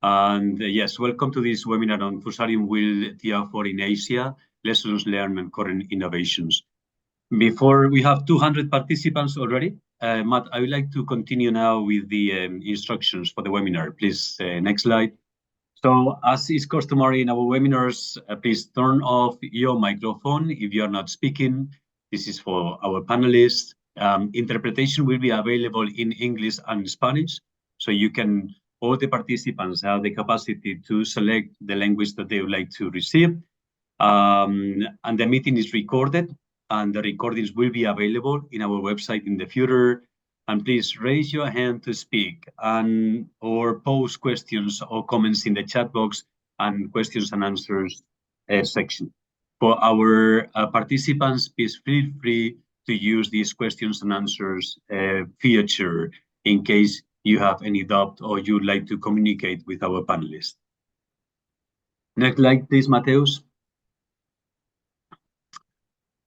And yes, welcome to this webinar on Fusarium Wilt TR4 in Asia, lessons learned and current innovations. Before we have 200 participants already, Matt, I would like to continue now with the instructions for the webinar. Please, next slide. So as is customary in our webinars, please turn off your microphone if you are not speaking. This is for our panelists. Interpretation will be available in English and Spanish, so all the participants have the capacity to select the language that they would like to receive. And the meeting is recorded, and the recordings will be available in our website in the future. And please raise your hand to speak or pose questions or comments in the chat box and questions and answers section. For our participants, please feel free to use these questions and answers feature in case you have any doubt or you'd like to communicate with our panelists. Next slide, please, Mateus.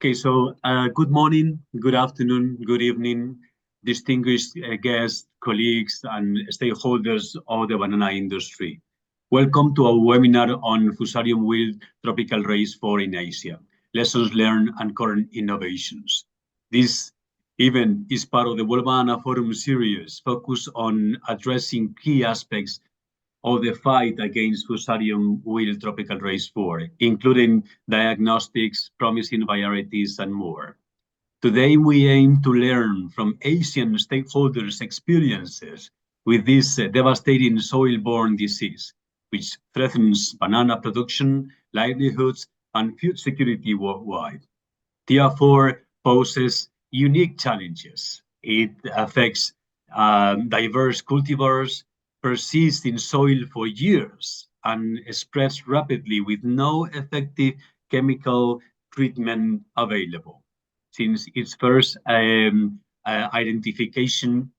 Okay, so good morning, good afternoon, good evening, distinguished guests, colleagues, and stakeholders of the banana industry. Welcome to our webinar on Fusarium Wilt Tropical Race 4 in Asia, lessons learned and current innovations. This event is part of the World Banana Forum series focused on addressing key aspects of the fight against Fusarium Wilt Tropical Race 4, including diagnostics, promising varieties, and more. Today, we aim to learn from Asian stakeholders' experiences with this devastating soil-borne disease, which threatens banana production, livelihoods, and food security worldwide. TR4 poses unique challenges. It affects diverse cultivars, persists in soil for years, and spreads rapidly with no effective chemical treatment available. Since its first identification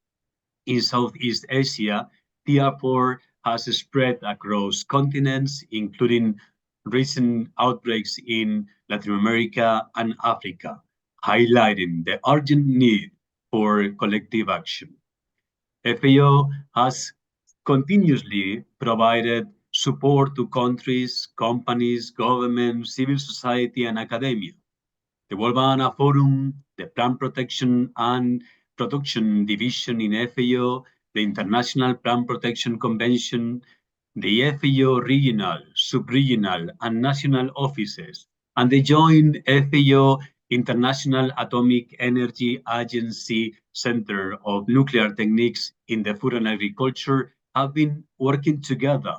in Southeast Asia, TR4 has spread across continents, including recent outbreaks in Latin America and Africa, highlighting the urgent need for collective action. FAO has continuously provided support to countries, companies, governments, civil society, and academia. The World Banana Forum, the Plant Protection and Production Division in FAO, the International Plant Protection Convention, the FAO regional, sub-regional, and national offices, and the joint FAO International Atomic Energy Agency Center of Nuclear Techniques in the Food and Agriculture have been working together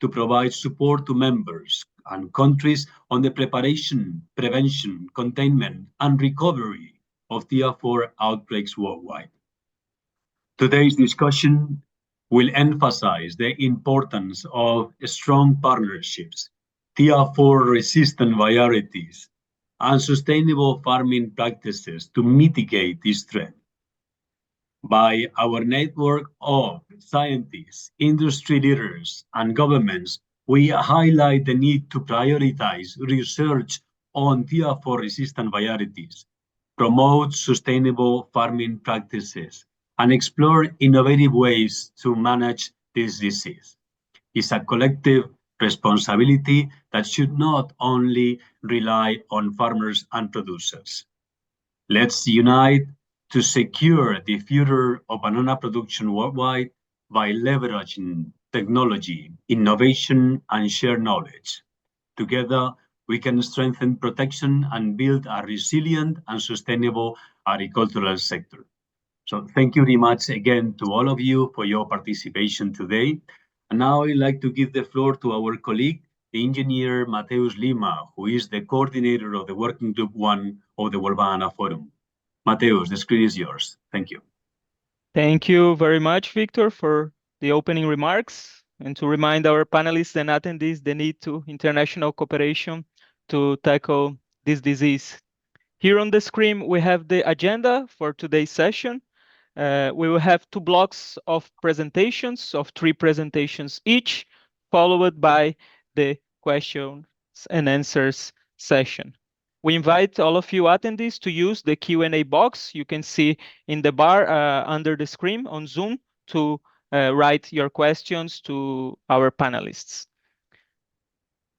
to provide support to members and countries on the preparation, prevention, containment, and recovery of TR4 outbreaks worldwide. Today's discussion will emphasize the importance of strong partnerships, TR4 resistant varieties, and sustainable farming practices to mitigate this threat. By our network of scientists, industry leaders, and governments, we highlight the need to prioritize research on TR4 resistant varieties, promote sustainable farming practices, and explore innovative ways to manage this disease. It's a collective responsibility that should not only rely on farmers and producers. Let's unite to secure the future of banana production worldwide by leveraging technology, innovation, and shared knowledge. Together, we can strengthen protection and build a resilient and sustainable agricultural sector. So thank you very much again to all of you for your participation today. And now I'd like to give the floor to our colleague, the engineer Mateus Lima, who is the coordinator of the Working Group 1 of the World Banana Forum. Mateus, the screen is yours. Thank you. Thank you very much, Victor, for the opening remarks, and to remind our panelists and attendees the need to international cooperation to tackle this disease. Here on the screen, we have the agenda for today's session. We will have 2 blocks of presentations, of 3 presentations each, followed by the questions and answers session. We invite all of you attendees to use the Q&A box you can see in the bar under the screen on Zoom to write your questions to our panelists.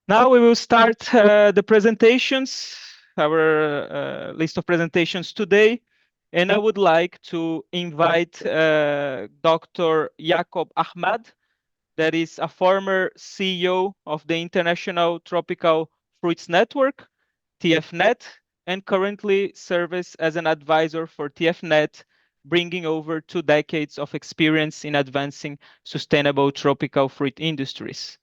Now we will start the presentations, our list of presentations today. And I would like to invite Dr. Yacob Ahmad, that is a former CEO of the International Tropical Fruits Network, TFNet, and currently serves as an advisor for TFNet, bringing over 2 decades of experience in advancing sustainable tropical fruit industries.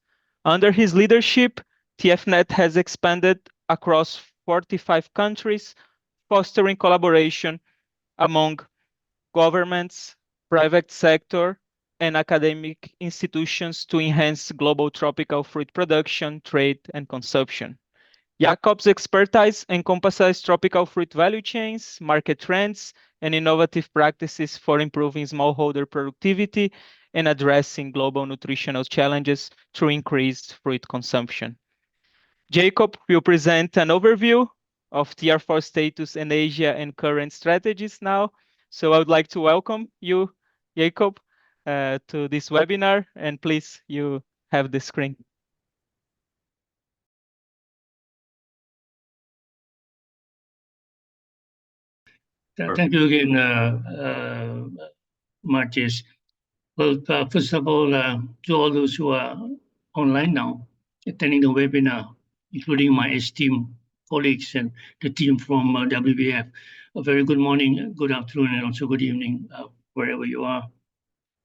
Under his leadership, TFNet has expanded across 45 countries, fostering collaboration among governments, private sector, and academic institutions to enhance global tropical fruit production, trade, and consumption. Yacob's expertise encompasses tropical fruit value chains, market trends, and innovative practices for improving smallholder productivity and addressing global nutritional challenges through increased fruit consumption. Yacob will present an overview of TR4 status in Asia and current strategies now. So I would like to welcome you, Yacob, to this webinar, and please, you have the screen. Thank you again, Martis. Well, first of all, to all those who are online now, attending the webinar, including my esteemed colleagues and the team from WBF, a very good morning, good afternoon, and also good evening, wherever you are.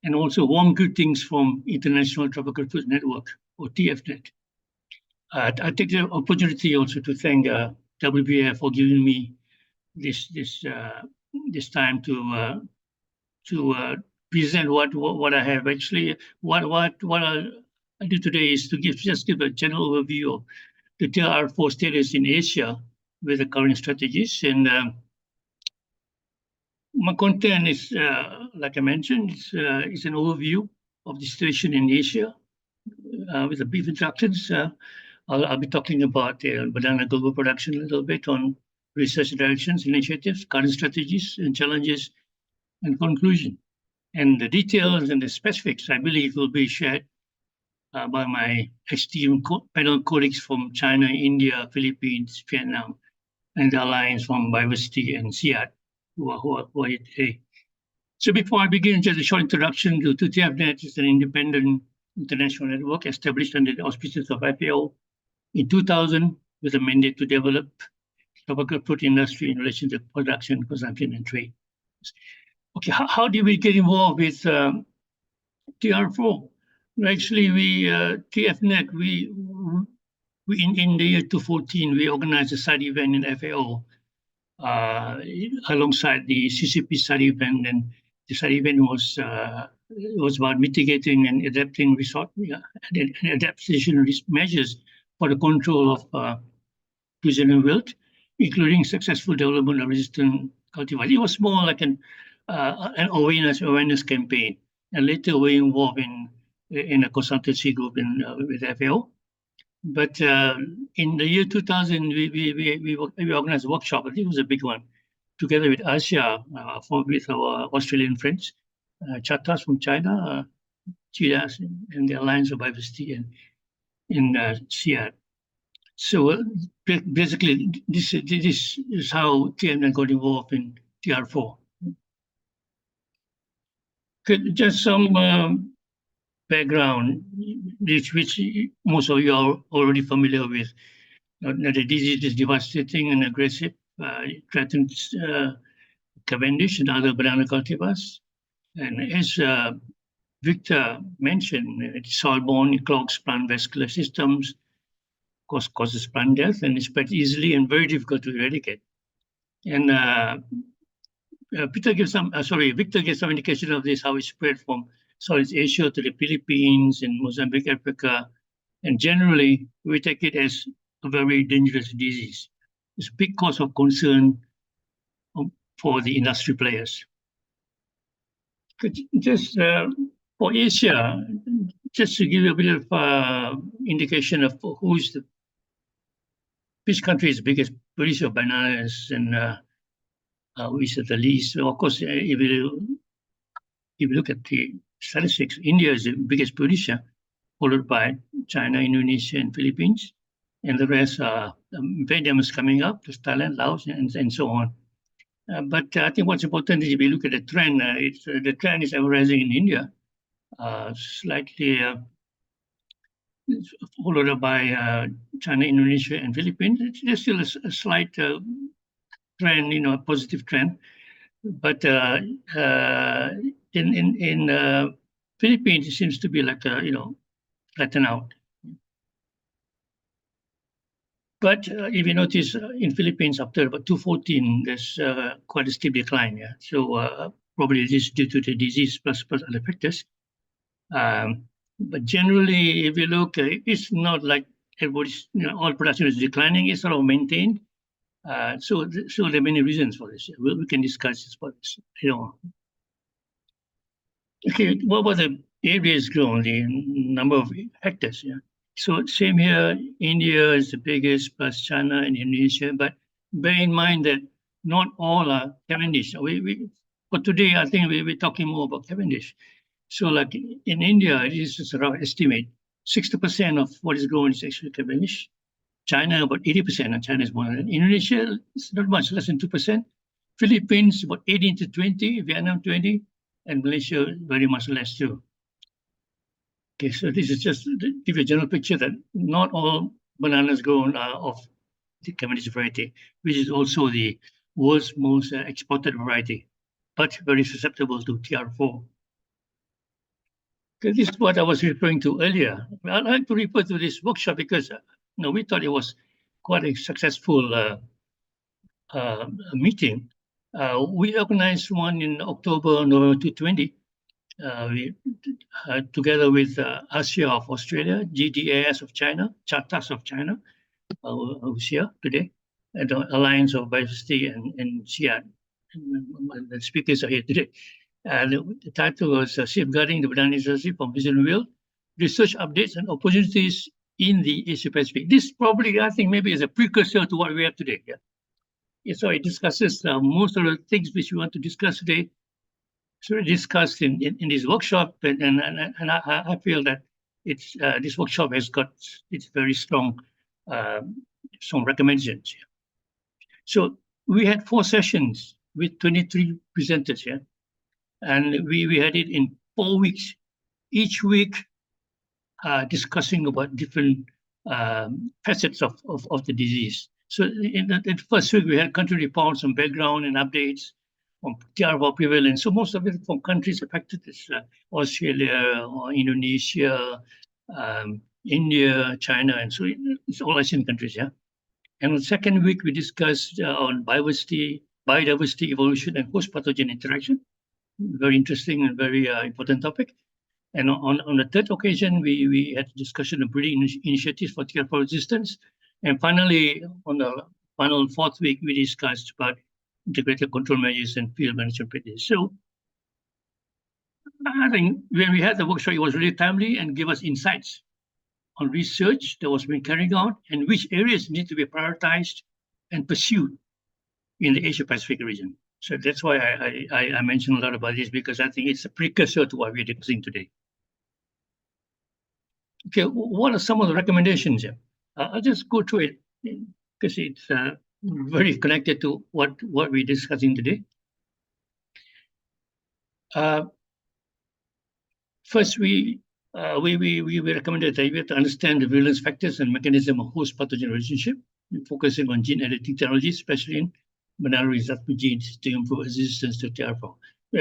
And also warm greetings from International Tropical Fruit Network, or TFNet. I take the opportunity also to thank WBF for giving me this time to present what I have. Actually, what I do today is to just give a general overview of the TR4 status in Asia with the current strategies. And my content is, like I mentioned, it's an overview of the situation in Asia with a brief introductions. I'll be talking about banana global production a little bit, on research directions, initiatives, current strategies and challenges, and conclusion. And the details and the specifics, I believe, will be shared by my esteemed panel colleagues from China, India, Philippines, Vietnam, and the alliance from Bioversity and CIAT, who are here today. So before I begin, just a short introduction to TFNet. Is an independent international network established under the auspices of FAO in 2000 with a mandate to develop the tropical fruit industry in relation to production, consumption, and trade. Okay, how did we get involved with TR4? Actually, we TFNet, we in the year 2014, we organized a side event in FAO alongside the CCP side event, and the side event was about mitigating and adapting adaptation measures for the control of Fusarium wilt, including successful development of resistant cultivar. It was more like an awareness campaign, and later we involved in a consultancy group with FAO. But in the year 2000, we organized a workshop. I think it was a big one, together with Asia, with our Australian friends, CATAS from China, CIAT, and the Alliance of Bioversity and in CIAT. So basically, this is how TFNet got involved in TR4. Just some background, which most of you are already familiar with. The disease is devastating and aggressive. It threatens Cavendish and other banana cultivars. And as Victor mentioned, it's soil-borne, it clogs plant vascular systems, causes plant death, and it spreads easily and very difficult to eradicate. And Victor gives some indication of this, how it spread from Southeast Asia to the Philippines and Mozambique, Africa. And generally, we take it as a very dangerous disease. It's a big cause of concern for the industry players. Just for Asia, just to give you a bit of indication of which country is the biggest producer of bananas and which is the least. So of course, if you look at the statistics, India is the biggest producer, followed by China, Indonesia, and Philippines. And the rest are Viet Nam is coming up, there's Thailand, Laos, and so on. But I think what's important is if you look at the trend, the trend is ever rising in India, slightly followed by China, Indonesia, and Philippines. There's still a slight trend, a positive trend. But in Philippines, it seems to be like flatten out. But if you notice, in Philippines, after about 2014, there's quite a steep decline. Yeah, so probably this is due to the disease plus other factors. But generally, if you look, it's not like everybody's, all production is declining. It's sort of maintained. So there are many reasons for this. We can discuss this, but Okay, what were the areas grown? The number of hectares. Yeah. So same here. India is the biggest, plus China and Indonesia. But bear in mind that not all are Cavendish. But today I think we're talking more about Cavendish. So like in India, it is just a rough estimate. 60% of what is grown is actually Cavendish. China, about 80%, and China is more than Indonesia, it's not much, less than 2%. Philippines, about 18 to 20, Vietnam, 20, and Malaysia, very much less too. Okay, so this is just to give you a general picture that not all bananas grown are of the Cavendish variety, which is also the world's most exported variety, but very susceptible to TR4. Okay, this is what I was referring to earlier. I'd like to refer to this workshop because we thought it was quite a successful meeting. We organized one in October, November 2020, together with ASIA of Australia, GDAS of China, CATAS of China, who's here today, and the Alliance of Bioversity and CIAT. The speakers are here today. The title was Safeguarding the Banana Industry from Fusarium Wilt, Research Updates and Opportunities in the Asia Pacific. This probably, I think, maybe is a precursor to what we have today. Yeah. So it discusses most of the things which we want to discuss today. So discussed in this workshop, and I feel that it's this workshop has got its very strong recommendations. Yeah. So we had 4 sessions with 23 presenters here, and we had it in 4 weeks. Each week, discussing about different facets of the disease. So in the first week, we had country reports on background and updates on TR4 prevalence. So most of it from countries affected, is Australia or Indonesia, India, China, and so it's all Asian countries, yeah. And the second week, we discussed on biodiversity, evolution, and host pathogen interaction. Very interesting and very important topic. And on the third occasion, we had a discussion of breeding initiatives for TR4 resistance. And finally, on the final 4th week, we discussed about integrated control measures and field management practices. So I think when we had the workshop, it was really timely and gave us insights on research that was being carried out and which areas need to be prioritized and pursued in the Asia-Pacific region. So that's why I mentioned a lot about this, because I think it's a precursor to what we're discussing today. Okay, what are some of the recommendations here? I'll just go through it because it's very connected to what we're discussing today. First, we recommended that we have to understand the valence factors and mechanism of host pathogen relationship. We're focusing on gene editing technologies, especially in banana resistant genes to improve resistance to TR4.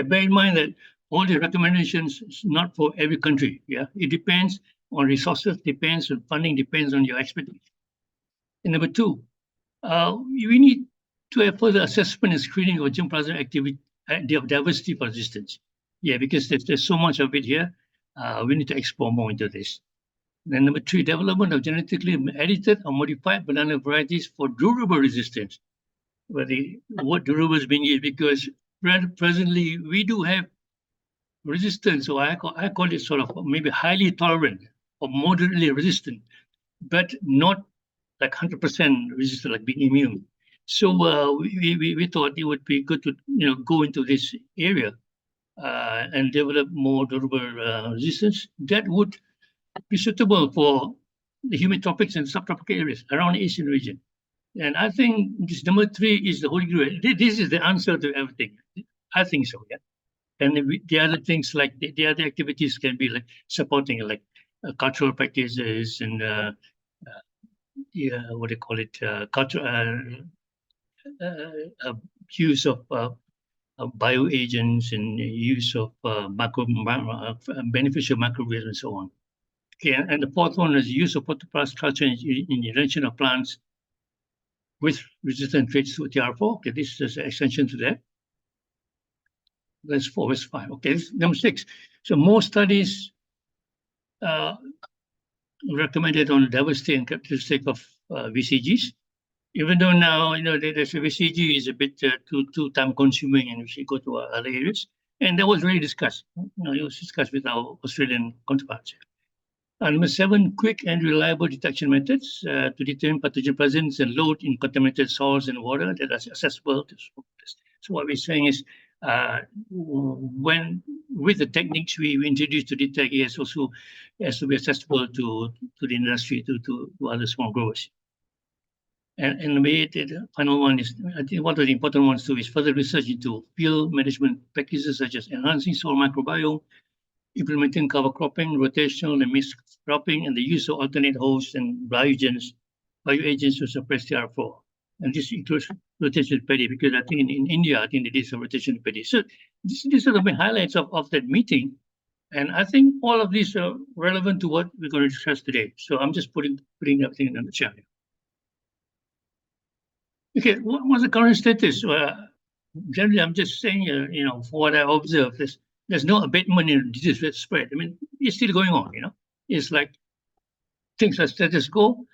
Bear in mind that all the recommendations is not for every country. Yeah, it depends on resources, depends on funding, depends on your expertise. And number 2, we need to have further assessment and screening of germplasm activity, of diversity for resistance. Yeah, because there's so much of it here. We need to explore more into this. Then number 3, development of genetically edited or modified banana varieties for durable resistance. Where the word durable is being used because presently we do have resistance, or I call it sort of maybe highly tolerant or moderately resistant, but not like 100% resistant, like being immune. So we thought it would be good to go into this area and develop more durable resistance that would be suitable for the humid tropics and subtropical areas around the Asian region. And I think this number 3 is the holy grail. This is the answer to everything. I think so, yeah. And the other things like the other activities can be like supporting like cultural practices and what do you call it, use of bioagents and use of beneficial microbials and so on. Okay, and the 4th one is use of photoplast culture in the generation of plants with resistant traits to TR4. Okay, this is an extension to that. That's 4, that's 5. Okay, number 6. So more studies recommended on diversity and characteristic of VCGs. Even though now, there's a VCG is a bit too time consuming and we should go to other areas. And that was really discussed. It was discussed with our Australian counterparts. Number 7, quick and reliable detection methods to determine pathogen presence and load in contaminated soils and water that are accessible to smokers. So what we're saying is, when with the techniques we introduced to detect, it also has to be accessible to the industry, to other small growers. And the final one is, I think one of the important ones too is further research into field management practices such as enhancing soil microbiome, implementing cover cropping, rotational and mixed cropping, and the use of alternate hosts and bioagents to suppress TR4. And this includes rotation paddy, because I think in India, I think they did some rotation paddy. So these are the main highlights of that meeting. And I think all of these are relevant to what we're going to discuss today. So I'm just putting everything in the chat. Okay, what's the current status? Generally, I'm just saying, for what I observed, there's no abatement in disease spread. I mean, it's still going on, It's like things are status quo.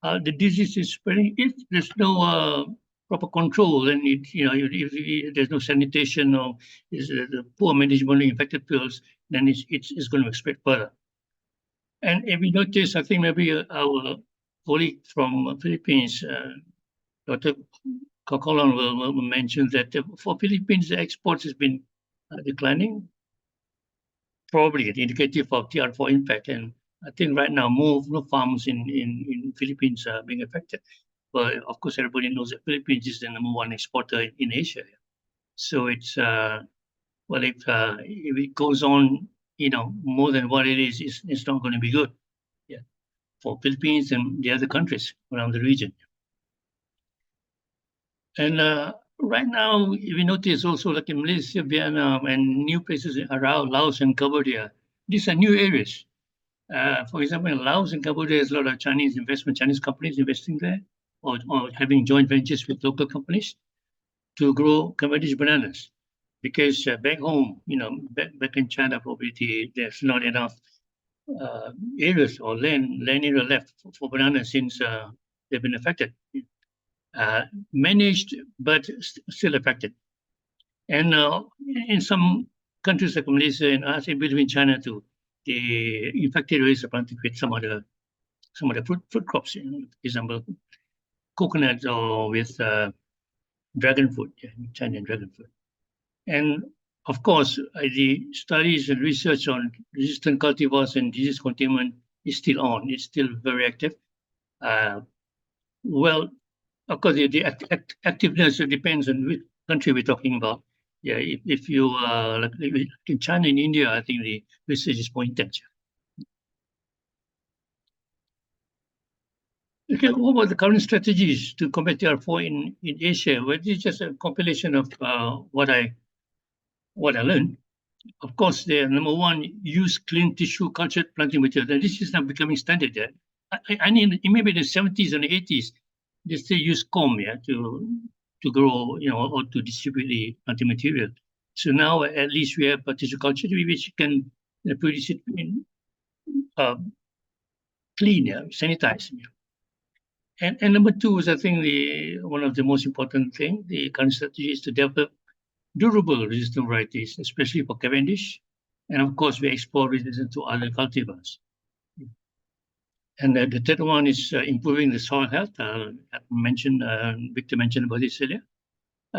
The disease is spreading. If there's no proper control, and if there's no sanitation or the poor management of infected fields, then it's going to spread further. And if we notice, I think maybe our colleague from Philippines, Dr. Corlocon will mention that for Philippines, the exports has been declining, probably an indicative of TR4 impact. And I think right now more farms in Philippines are being affected. But of course, everybody knows that Philippines is the #1 exporter in Asia. So it's if it goes on, more than what it is, it's not going to be good, for Philippines and the other countries around the region. And right now, we notice also like in Malaysia, Vietnam, and new places around Laos and Cambodia, these are new areas. For example, in Laos and Cambodia, there's a lot of Chinese companies investing there, or having joint ventures with local companies to grow Cambodian bananas. Because back home, back in China, probably there's not enough areas or land area left for bananas since they've been affected. Managed, but still affected. And in some countries like Malaysia and us, in between China too, the infected areas are planted with some of the fruit crops, for example, coconut or with dragon fruit, Chinese dragon fruit. And of course, the studies and research on resistant cultivars and disease containment is still on. It's still very active. Of course, the activeness depends on which country we're talking about. Yeah, if you like in China and India, I think the research is more intense. Okay, what about the current strategies to combat TR4 in Asia? Well, this is just a compilation of what I learned. Of course, the #1, use clean tissue cultured planting material. And this is now becoming standard. I mean, maybe in the 70s and the 80s, they still use comb, to grow, or to distribute the planting material. So now at least we have tissue culture which can produce it in clean, sanitized. And #2 is, I think, one of the most important thing. The current strategy is to develop durable resistant varieties, especially for Cavendish, and of course we explore resistance to other cultivars. And the third one is improving the soil health. Victor mentioned about this earlier.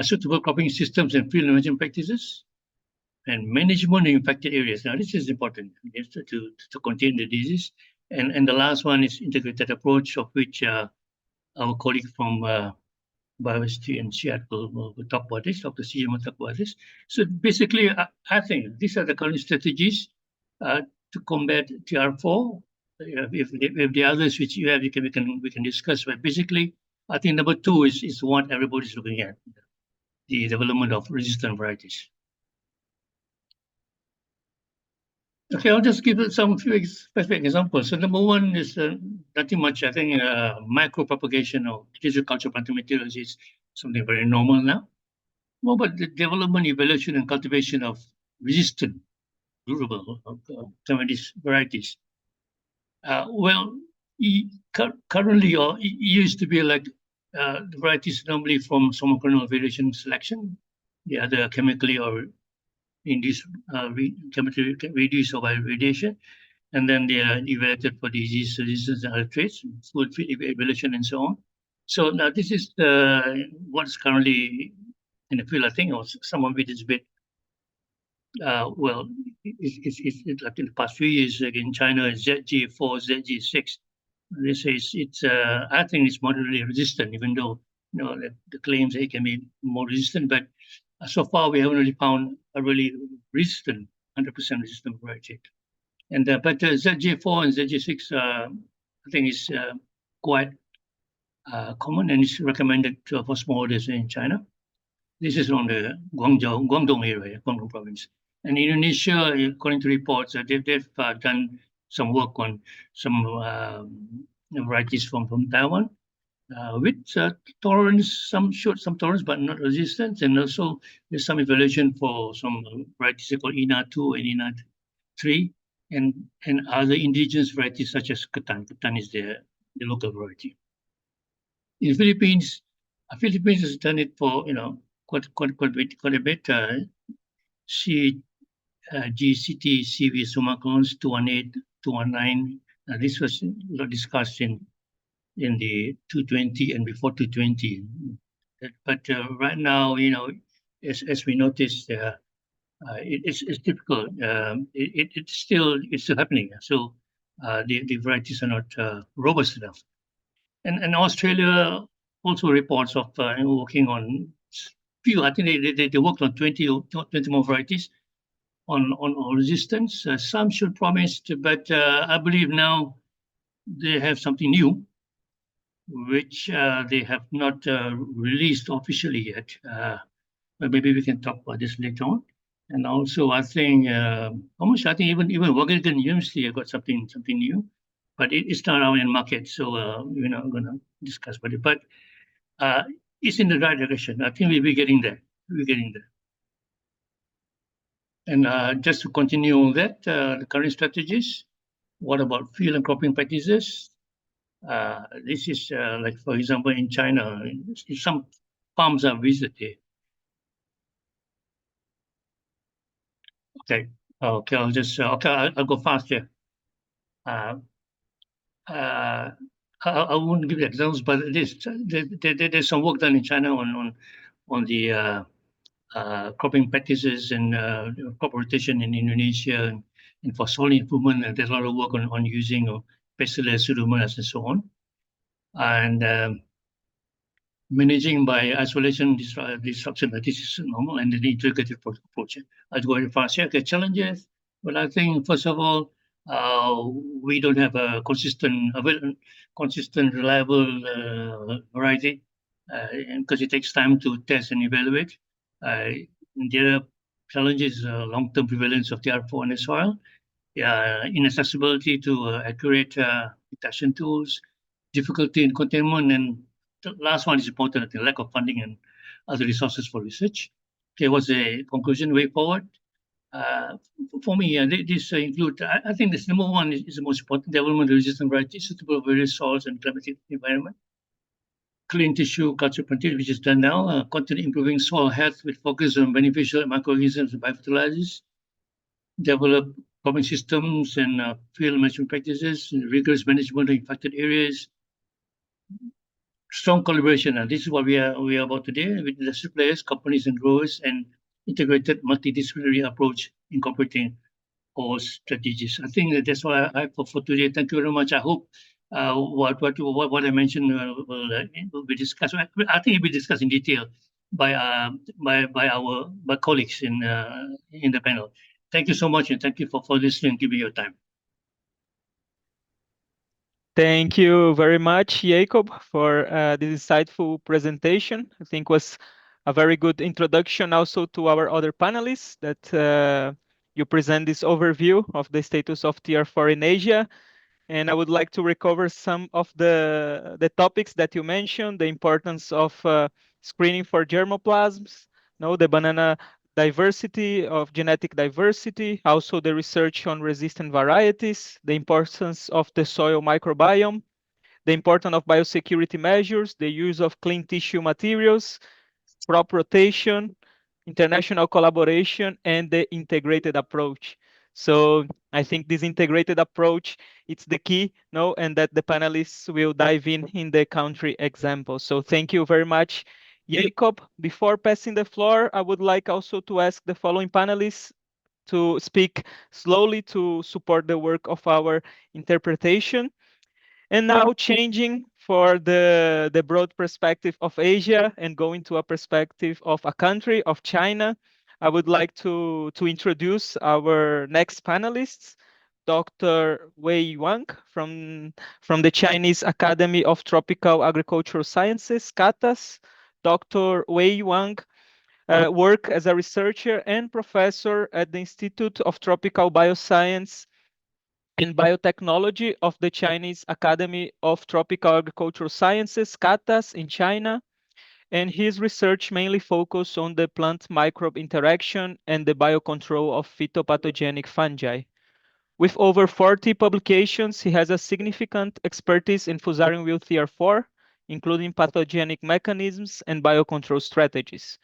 Suitable cropping systems and field management practices. and management of infected areas. Now, this is important to contain the disease. And the last one is integrated approach, of which our colleague from Bioversity and CIAT will talk about this. Dr. Sijun will talk about this. So basically, I think these are the current strategies to combat TR4. If the others which you have, we can discuss. But basically, I think number 2 is what everybody's looking at: the development of resistant varieties. Okay, I'll just give some few specific examples. So number 1 is nothing much. I think micro propagation of digital culture planting materials is something very normal now. Well, but the development, evaluation, and cultivation of resistant, durable varieties. Well, currently, or it used to be like the varieties normally from somoclonal variation selection, the other chemically or induced chemically reduced or by radiation, and then they are evaluated for disease resistance and other traits, food evaluation, and so on. So now this is what's currently in the field. I think some of it is a bit well, it's like in the past few years, like in China, ZG4, ZG6. They say it's I think it's moderately resistant, even though the claims it can be more resistant, but so far we haven't really found a really resistant, 100% resistant variety. And but ZG4 and ZG6, I think is quite common and is recommended for small orders in China. This is on the Guangdong area, Guangdong province. And Indonesia, according to reports, they've done some work on some varieties from Taiwan with tolerance. Some showed some tolerance, but not resistance. And also, there's some evaluation for some varieties called INA2 and INA3, and other indigenous varieties such as Ketan. Ketan is the local variety. In the Philippines has done it for quite a bit. GCT CV Sumacons 218, 219. This was discussed in the 220 and before 220. But right now, as we noticed, it's difficult. It's still happening. So the varieties are not robust enough. And Australia also reports of working on few. I think they worked on 20 more varieties on resistance. Some should promise, but I believe now they have something new, which they have not released officially yet. But maybe we can talk about this later on. And also, I think even Wageningen University have got something new, but it's not out in the market, so we're not going to discuss about it. But it's in the right direction. I think we're getting there. And just to continue on that, the current strategies. What about field and cropping practices? This is like, for example, in China, some farms are visited. Okay, I'll just I'll go fast here. I won't give you examples, but there's some work done in China on the cropping practices and crop rotation in Indonesia, and for soil improvement. There's a lot of work on using Bacillus, Pseudomonas, and so on, and managing by isolation disruption. This is normal, and the integrated approach. I'll go very fast here. Okay, challenges. Well, I think first of all, we don't have a consistent, reliable variety, because it takes time to test and evaluate. There are challenges: long-term prevalence of TR4 in the soil, inaccessibility to accurate detection tools, difficulty in containment, and the last one is important: the lack of funding and other resources for research. Okay, what's the conclusion way forward? For me, this include. I think this number one is the most important: development of resistant varieties suitable for various soils and climatic environment. Clean tissue culture planting, which is done now. Continue improving soil health with focus on beneficial microorganisms and biofertilizers. Develop cropping systems and field management practices, and rigorous management of infected areas. Strong collaboration, and this is what we are about today with industry players, companies, and growers, and integrated multidisciplinary approach incorporating all strategies. I think that's what I for today. Thank you very much. I hope what I mentioned will be discussed. I think it will be discussed in detail by our colleagues in the panel. Thank you so much, and thank you for listening and giving your time. Thank you very much, Jacob, for this insightful presentation. I think was a very good introduction also to our other panelists that you present this overview of the status of TR4 in Asia. And I would like to recover some of the topics that you mentioned, the importance of screening for germplasms, the banana diversity of genetic diversity, also the research on resistant varieties, the importance of the soil microbiome, the importance of biosecurity measures, the use of clean tissue materials, crop rotation, international collaboration, and the integrated approach. So I think this integrated approach, it's the key, and that the panelists will dive in the country example. So thank you very much, Jacob. Before passing the floor, I would like also to ask the following panelists to speak slowly to support the work of our interpretation. And now changing for the broad perspective of Asia and going to a perspective of a country, of China, I would like to introduce our next panelists, Dr. Wang from the Chinese Academy of Tropical Agricultural Sciences, CATAS. Dr. Wang worked as a researcher and professor at the Institute of Tropical Bioscience in biotechnology of the Chinese Academy of Tropical Agricultural Sciences, CATAS, in China, and his research mainly focused on the plant microbe interaction and the biocontrol of phytopathogenic fungi. With over 40 publications, he has a significant expertise in Fusarium wilt TR4, including pathogenic mechanisms and biocontrol strategies.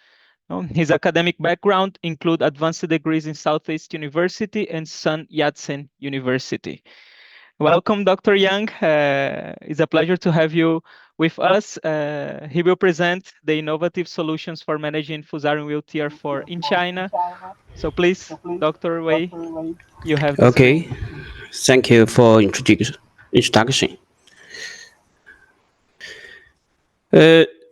His academic background includes advanced degrees in Southeast University and Sun Yat-sen University. Welcome, Dr. Yang. It's a pleasure to have you with us. He will present the innovative solutions for managing Fusarium wilt TR4 in China. So please, Dr. Wei, you have the Okay, screen. thank you for introduction.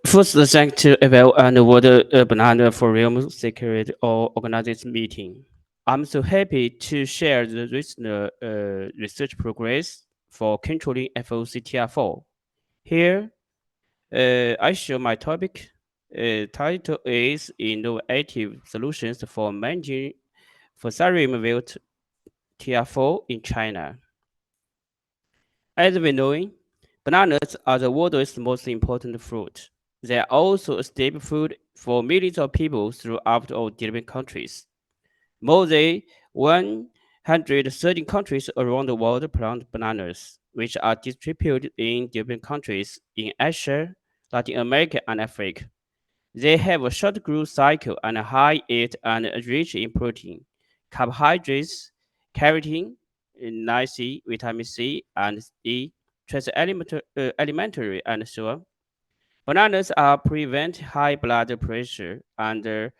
First, thank to Eval and World Banana Forum Security or organize this meeting. I'm so happy to share the recent research progress for controlling FOCTR4. Here, I show my topic. Title is Innovative Solutions for Managing Fusarium wilt TR4 in China. As we know, bananas are the world's most important fruit. They are also a staple food for millions of people throughout all developing countries. More than 130 countries around the world plant bananas, which are distributed in developing countries in Asia, Latin America, and Africa. They have a short growth cycle and high yield and rich in protein, carbohydrates, keratin, niacin, vitamin C, and E, trace elementary, and so on. Bananas are prevent high blood pressure and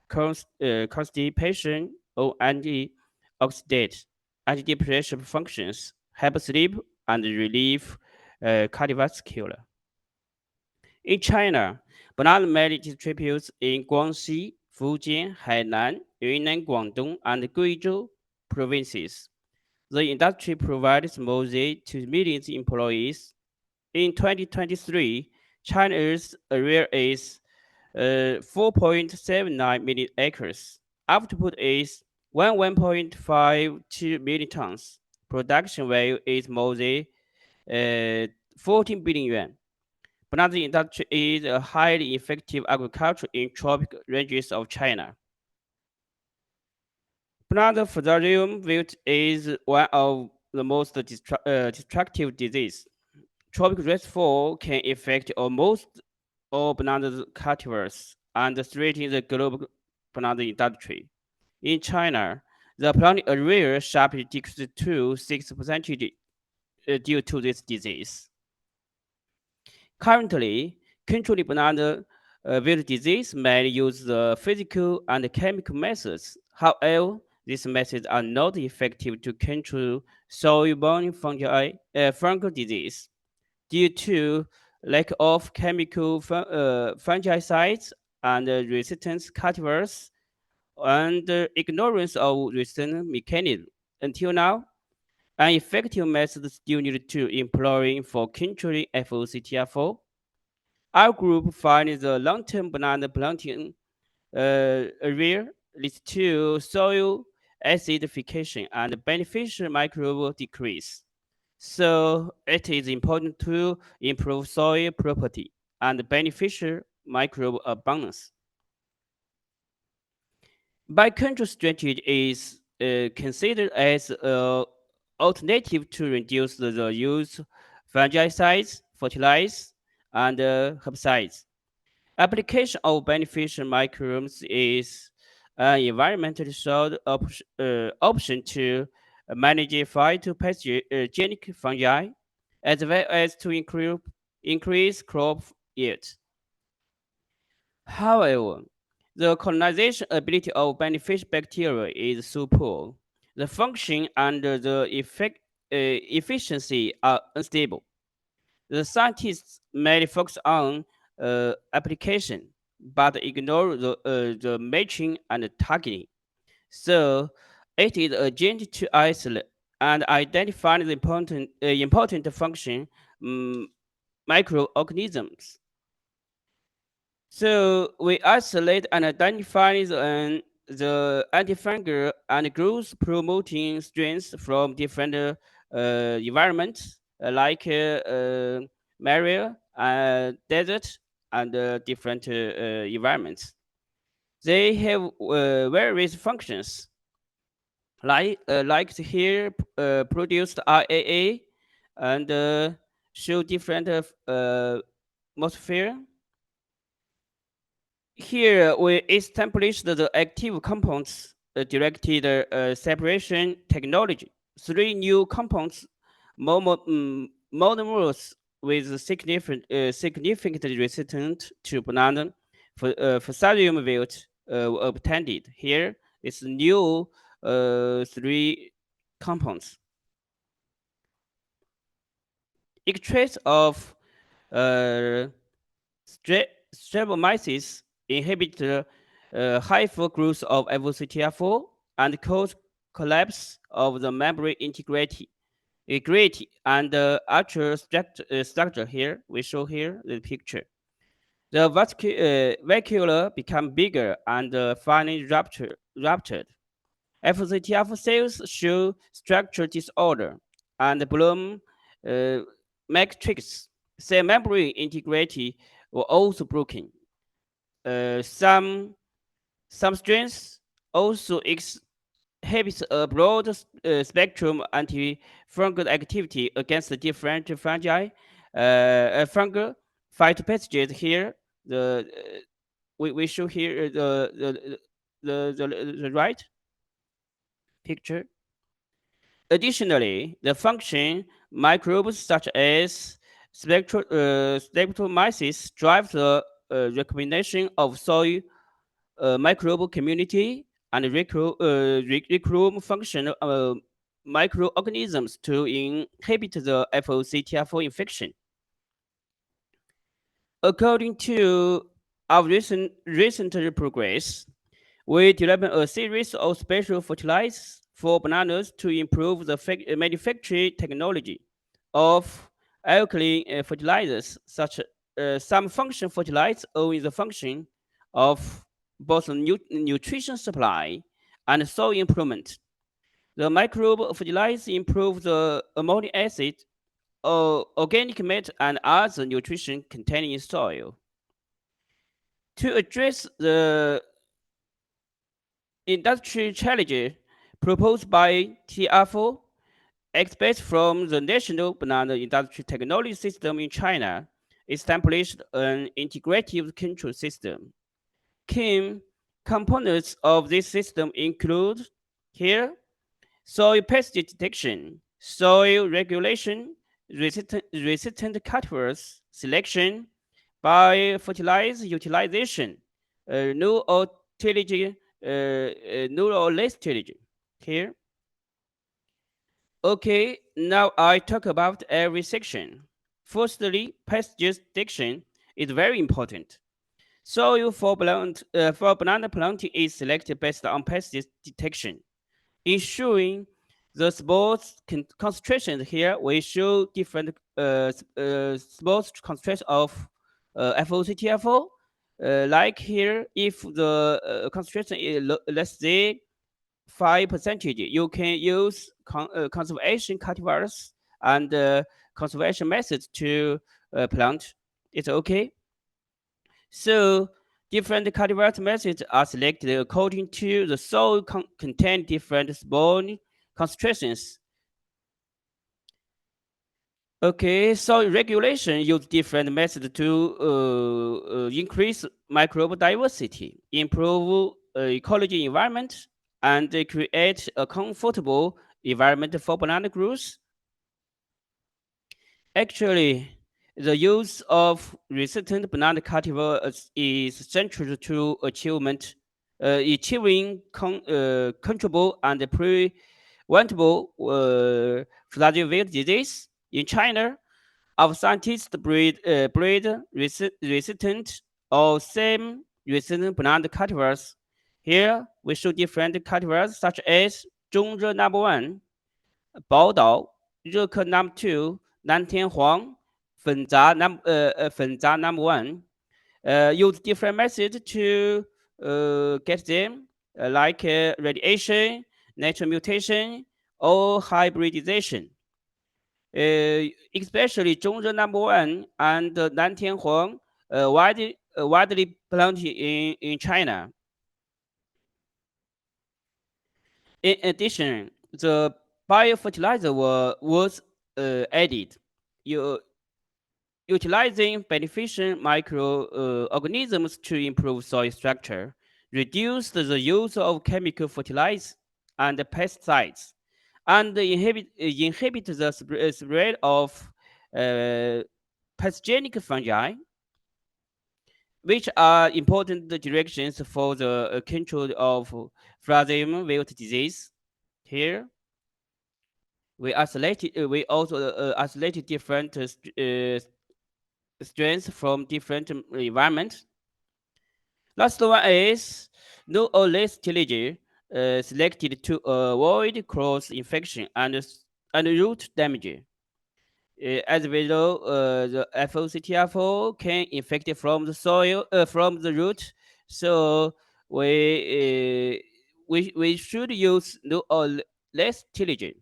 constipation or antioxidant, antidepressant functions, help sleep, and relieve cardiovascular. In China, banana mainly distributes in Guangxi, Fujian, Hainan, Yunnan, Guangdong, and Guizhou provinces. The industry provides more than 2 million employees. In 2023, China's area is 4.79 million acres. Output is 1.52 million tons. Production value is more than 14 billion yuan. Banana industry is a highly effective agriculture in tropical regions of China. Banana Fusarium wilt is one of the most destructive diseases. Tropical race 4 can affect almost all banana cultivars and threaten the global banana industry. In China, the planting area sharply decreased to 6% due to this disease. Currently, controlling banana wilt disease may use the physical and chemical methods. However, these methods are not effective to control soil-borne fungal disease due to lack of chemical fungicides and resistant cultivars and ignorance of resistant mechanisms. Until now, an effective method still needed to employ for controlling FOCTR4. Our group finds the long-term banana planting area leads to soil acidification and beneficial microbe decrease. So it is important to improve soil property and beneficial microbe abundance. Biocontrol strategy is considered as an alternative to reduce the use of fungicides, fertilizers, and herbicides. Application of beneficial microbes is an environmentally sound option to manage phytopathogenic fungi, as well as to increase crop yield. However, the colonization ability of beneficial bacteria is so poor. The function and the efficiency are unstable. The scientists may focus on application, but ignore the matching and targeting. So it is urgent to isolate and identify the important function microorganisms. So we isolate and identify the antifungal and growth promoting strains from different environments like malaria, desert, and different environments. They have various functions, like here produced RAA and show different atmosphere. Here we established the active compounds directed separation technology. 3 new compounds, monomers with significantly resistant to banana Fusarium wilt were obtained. Here is new 3 compounds. Extracts of streptomyces inhibit the high-flow growth of FOCTR4 and cause collapse of the membrane integrity and actual structure here. We show here the picture. The vacuole become bigger and finally ruptured. FOCTR4 cells show structural disorder and bloom matrix. Cell membrane integrity were also broken. Some strains also exhibit a broad spectrum antifungal activity against the different fungi, fungal phytopathogens. Here, we show here the right picture. Additionally, the function microbes such as streptomyces drive the recombination of soil microbial community and recruit function microorganisms to inhibit the FOCTR4 infection. According to our recent progress, we developed a series of special fertilizers for bananas to improve the manufacturing technology of alkaline fertilizers, such some function fertilizers owing the function of both nutrition supply and soil improvement. The microbe fertilizer improve the amino acid, organic matter, and other nutrition contained in soil. To address the industry challenges proposed by TR4, experts from the National Banana Industry Technology System in China established an integrative control system. Key components of this system include here soil pesticide detection, soil regulation, resistant cultivars selection, by fertilizer utilization, new or tillage, new or less tillage. Here. Okay, now I talk about every section. Firstly, pest jurisdiction is very important. Soil for banana planting is selected based on pest detection, ensuring the spores concentration. Here we show different spores concentration of FOCTF4. Like here, if the concentration is let's say 5%, you can use conservation cultivars and conservation methods to plant. It's okay. So different cultivar methods are selected according to the soil contain different spore concentrations. Okay, soil regulation use different methods to increase microbe diversity, improve ecology environment, and create a comfortable environment for banana growth. Actually, the use of resistant banana cultivars is central to achieving controllable and preventable Fusarium wilt disease. In China, our scientists breed resistant or same resistant banana cultivars. Here we show different cultivars such as Zhongzhe number 1, Baodao, Reke number 2, Nantianhuang, Fenza number 1. Use different methods to get them, like radiation, natural mutation, or hybridization. Especially Zhongzhe number 1 and Nantianhuang, widely planted in China. In addition, the biofertilizer was added, utilizing beneficial microorganisms to improve soil structure, reduce the use of chemical fertilizers and pesticides, and inhibit the spread of pathogenic fungi, which are important directions for the control of Fusarium wilt disease. Here, we also isolated different strains from different environments. Last one is no or less tillage selected to avoid cross infection and root damage. As we know, the FOCTR4 can infect from the soil, from the root. So we should use no or less tillage.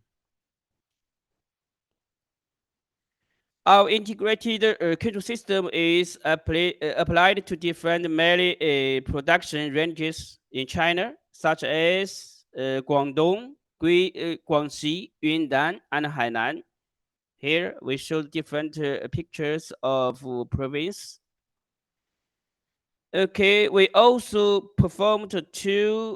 Our integrated control system is applied to different maize production ranges in China, such as Guangdong, Guangxi, Yunnan, and Hainan. Here we show different pictures of province. Okay, we also performed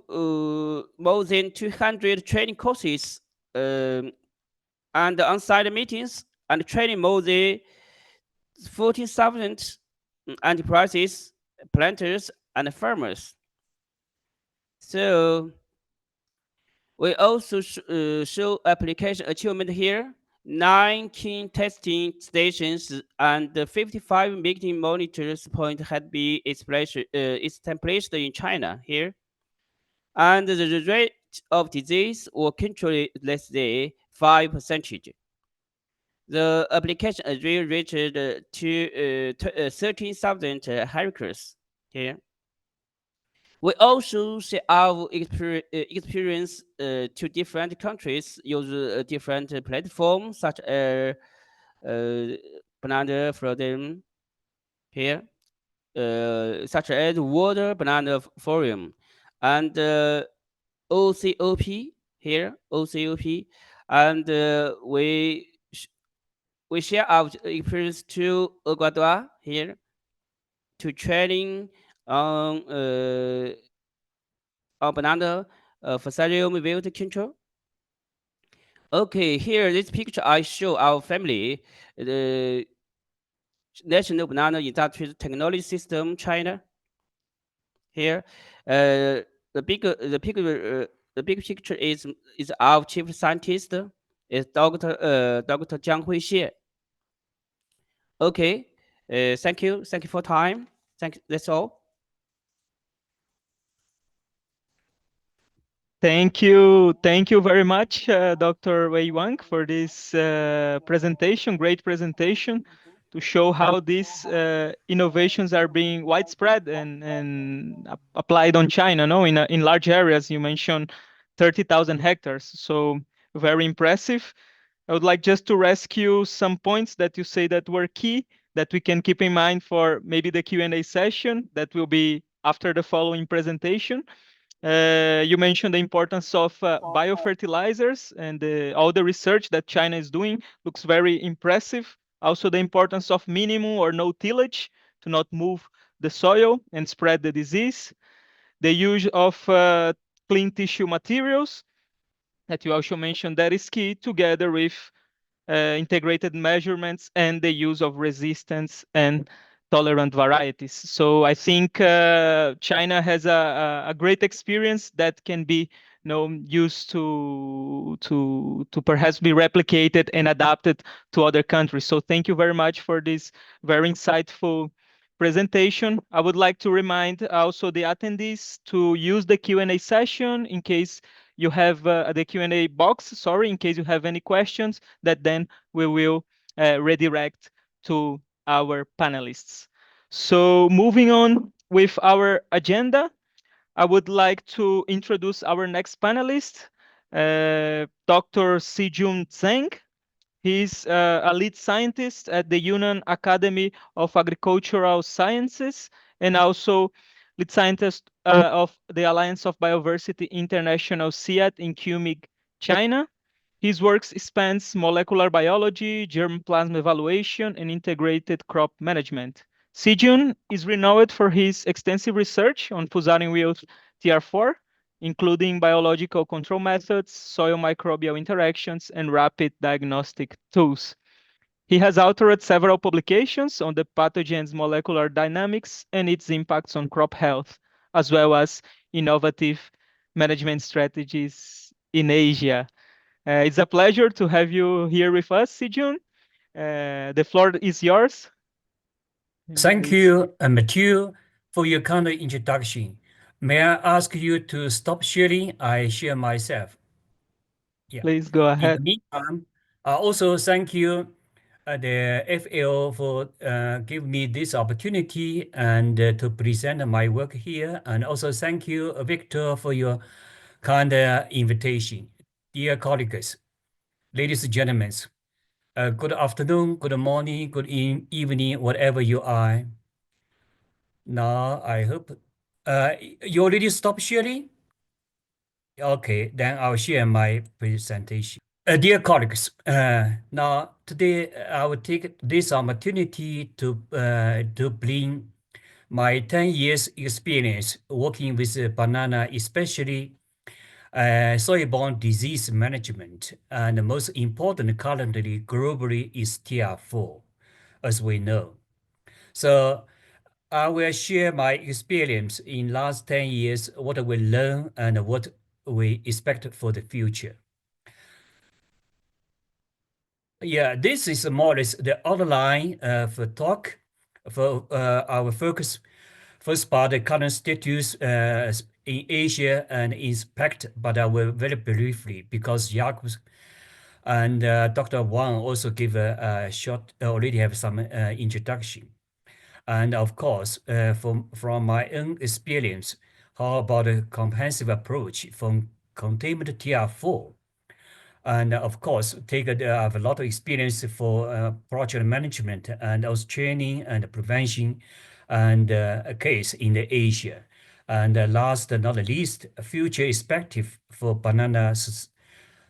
more than 200 training courses and on-site meetings and training more than 14,000 enterprises, planters, and farmers. So we also show application achievement here. 19 testing stations and 55 meeting monitors points had been established in China here. And the rate of disease was controlled less than 5%. The application area reached to 13,000 hectares here. We also share our experience to different countries, use different platforms such as Banana Forum here, such as Water Banana Forum, and OCOP here, OCOP, and we share our experience to Ecuador here to training on banana Fusarium wilt control. Okay, here this picture I show our family National Banana Industry Technology System, China. Here, the big picture is our chief scientist is Dr. Jiang Huixie. Okay, thank you for time. That's all. Thank you very much, Dr. Wang, for this presentation, great presentation, to show how these innovations are being widespread and applied on China, no, in large areas. You mentioned 30,000 hectares, so very impressive. I would like just to rescue some points that you say that were key that we can keep in mind for maybe the Q&A session that will be after the following presentation. You mentioned the importance of biofertilizers and all the research that China is doing looks very impressive. Also, the importance of minimum or no tillage to not move the soil and spread the disease. The use of clean tissue materials that you also mentioned, that is key, together with integrated measurements and the use of resistance and tolerant varieties. So I think China has a great experience that can be used to perhaps be replicated and adapted to other countries. So thank you very much for this very insightful presentation. I would like to remind also the attendees to use the Q&A session in case you have the Q&A box, sorry, in case you have any questions that then we will redirect to our panelists. So moving on with our agenda, I would like to introduce our next panelist, Dr. Sijun Zheng. He's a lead scientist at the Yunnan Academy of Agricultural Sciences and also lead scientist of the Alliance of Bioversity International CIAT in Kunming, China. His work spans molecular biology, germplasm evaluation, and integrated crop management. Sijun is renowned for his extensive research on Fusarium wilt TR4, including biological control methods, soil microbial interactions, and rapid diagnostic tools. He has authored several publications on the pathogen's molecular dynamics and its impacts on crop health, as well as innovative management strategies in Asia. It's a pleasure to have you here with us, Sijun. The floor is yours. Thank you, Matthew, for your kind introduction. May I ask you to stop sharing? I share myself. Yeah. Please go ahead. In the meantime, I also thank you, the FAO, for giving me this opportunity and to present my work here. And also thank you, Victor, for your kind invitation. Dear colleagues, ladies and gentlemen, good afternoon, good morning, good evening, whatever you are. Now, I hope you already stopped sharing? Okay, then I'll share my presentation. Dear colleagues, now today I will take this opportunity to bring my 10 years experience working with banana, especially soil-borne disease management, and most important currently globally is TR4, as we know. So I will share my experience in last 10 years, what we learn and what we expect for the future. Yeah, this is more or less the outline for talk for our focus. First part, the current status in Asia and impact, but I will very briefly because Yacob and Dr. Wang also give a short, already have some introduction. And of course, from my own experience, how about a comprehensive approach from containment TR4? And of course, I have a lot of experience for project management and also training and prevention and a case in the Asia. And last but not least, a future perspective for banana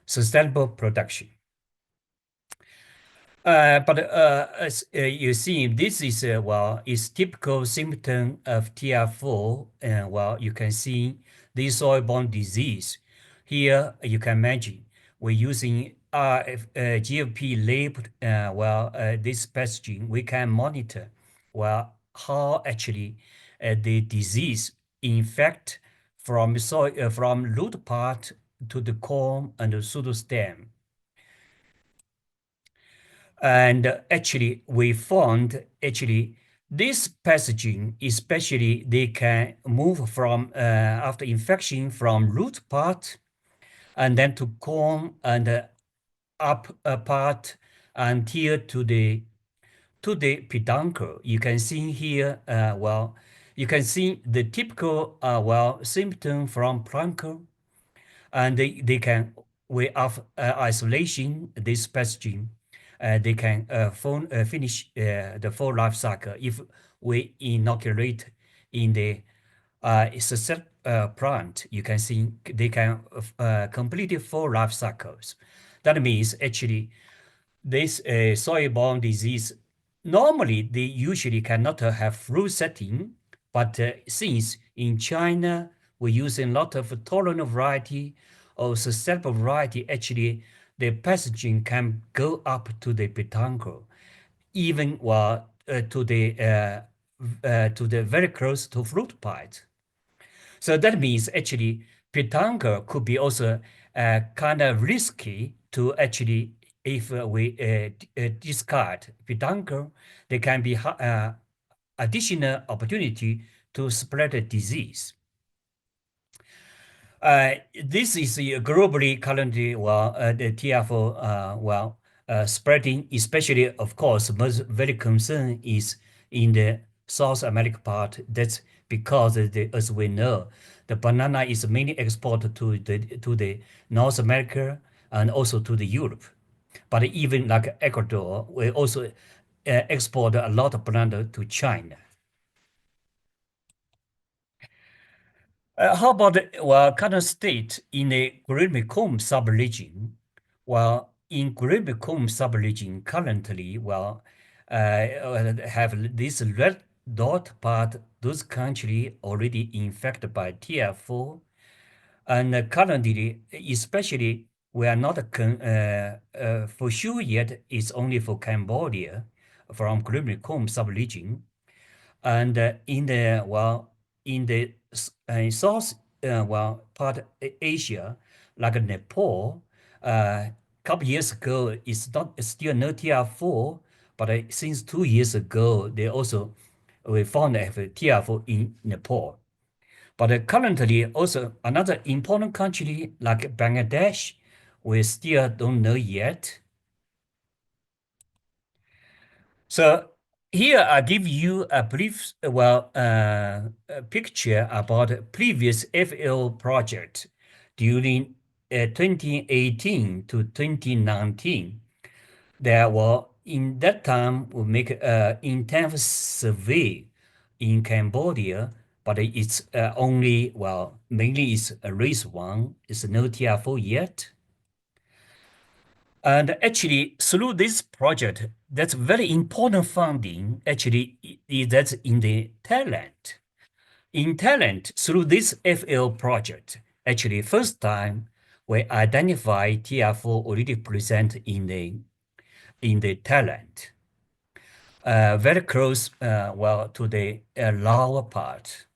sustainable production. As you see, this is is typical symptom of TR4, and you can see this soil-borne disease. Here you can imagine we're using GFP labeled this pathogen, we can monitor how actually the disease infect from soil from root part to the corm and the pseudostem. And actually, we found this pathogen, especially they can move from after infection from root part and then to corm and up part until to the peduncle. You can see here, you can see the typical symptom from peduncle, and they can, way of isolation this pathogen, they can finish the full life cycle if we inoculate in the plant. You can see they can complete full life cycles. That means actually this soil-borne disease, normally they usually cannot have flu setting, but since in China we're using a lot of tolerant variety or susceptible variety, actually the pathogen can go up to the peduncle, even to the very close to fruit part. So that means actually peduncle could be also kind of risky to actually, if we discard peduncle, there can be additional opportunity to spread the disease. This is globally currently the TR4 spreading, especially of course most very concerned is in the South America part. That's because as we know, the banana is mainly exported to the North America and also to the Europe. But even like Ecuador, we also export a lot of banana to China. How about current state in the Green-Macomb subregion? Well, in Green-Macomb subregion currently, have this red dot part, those countries already infected by TR4, and currently, especially, we are not for sure yet. It's only for Cambodia from Green-Macomb subregion, and in the South part of Asia, like Nepal, couple years ago, it's still no TR4, but since 2 years ago, we found a TR4 in Nepal. But currently, also another important country like Bangladesh, we still don't know yet. So here I give you a brief picture about previous FL project during 2018 to 2019. There were, in that time, we make an intense survey in Cambodia, but it's only, mainly it's a race one. It's no TR4 yet. And actually, through this project, that's very important funding, actually, that's in the Thailand. In Thailand, through this FL project, actually, first time we identify TR4 already present in the Thailand, very close, to the lower part.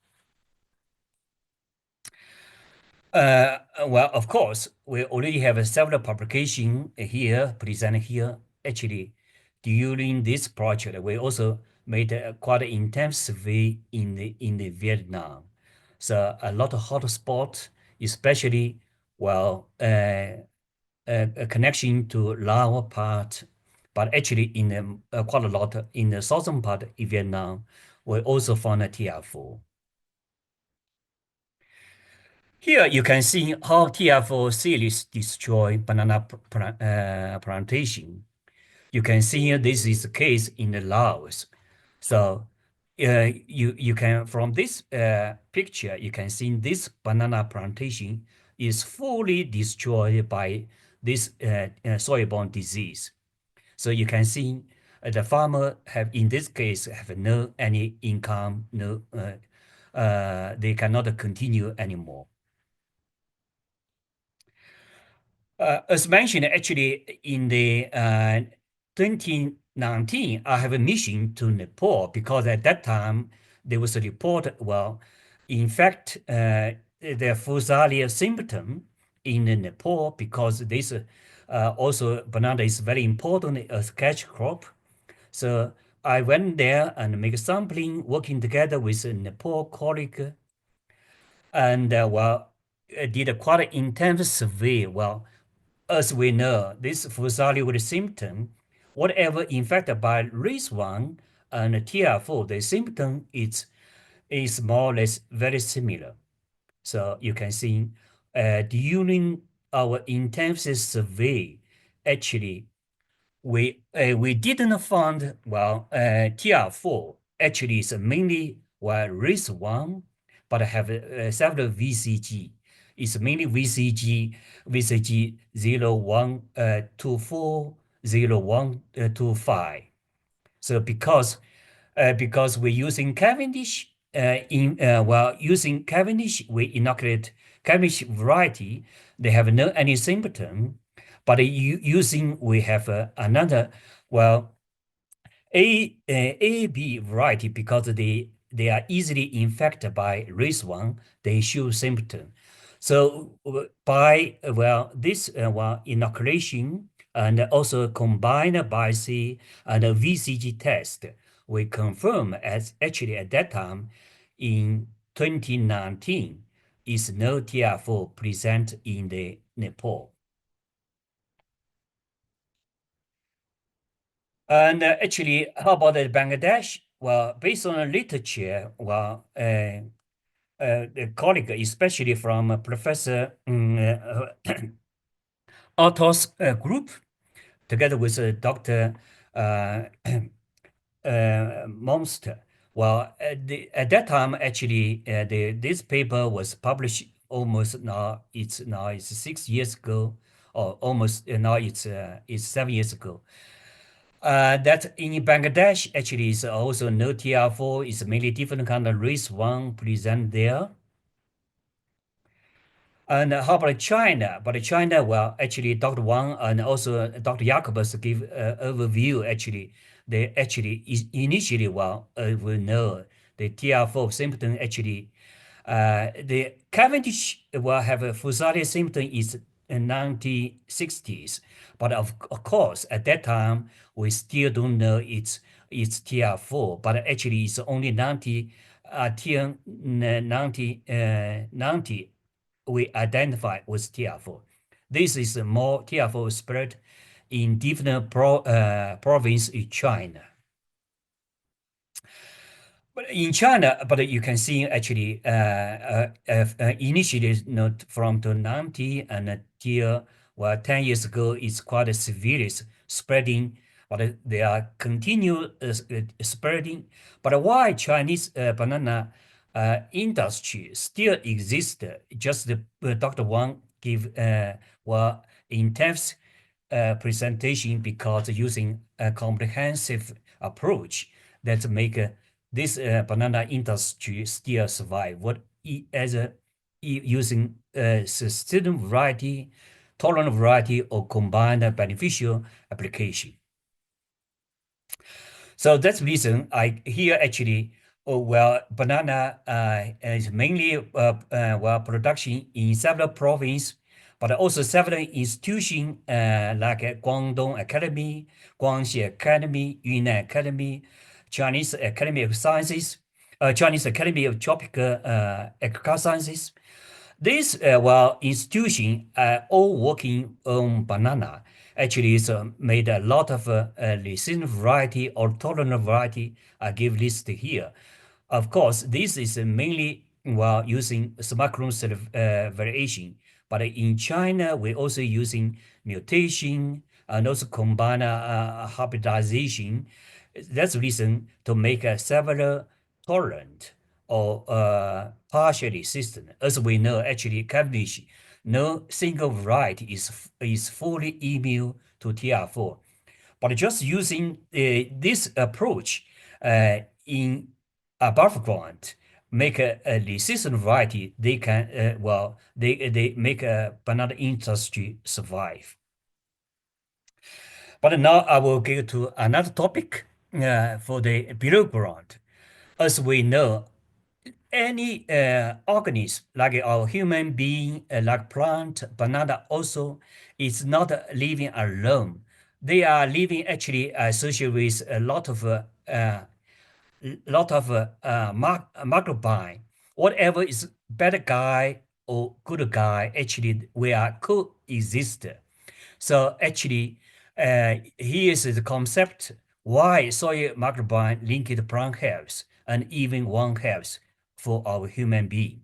Of course, we already have several publications here, presented here. Actually, during this project, we also made quite an intense survey in the Viet Nam. So a lot of hotspot, especially a connection to lower part, but actually in quite a lot in the southern part of Vietnam, we also found a TR4. Here you can see how TR4 series destroy banana plantation. You can see here this is the case in the Laos. So you can, from this picture, you can see this banana plantation is fully destroyed by this soil-borne disease. So you can see the farmer have, in this case, have no any income, they cannot continue anymore. As mentioned, actually, in the 2019, I have a mission to Nepal because at that time there was a report. Well, in fact, the Fusarium symptom in Nepal because this also banana is very important as catch crop. So I went there and make sampling, working together with a Nepal colleague, and did a quite intense survey. Well, as we know, this Fusarium wilt symptom, whatever infected by race 1 and TR4, the symptom is more or less very similar. So you can see during our intensive survey, actually, we didn't find, well, TR4 actually is mainly race 1, but have several VCG. It's mainly VCG 0124, 0125. So because we're using Cavendish, using Cavendish, we inoculate Cavendish variety. They have no any symptom, but using we have another AB variety because they are easily infected by race 1. They show symptom. So by this inoculation and also combined biopsy and a VCG test, we confirm as actually at that time in 2019 is no TR4 present in the Nepal. And actually, how about the Bangladesh? Well, based on the literature, the colleague, especially from Professor Otto's group, together with Dr. Monster. Well, at that time, actually, this paper was published almost now. It's 6 years ago, or almost now it's 7 years ago. That in Bangladesh actually is also no TR4. It's mainly different kind of race 1 present there. And how about China? But China, well, actually, Dr. Wang and also Dr. Yacob give overview. Actually, they actually initially, we know the TR4 symptom actually, the Cavendish will have a Fusarium symptom is in 1960s, but of course at that time we still don't know it's TR4, but actually it's only 90 we identify with TR4. This is more TR4 spread in different province in China. But in China, but you can see actually initially not from the 90 and until 10 years ago, it's quite a severe spreading, but they are continue spreading. But why Chinese banana industry still exists? Just Dr. Wang give intense presentation because using a comprehensive approach that make this banana industry still survive. Using sustainable variety, tolerant variety, or combined beneficial application. So that's the reason I here actually, banana is mainly production in several provinces, but also several institutions like Guangdong Academy, Guangxi Academy, Yunnan Academy, Chinese Academy of Sciences, Chinese Academy of Tropical Agricultural Sciences. These institutions are all working on banana. Actually, it's made a lot of resistant variety or tolerant variety. I give list here. Of course, this is mainly using small variation. But in China, we're also using mutation and also combine hybridization. That's the reason to make several tolerant or partially resistant. As we know, actually, Cavendish, no single variety is fully immune to TR4. But just using this approach in above ground make a resistant variety, they can they make a banana industry survive. But now I will go to another topic for the below ground. As we know, any organism like our human being, like plant, banana also is not living alone. They are living actually associated with a lot of microbiome. Whatever is bad guy or good guy, actually we are coexist. So actually, here is the concept why soil microbiome linked plant health and even one health for our human being.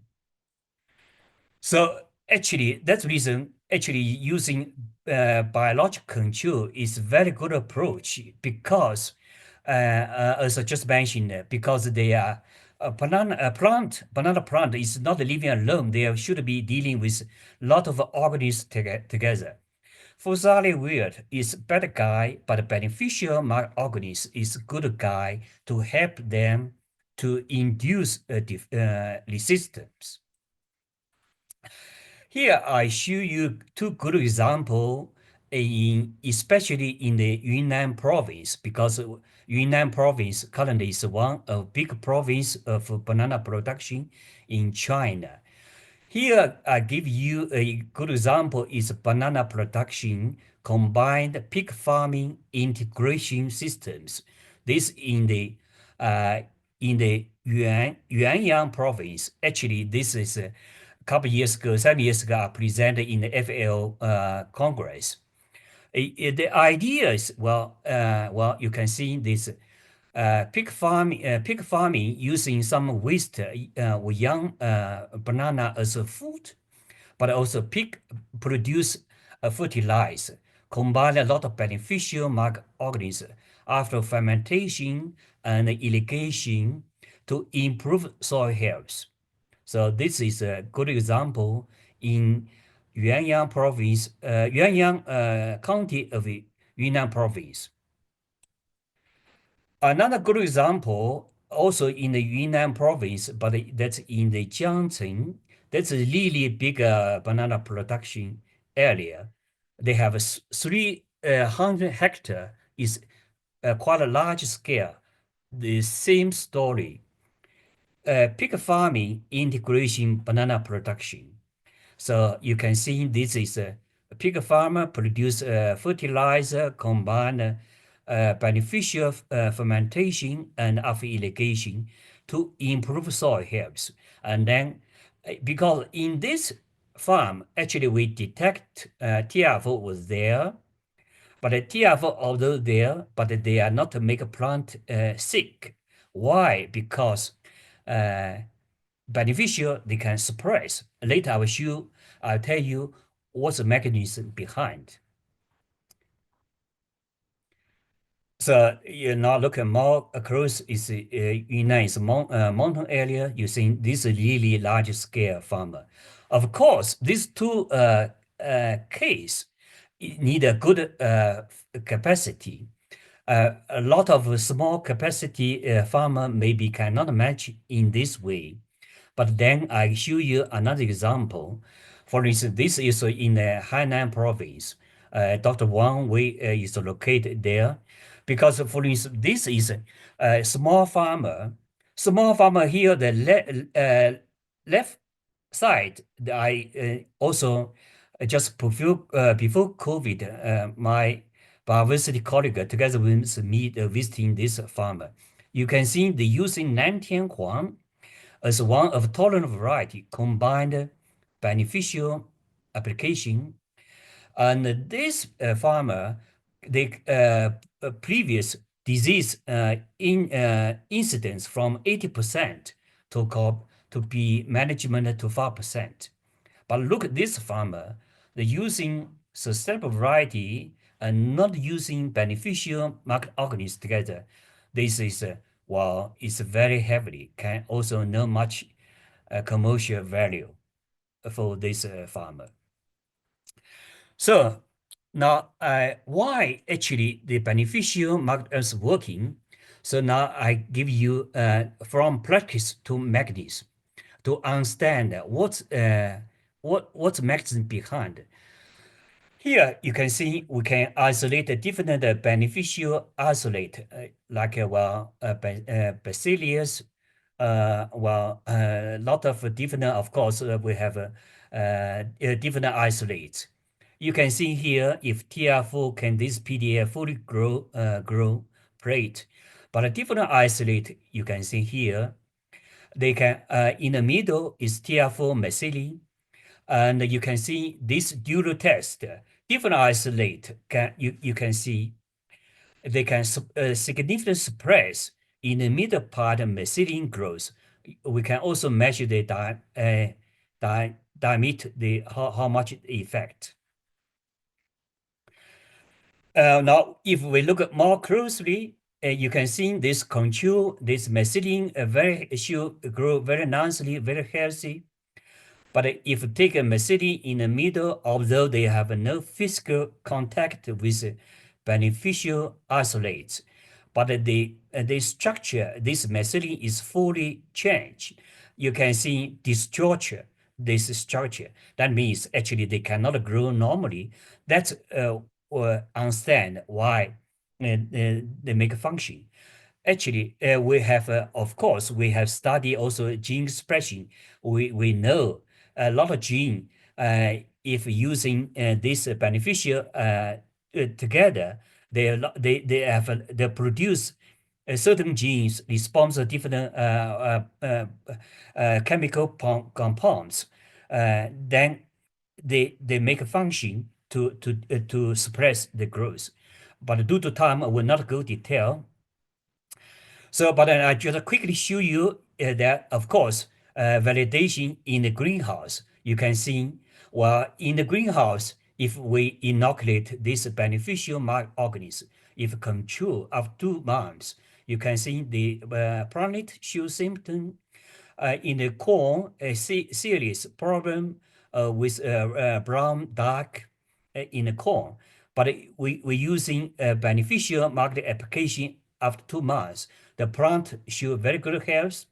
So actually, that's the reason actually using biological control is very good approach because as I just mentioned, because they are banana plant is not living alone. They should be dealing with a lot of organisms together. Fusarium wilt is bad guy, but beneficial organism is good guy to help them to induce resistance. Here I show you two good examples, especially in the Yunnan province, because Yunnan province currently is one of big province of banana production in China. Here I give you a good example is banana production combined pig farming integration systems. This in the Yuanyang province. Actually, this is a couple years ago, 7 years ago, I presented in the FL Congress. The idea is you can see this pig farming using some waste or young banana as a food, but also pig produce fertilizer, combine a lot of beneficial microorganisms after fermentation and irrigation to improve soil health. So this is a good example in Yuanyang province, Yuanyang county of Yunnan province. Another good example, also in the Yunnan province, but that's in the Jiangcheng. That's a really big banana production area. They have 300 hectares, is quite a large scale. The same story. Pig farming integration banana production. So you can see this is a pig farmer produce fertilizer combine beneficial fermentation and after irrigation to improve soil health. And then because in this farm, actually we detect TR4 was there, but the TR4 although there, but they are not to make a plant sick. Why? Because beneficial, they can suppress. Later I'll tell you what's the mechanism behind. So you now look at more across is Yunnan is mountain area. You see this is really large scale farmer. Of course, these two case need a good capacity. A lot of small capacity farmer maybe cannot match in this way. But then I show you another example. For instance, this is in the Hainan province. Dr. Wang is located there. Because, for instance, this is a small farmer. Small farmer here, the left side, I also just before COVID, my Bioversity colleague together with me visiting this farmer. You can see the using Nantian as one of tolerant variety combined beneficial application. And this farmer, the previous disease incidence from 80% to be management to 5%. But look at this farmer, they're using sustainable variety and not using beneficial microorganisms together. This is it's very heavily, can also not much commercial value for this farmer. So now why actually the beneficial market is working? So now I give you from practice to mechanism to understand what's mechanism behind. Here you can see we can isolate a different beneficial isolate like bacillus. A lot of different, of course, we have different isolates. You can see here if TR4 can this PDF fully grow plate, but a different isolate you can see here. They can in the middle is TR4 mycelium, and you can see this dual test different isolate you can see they can significantly suppress in the middle part of mycelium growth. We can also measure the diameter, how much effect. Now, if we look at more closely, you can see this control, this mycelium should grow very nicely, very healthy. But if you take a mycelium in the middle, although they have no physical contact with beneficial isolates, but the structure, this mycelium is fully changed. You can see destructure, this structure. That means actually they cannot grow normally. That's understand why they make a function. Actually, we have, of course, we have studied also gene expression. We know a lot of gene, if using this beneficial together, they produce certain genes response to different chemical compounds. Then they make a function to suppress the growth. But due to time, I will not go detail. So, but I just quickly show you that, of course, validation in the greenhouse. You can see, well, in the greenhouse, if we inoculate this beneficial microorganism, if control of 2 months, you can see the plant show symptom. In the corn, a serious problem with brown dark in the corn. But we're using beneficial market application after 2 months. The plant show very good health,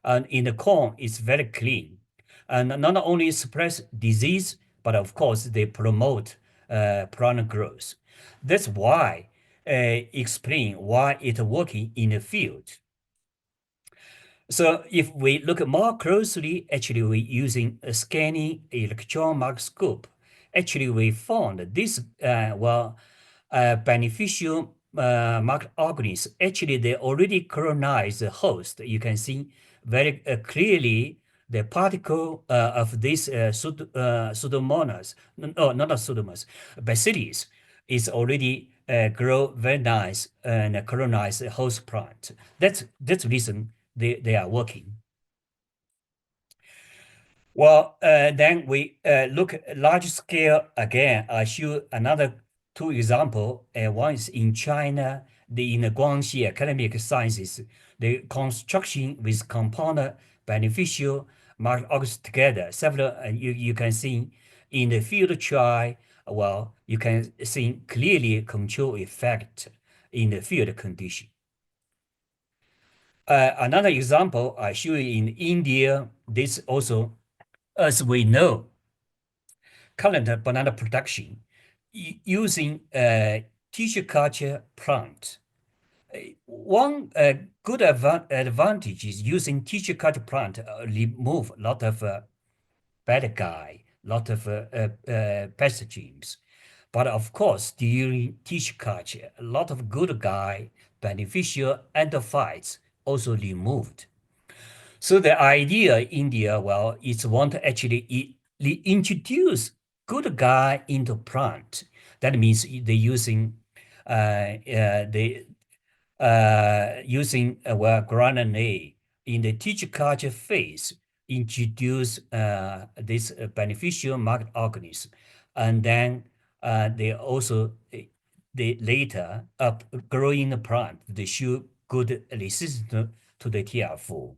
and in the corn, it's very clean. And not only suppress disease, but of course, they promote plant growth. That's why, explain why it's working in the field. So if we look more closely, actually we're using a scanning electron microscope. Actually, we found this, beneficial microorganisms. Actually, they already colonize the host. You can see very clearly the particle of this pseudomonas, no, not pseudomonas, bacillus is already grow very nice and colonize the host plant. That's the reason they are working. Well, then we look at large scale again. I show another 2 examples. One is in China, in the Guangxi Academic Sciences, the construction with compound beneficial microorganisms together. Several, you can see in the field trial, well, you can see clearly control effect in the field condition. Another example I show you in India, this also, as we know, current banana production using tissue culture plant. One good advantage is using tissue culture plant remove a lot of bad guy, lot of pathogens. But of course, during tissue culture, a lot of good guy, beneficial endophytes also removed. So the idea in India, well, is want to actually introduce good guy into plant. That means they using granule in the tissue culture phase, introduce this beneficial microorganism, and then they also they later growing the plant, they show good resistance to the TR4.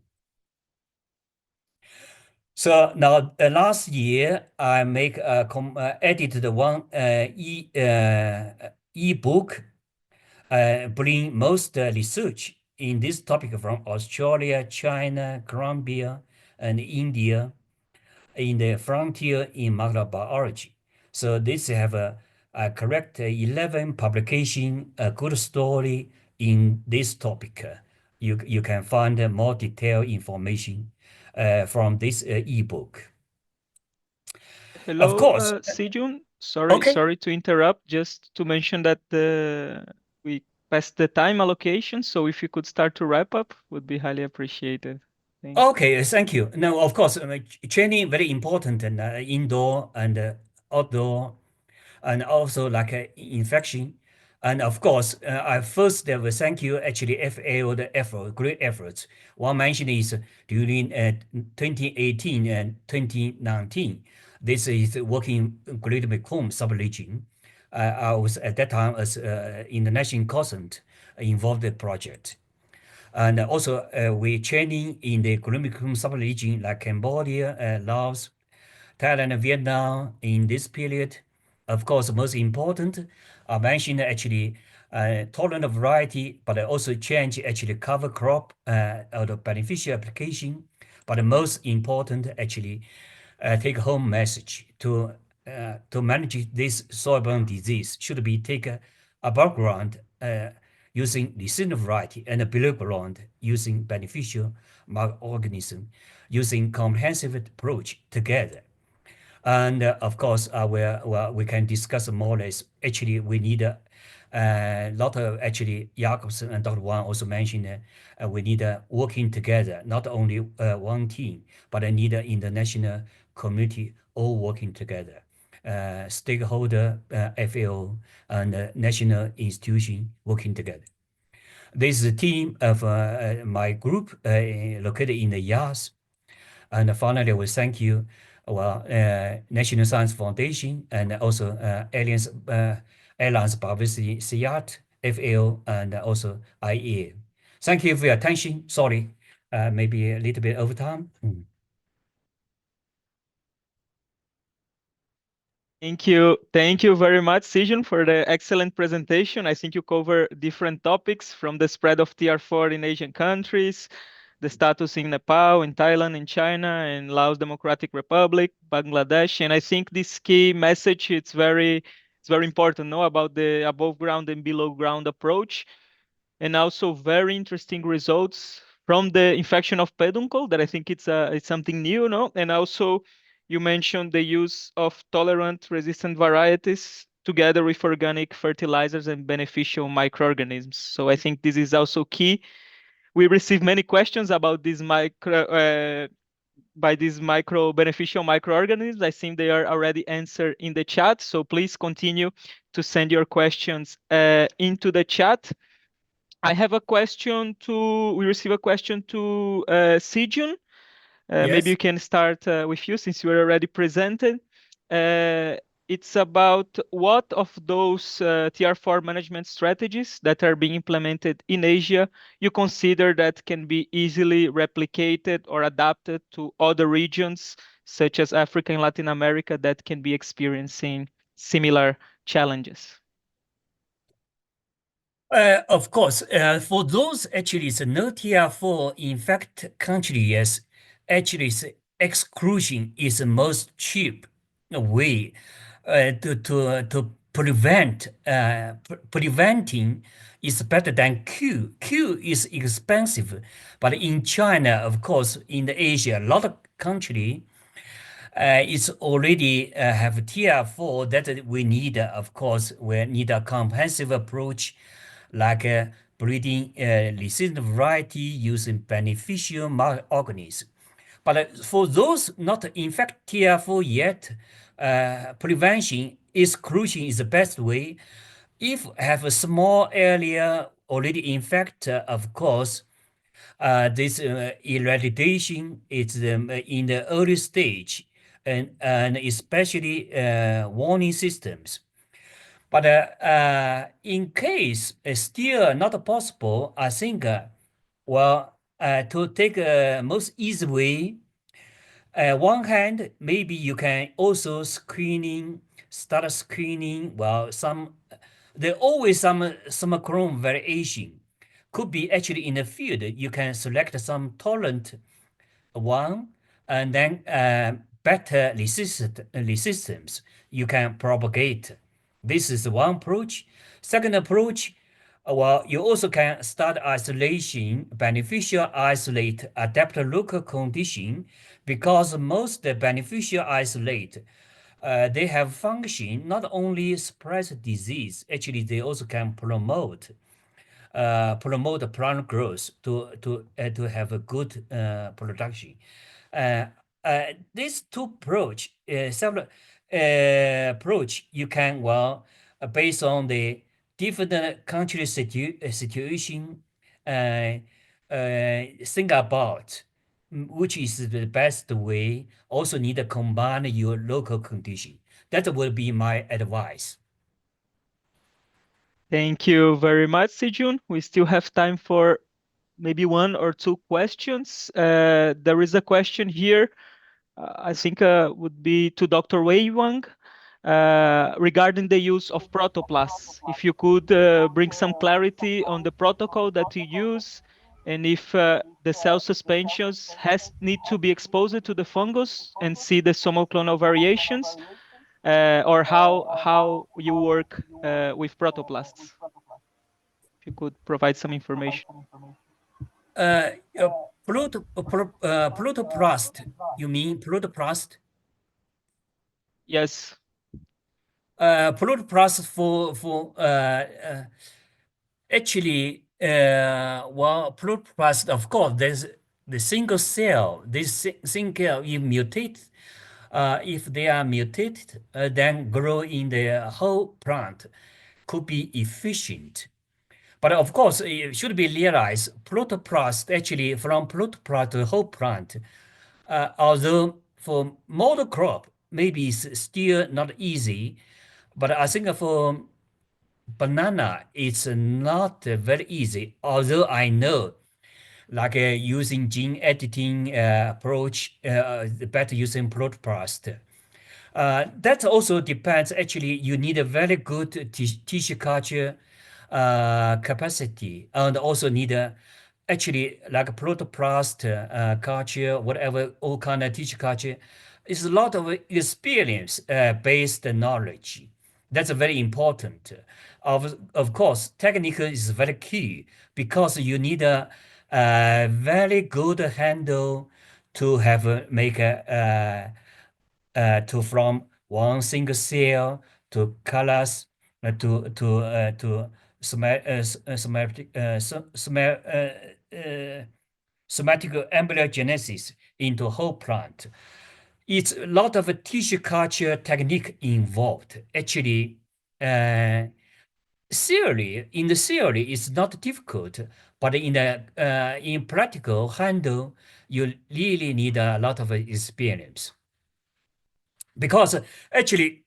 So now last year I edited one e-book, bring most research in this topic from Australia, China, Colombia, and India in the frontier in microbiology. So this have a correct 11 publication, a good story in this topic. You can find more detailed information from this ebook. Hello, Of course. Sijun. Sorry to interrupt. Just to mention that we passed the time allocation, so if you could start to wrap up, would be highly appreciated. Thank you. Okay, thank you. Now, of course, training very important and indoor and outdoor, and also like infection. And of course, I first will thank you actually FAO the effort, great efforts. One mention is during 2018 and 2019, this is working Great Mekong sub-region. I was at that time as international consultant involved in the project. And also we training in the Great Mekong sub-region like Cambodia, Laos, Thailand and Vietnam in this period. Of course, most important, I mentioned actually tolerant variety, but also change actually cover crop or the beneficial application. But the most important actually take home message to manage this soil-borne disease should be take above ground using resistant variety and below ground using beneficial microorganism using comprehensive approach together. And of course, we can discuss more or less. Actually, we need a lot of actually Jacobson and Dr. Wang also mentioned we need working together, not only one team, but I need an international community all working together. Stakeholder, FAO, and national institution working together. This is a team of my group located in the YAS. And finally, we thank you, National Science Foundation and also Alliance Bioversity CIAT, FAO, and also IEA. Thank you for your attention. Sorry, maybe a little bit over time. Thank you very much, Sijun, for the excellent presentation. I think you cover different topics from the spread of TR4 in Asian countries, the status in Nepal, in Thailand, in China, in Laos Democratic Republic, Bangladesh. And I think this key message, it's very important, no, about the above ground and below ground approach. And also very interesting results from the infection of peduncle that I think it's something new, no? And also you mentioned the use of tolerant resistant varieties together with organic fertilizers and beneficial microorganisms. So I think this is also key. We received many questions about these beneficial microorganisms. I think they are already answered in the chat. So please continue to send your questions into the chat. I have a question we receive a question to Sijun. Yes. Maybe you can start with you since you were already presented. It's about what of those TR4 management strategies that are being implemented in Asia you consider that can be easily replicated or adapted to other regions such as Africa and Latin America that can be experiencing similar challenges. Of course, for those actually the no TR4 infect countries, actually exclusion is the most cheap way to prevent. Preventing is better than cure. Cure is expensive, but in China, of course, in Asia, a lot of country it's already have TR4 that we need. Of course, we need a comprehensive approach like breeding resistant variety using beneficial microorganisms. But for those not infect TR4 yet, prevention exclusion is the best way. If have a small area already infected, of course, this eradication is in the early stage, and especially warning systems. But in case still not possible, I think, to take a most easy way, one hand, maybe you can also start screening. Well, there always some chrome variation. could be actually in the field. You can select some tolerant one, and then better resistance you can propagate. This is one approach. Second approach, well, you also can start isolation, beneficial isolate, adapt local condition, because most beneficial isolate, they have function not only suppress disease, actually they also can promote plant growth to have a good production. These two several approach you can based on the different country situation, think about which is the best way. Also need to combine your local condition. That would be my advice. Thank you very much, Sijun. We still have time for maybe one or two questions. There is a question here, I think would be to Dr. Wang, regarding the use of protoplasts. If you could bring some clarity on the protocol that you use, and if the cell suspensions need to be exposed to the fungus and see the somoclonal variations, or how you work with protoplasts. If you could provide some information. Protoplast, you mean protoplast? Yes. Protoplast for actually, well, protoplast, of course, there's the single cell. This single if mutated, if they are mutated, then grow in the whole plant, could be efficient. But of course, it should be realized, protoplast actually from protoplast to whole plant, although for monocrop, maybe it's still not easy, but I think for banana, it's not very easy, although I know like using gene editing approach, better using protoplast. That also depends. Actually, you need a very good tissue culture capacity, and also need actually like protoplast culture, whatever, all kind of tissue culture. It's a lot of experience based knowledge. That's very important. Of course, technique is very key because you need a very good handle to have make to from one single cell to colors to somatic embryogenesis into whole plant. It's a lot of tissue culture technique involved. Actually, in the theory, it's not difficult, but in practical handle, you really need a lot of experience. Because actually,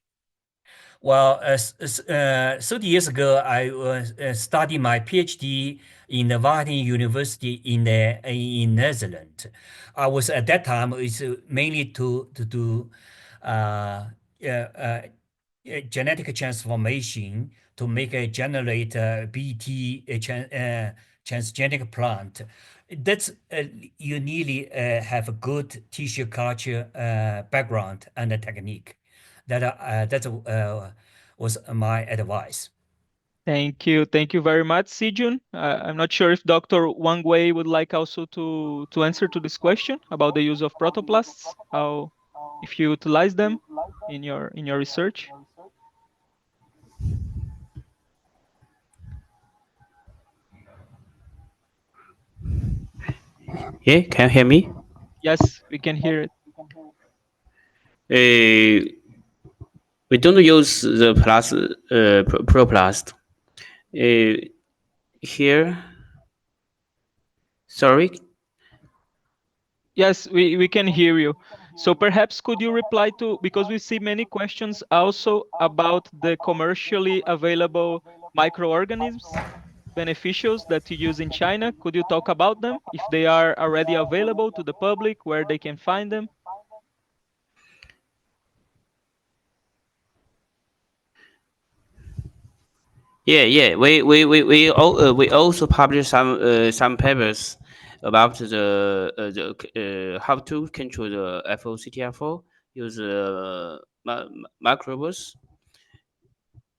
well, 30 years ago, I was studying my PhD in the Wageningen University in Netherlands. I was at that time it's mainly to do genetic transformation to make a generate BT transgenic plant. That's you need have a good tissue culture background and a technique. That was my advice. Thank you very much, Sijun. I'm not sure if Dr. Wang Wei would like also to answer to this question about the use of protoplasts, how if you utilize them in your research. Yeah, can you hear me? Yes, we can hear it. We don't use the proplast. Here, sorry. Yes, we can hear you. So perhaps could you reply to, because we see many questions also about the commercially available microorganisms, beneficials that you use in China. Could you talk about them, if they are already available to the public, where they can find them? Yeah. We also publish some papers about the how to control the FOCTR4 use microbes.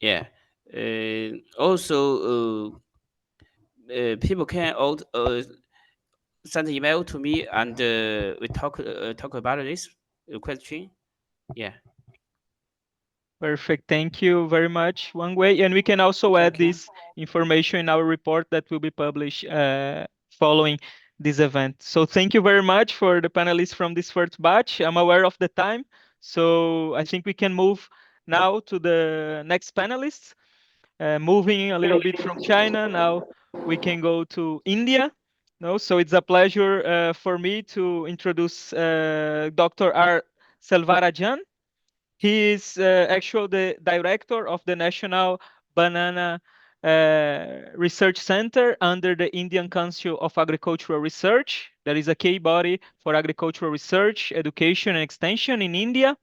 Yeah. Also, people can send email to me and we talk about this question. Yeah. Perfect. Thank you very much, Wang Wei. And we can also add this information in our report that will be published following this event. So thank you very much for the panelists from this first batch. I'm aware of the time, so I think we can move now to the next panelists. Moving a little bit from China, now we can go to India. No, so it's a pleasure for me to introduce Dr. R. Selvarajan. He is actually the director of the National Banana Research Center under the Indian Council of Agricultural Research. That is a key body for agricultural research, education, and extension in India.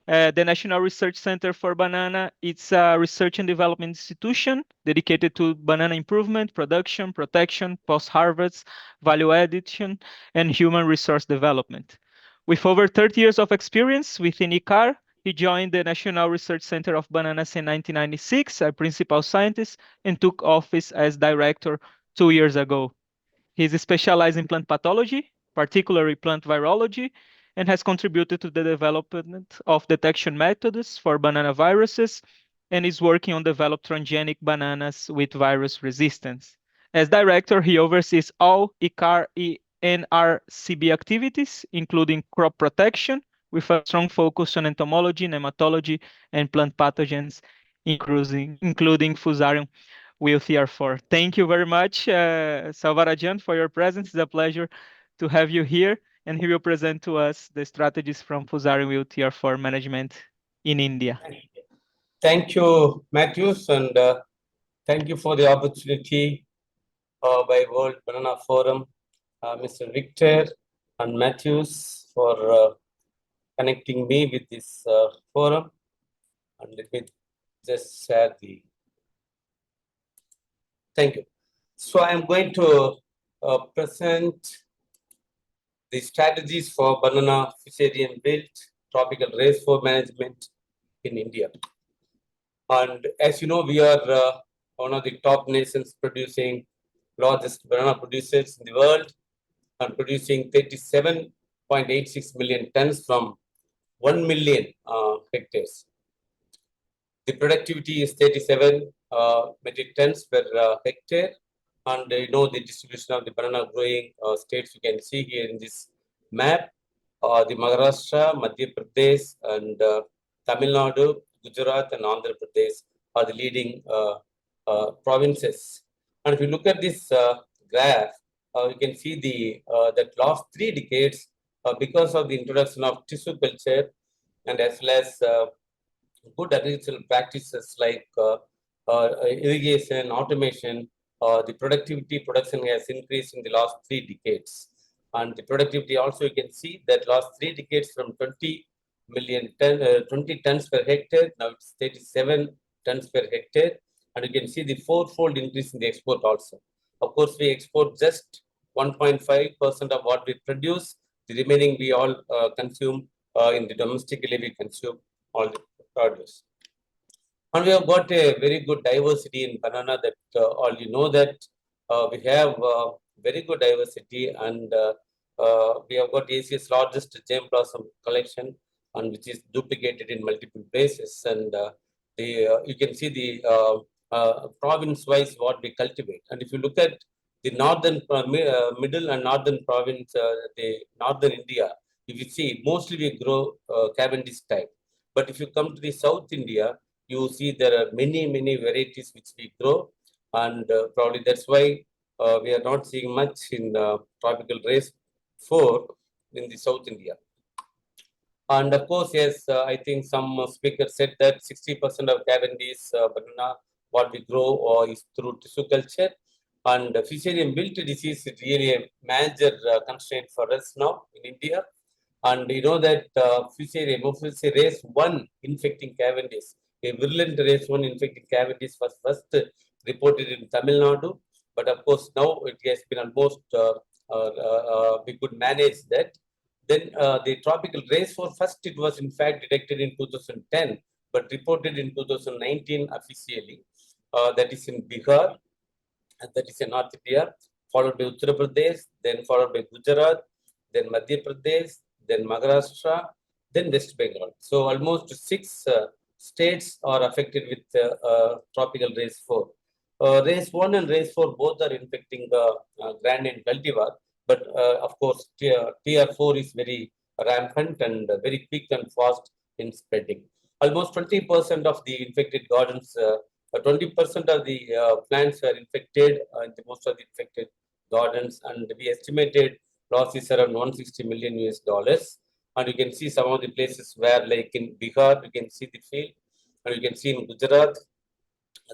The National Research Center for Banana, it's a research and development institution dedicated to banana improvement, production, protection, post-harvest, value addition, and human resource development. With over 30 years of experience within ICAR, he joined the National Research Center of Bananas in 1996 as principal scientist and took office as director 2 years ago. He's specialized in plant pathology, particularly plant virology, and has contributed to the development of detection methods for banana viruses and is working on developing transgenic bananas with virus resistance. As director, he oversees all ICAR NRCB activities, including crop protection, with a strong focus on entomology, nematology, and plant pathogens, including Fusarium wilt TR4. Thank you very much, Selvarajan, for your presence. It's a pleasure to have you here, and he will present to us the strategies from Fusarium wilt TR4 management in India. Thank you, Matthews, and thank you for the opportunity by World Banana Forum, Mr. Victor and Matthews for connecting me with this forum. And let me just share the. Thank you. So I am going to present the strategies for banana Fusarium wilt tropical race for management in India. And as you know, we are one of the top nations producing largest banana producers in the world and producing 37.86 million tons from 1 million hectares. The productivity is 37 metric tons per hectare. And you know the distribution of the banana growing states you can see here in this map. The Maharashtra, Madhya Pradesh, and Tamil Nadu, Gujarat, and Andhra Pradesh are the leading provinces. And if you look at this graph, you can see the that last 3 decades, because of the introduction of tissue culture and as well as good agricultural practices like irrigation, automation, the production has increased in the last 3 decades. And the productivity also, you can see that last 3 decades from 20 tons per hectare, now it's 37 tons per hectare. And you can see the 4-fold increase in the export also. Of course, we export just 1.5% of what we produce. The remaining we all consume in the domestically we consume all the produce. And we have got a very good diversity in banana that all you know that we have very good diversity, and we have got Asia's largest gem blossom collection, and which is duplicated in multiple places. And you can see the province-wise what we cultivate. And if you look at the northern, middle and northern province, the northern India, if you see, mostly we grow Cavendish type. But if you come to the South India, you see there are many varieties which we grow, and probably that's why we are not seeing much in tropical race 4 in the South India. And of course, yes, I think some speakers said that 60% of Cavendish banana what we grow is through tissue culture. And Fusarium wilt disease is really a major constraint for us now in India. And you know that Fusarium race 1 infecting Cavendish a virulent race 1 infected cavities was first reported in Tamil Nadu, but of course now it has been almost we could manage that. Then the tropical race 4 first it was in fact detected in 2010, but reported in 2019 officially. That is in Bihar, and that is in North India, followed by Uttar Pradesh, then followed by Gujarat, then Madhya Pradesh, then Maharashtra, then West Bengal. So almost 6 states are affected with tropical race 4. Race 1 and race 4 both are infecting grand and cultivar, but of course TR4 is very rampant and very quick and fast in spreading. Almost 20% of the infected gardens 20% of the plants were infected in most of the infected gardens, and we estimated losses around 160 million US dollars. And you can see some of the places where, like in Bihar, you can see the field, and you can see in Gujarat,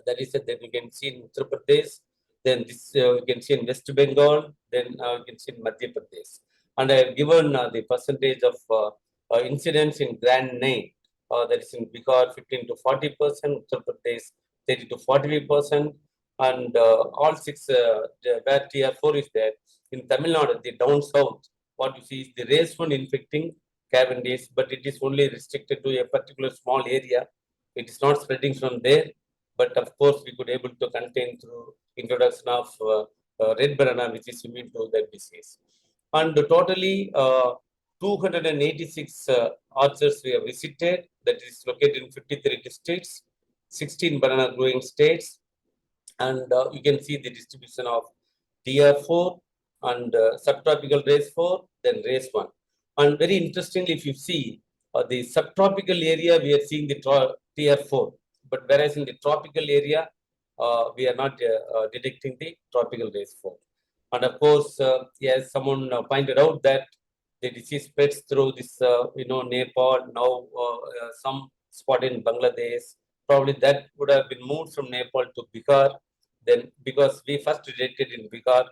that is it. Then you can see in Uttar Pradesh, then this you can see in West Bengal, then you can see in Madhya Pradesh. And I have given the percentage of incidents in Grand 9, that is in Bihar 15 to 40%, Uttar Pradesh 30 to 45%, and all 6 where TR4 is there. In Tamil Nadu, the down south, what you see is the race 1 infecting cavities, but it is only restricted to a particular small area. It is not spreading from there, but of course we could able to contain through introduction of red banana, which is immune to that disease. And totally 286 orchards we have visited, that is located in 53 districts, 16 banana growing states, and you can see the distribution of TR4 and subtropical race 4, then race 1. And very interestingly, if you see the subtropical area, we are seeing the TR4, but whereas in the tropical area, we are not detecting the tropical race 4. And of course, yes, someone pointed out that the disease spreads through this, Nepal, now some spot in Bangladesh. Probably that would have been moved from Nepal to Bihar. Then because we first detected in Bihar,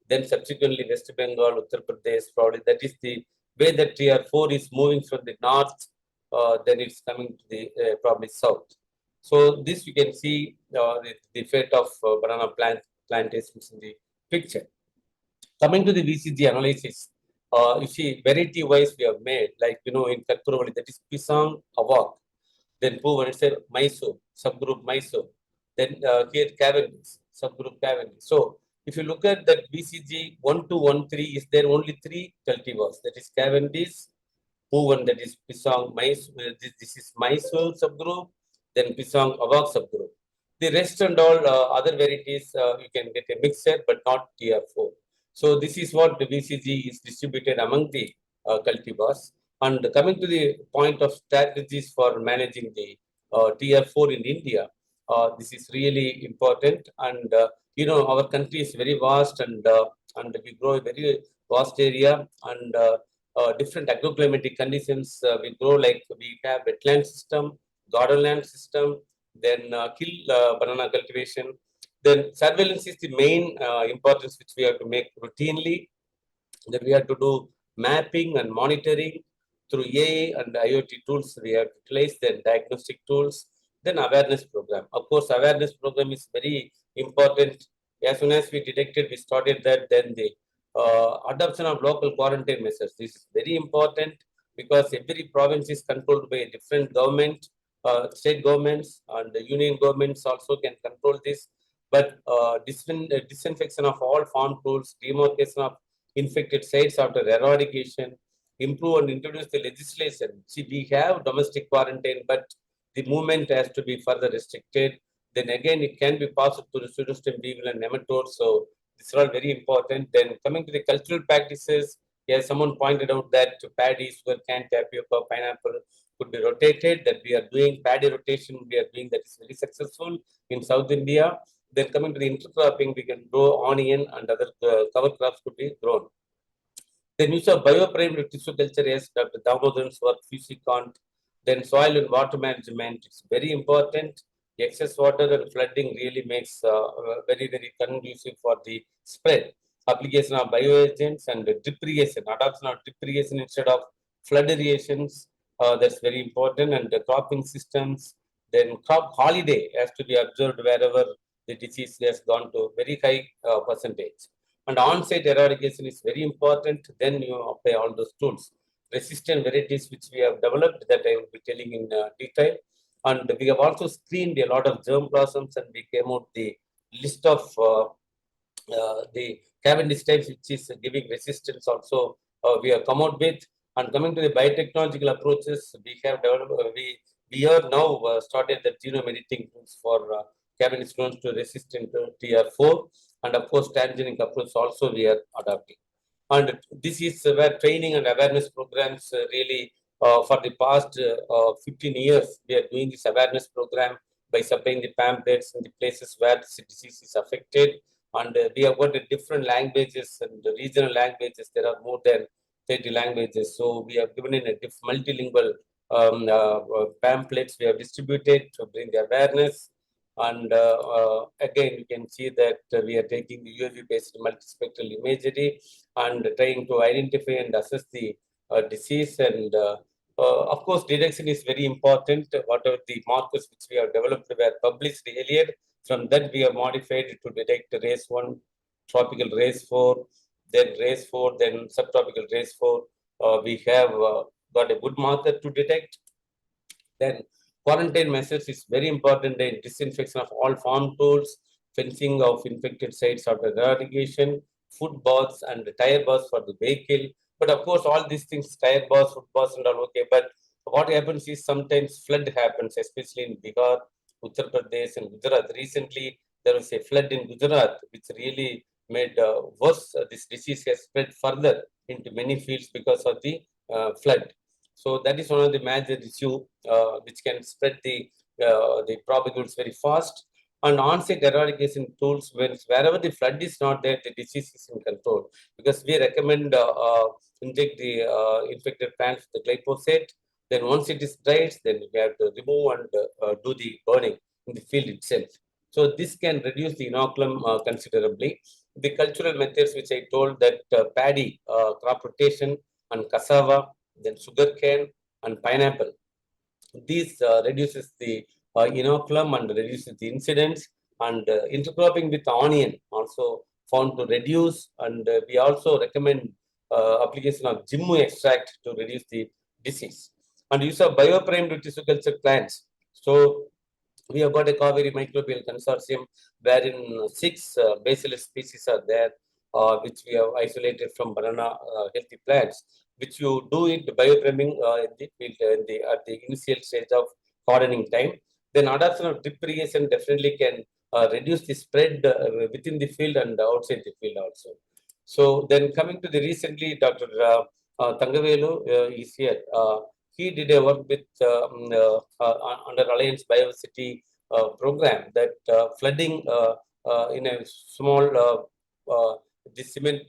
then subsequently West Bengal, Uttar Pradesh, probably that is the way that TR4 is moving from the north, then it's coming to the probably south. So this you can see the fate of banana plantations in the picture. Coming to the VCG analysis, you see variety wise we have made, like in Kakkuravali, that is Pisang, Awak. Then Puvan, it's a Mysore, subgroup Mysore. Then here Cavendish, subgroup Cavendish. So if you look at that VCG 1213, is there only 3 cultivars, that is Cavendish, Puvan, that is Pisang, Mysore, this is Mysore subgroup, then Pisang, Awak subgroup. The rest and all other varieties, you can get a mixture, but not TR4. So this is what the VCG is distributed among the cultivars. And coming to the point of strategies for managing the TR4 in India, this is really important. And our country is very vast, and we grow a very vast area, and different agroclimatic conditions. We grow like we have wetland system, garden land system, then banana cultivation. Then surveillance is the main importance which we have to make routinely. Then we have to do mapping and monitoring through AI and IoT tools. We have to utilize the diagnostic tools. Then awareness program. Of course, awareness program is very important. As soon as we detected, we started that. Then the adoption of local quarantine measures. This is very important because every province is controlled by a different government. State governments and the union governments also can control this. But disinfection of all farm tools, demarcation of infected sites after eradication, improve and introduce the legislation. See, we have domestic quarantine, but the movement has to be further restricted. Then again, it can be passed to the pseudostem weevil and nematodes. So these are all very important. Then coming to the cultural practices, yes, someone pointed out that paddy, sugarcane, tapioca, pineapple could be rotated. That we are doing paddy rotation. We are doing that is very successful in South India. Then coming to the intercropping, we can grow onion and other cover crops could be grown. Then use of bioprimary tissue culture, yes, Dr. Damodaran's work, Fusicon. Then soil and water management is very important. Excess water and flooding really makes very, very conducive for the spread. Application of bioagents and drip irrigation, adoption of drip irrigation instead of flood irrigations, that's very important. And the cropping systems, Then crop holiday has to be observed wherever the disease has gone to very high percentage. And on-site eradication is very important. Then you apply all those tools. Resistant varieties which we have developed that I will be telling in detail. And we have also screened a lot of germplasms, and we came out the list of the Cavendish types which is giving resistance also we have come out with. And coming to the biotechnological approaches, we have developed, we are now started the genome editing tools for Cavendish clones to resistant to TR4, and of course transgenic approach also we are adopting. And this is where training and awareness programs really for the past 15 years, we are doing this awareness program by supplying the pamphlets in the places where the disease is affected. And we have got the different languages and the regional languages. There are more than 30 languages. So we have given in a multilingual pamphlets we have distributed to bring the awareness. And again, you can see that we are taking the UAV-based multispectral imagery and trying to identify and assess the disease. And of course, detection is very important. Whatever the markers which we have developed were published earlier, from that we have modified to detect race 1, tropical race 4, then race 4, then subtropical race 4. We have got a good marker to detect. Then quarantine measures is very important in disinfection of all farm tools, fencing of infected sites after eradication, food baths and tire baths for the vehicle. But of course, all these things, tire baths, food baths and all okay. But what happens is sometimes flood happens, especially in Bihar, Uttar Pradesh and Gujarat. Recently, there was a flood in Gujarat, which really made worse. This disease has spread further into many fields because of the flood. So that is one of the major issue which can spread the propagules very fast. And on-site eradication tools, wherever the flood is not there, the disease is in control. Because we recommend inject the infected plants with the glyphosate. Then once it is dried, then we have to remove and do the burning in the field itself. So this can reduce the inoculum considerably. The cultural methods which I told that paddy, crop rotation and cassava, then sugarcane and pineapple. These reduces the inoculum and reduces the incidence. And intercropping with onion also found to reduce. And we also recommend application of Jimmu extract to reduce the disease. And use of bioprimed tissue culture plants. So we have got a Kaveri microbial consortium wherein 6 bacillus species are there, which we have isolated from banana healthy plants, which you do it biopriming at the initial stage of hardening time. Then adoption of drip irrigation definitely can reduce the spread within the field and outside the field also. So then coming to the recently, Dr. Thangavelu is here. He did a work with under Alliance Bioversity program that flooding in a small cement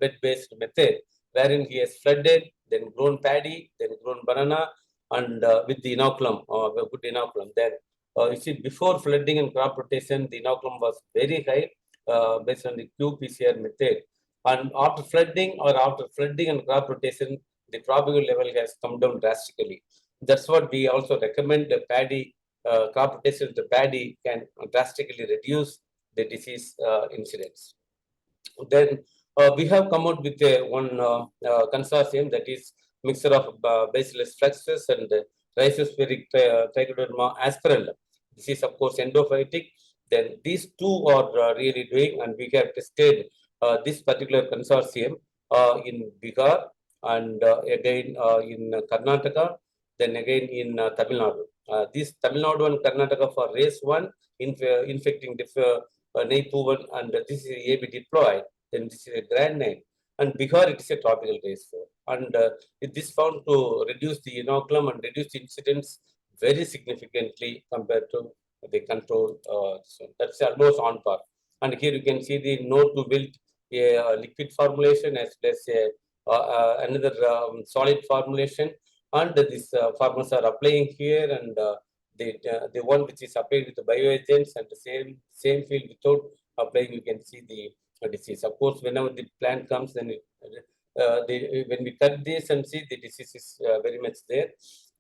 bed-based method, wherein he has flooded, then grown paddy, then grown banana, and with the inoculum, good inoculum. Then you see, before flooding and crop rotation, the inoculum was very high based on the qPCR method. And after flooding and crop rotation, the propagular level has come down drastically. That's what we also recommend. The paddy crop rotation to paddy can drastically reduce the disease incidence. Then we have come out with one consortium that is mixture of Bacillus fluxus and Rhizospheric Trichoderma asperellum. This is of course endophytic. Then these two are really doing, and we have tested this particular consortium in Bihar and again in Karnataka, then again in Tamil Nadu. This Tamil Nadu and Karnataka for race 1 infecting Naipuvan, and this is AB diploid, then this is a grand name. And Bihar, it is a tropical race 4. And it is found to reduce the inoculum and reduce the incidence very significantly compared to the control. So that's almost on par. And here you can see the node to wilt liquid formulation as well as another solid formulation. And these farmers are applying here, and the one which is applied with the bioagents and the same field without applying, you can see the disease. Of course, whenever the plant comes, then when we cut this and see, the disease is very much there.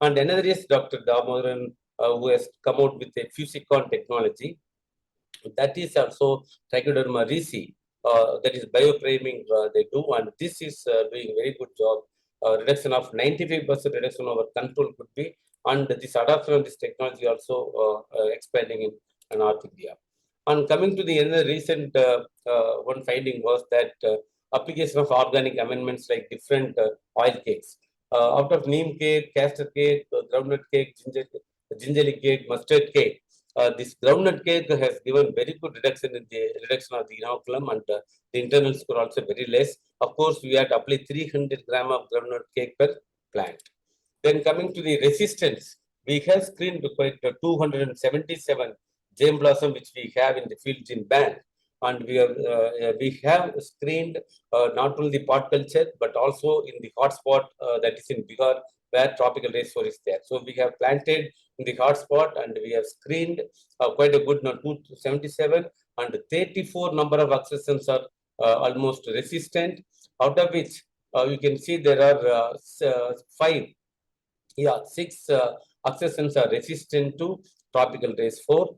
And another is Dr. Damodaran who has come out with a Fusicon technology. That is also Trichoderma risi, that is bioframing they do, and this is doing very good job. Reduction of 95% reduction over control could be, and this adoption of this technology also expanding in North India. And coming to the other recent one finding was that application of organic amendments like different oil cakes. Out of neem cake, castor cake, groundnut cake, gingerly cake, mustard cake, this groundnut cake has given very good reduction in the reduction of the inoculum, and the internal score also very less. Of course, we had to apply 300 gram of groundnut cake per plant. Then coming to the resistance, we have screened quite 277 gem blossom which we have in the fields in band, and we have screened not only the pot culture but also in the hotspot that is in Bihar where tropical racefour is there. So we have planted in the hotspot and we have screened quite a good 277, and 34 number of accessions are almost resistant, out of which you can see there are 6 accessions are resistant to tropical racefour.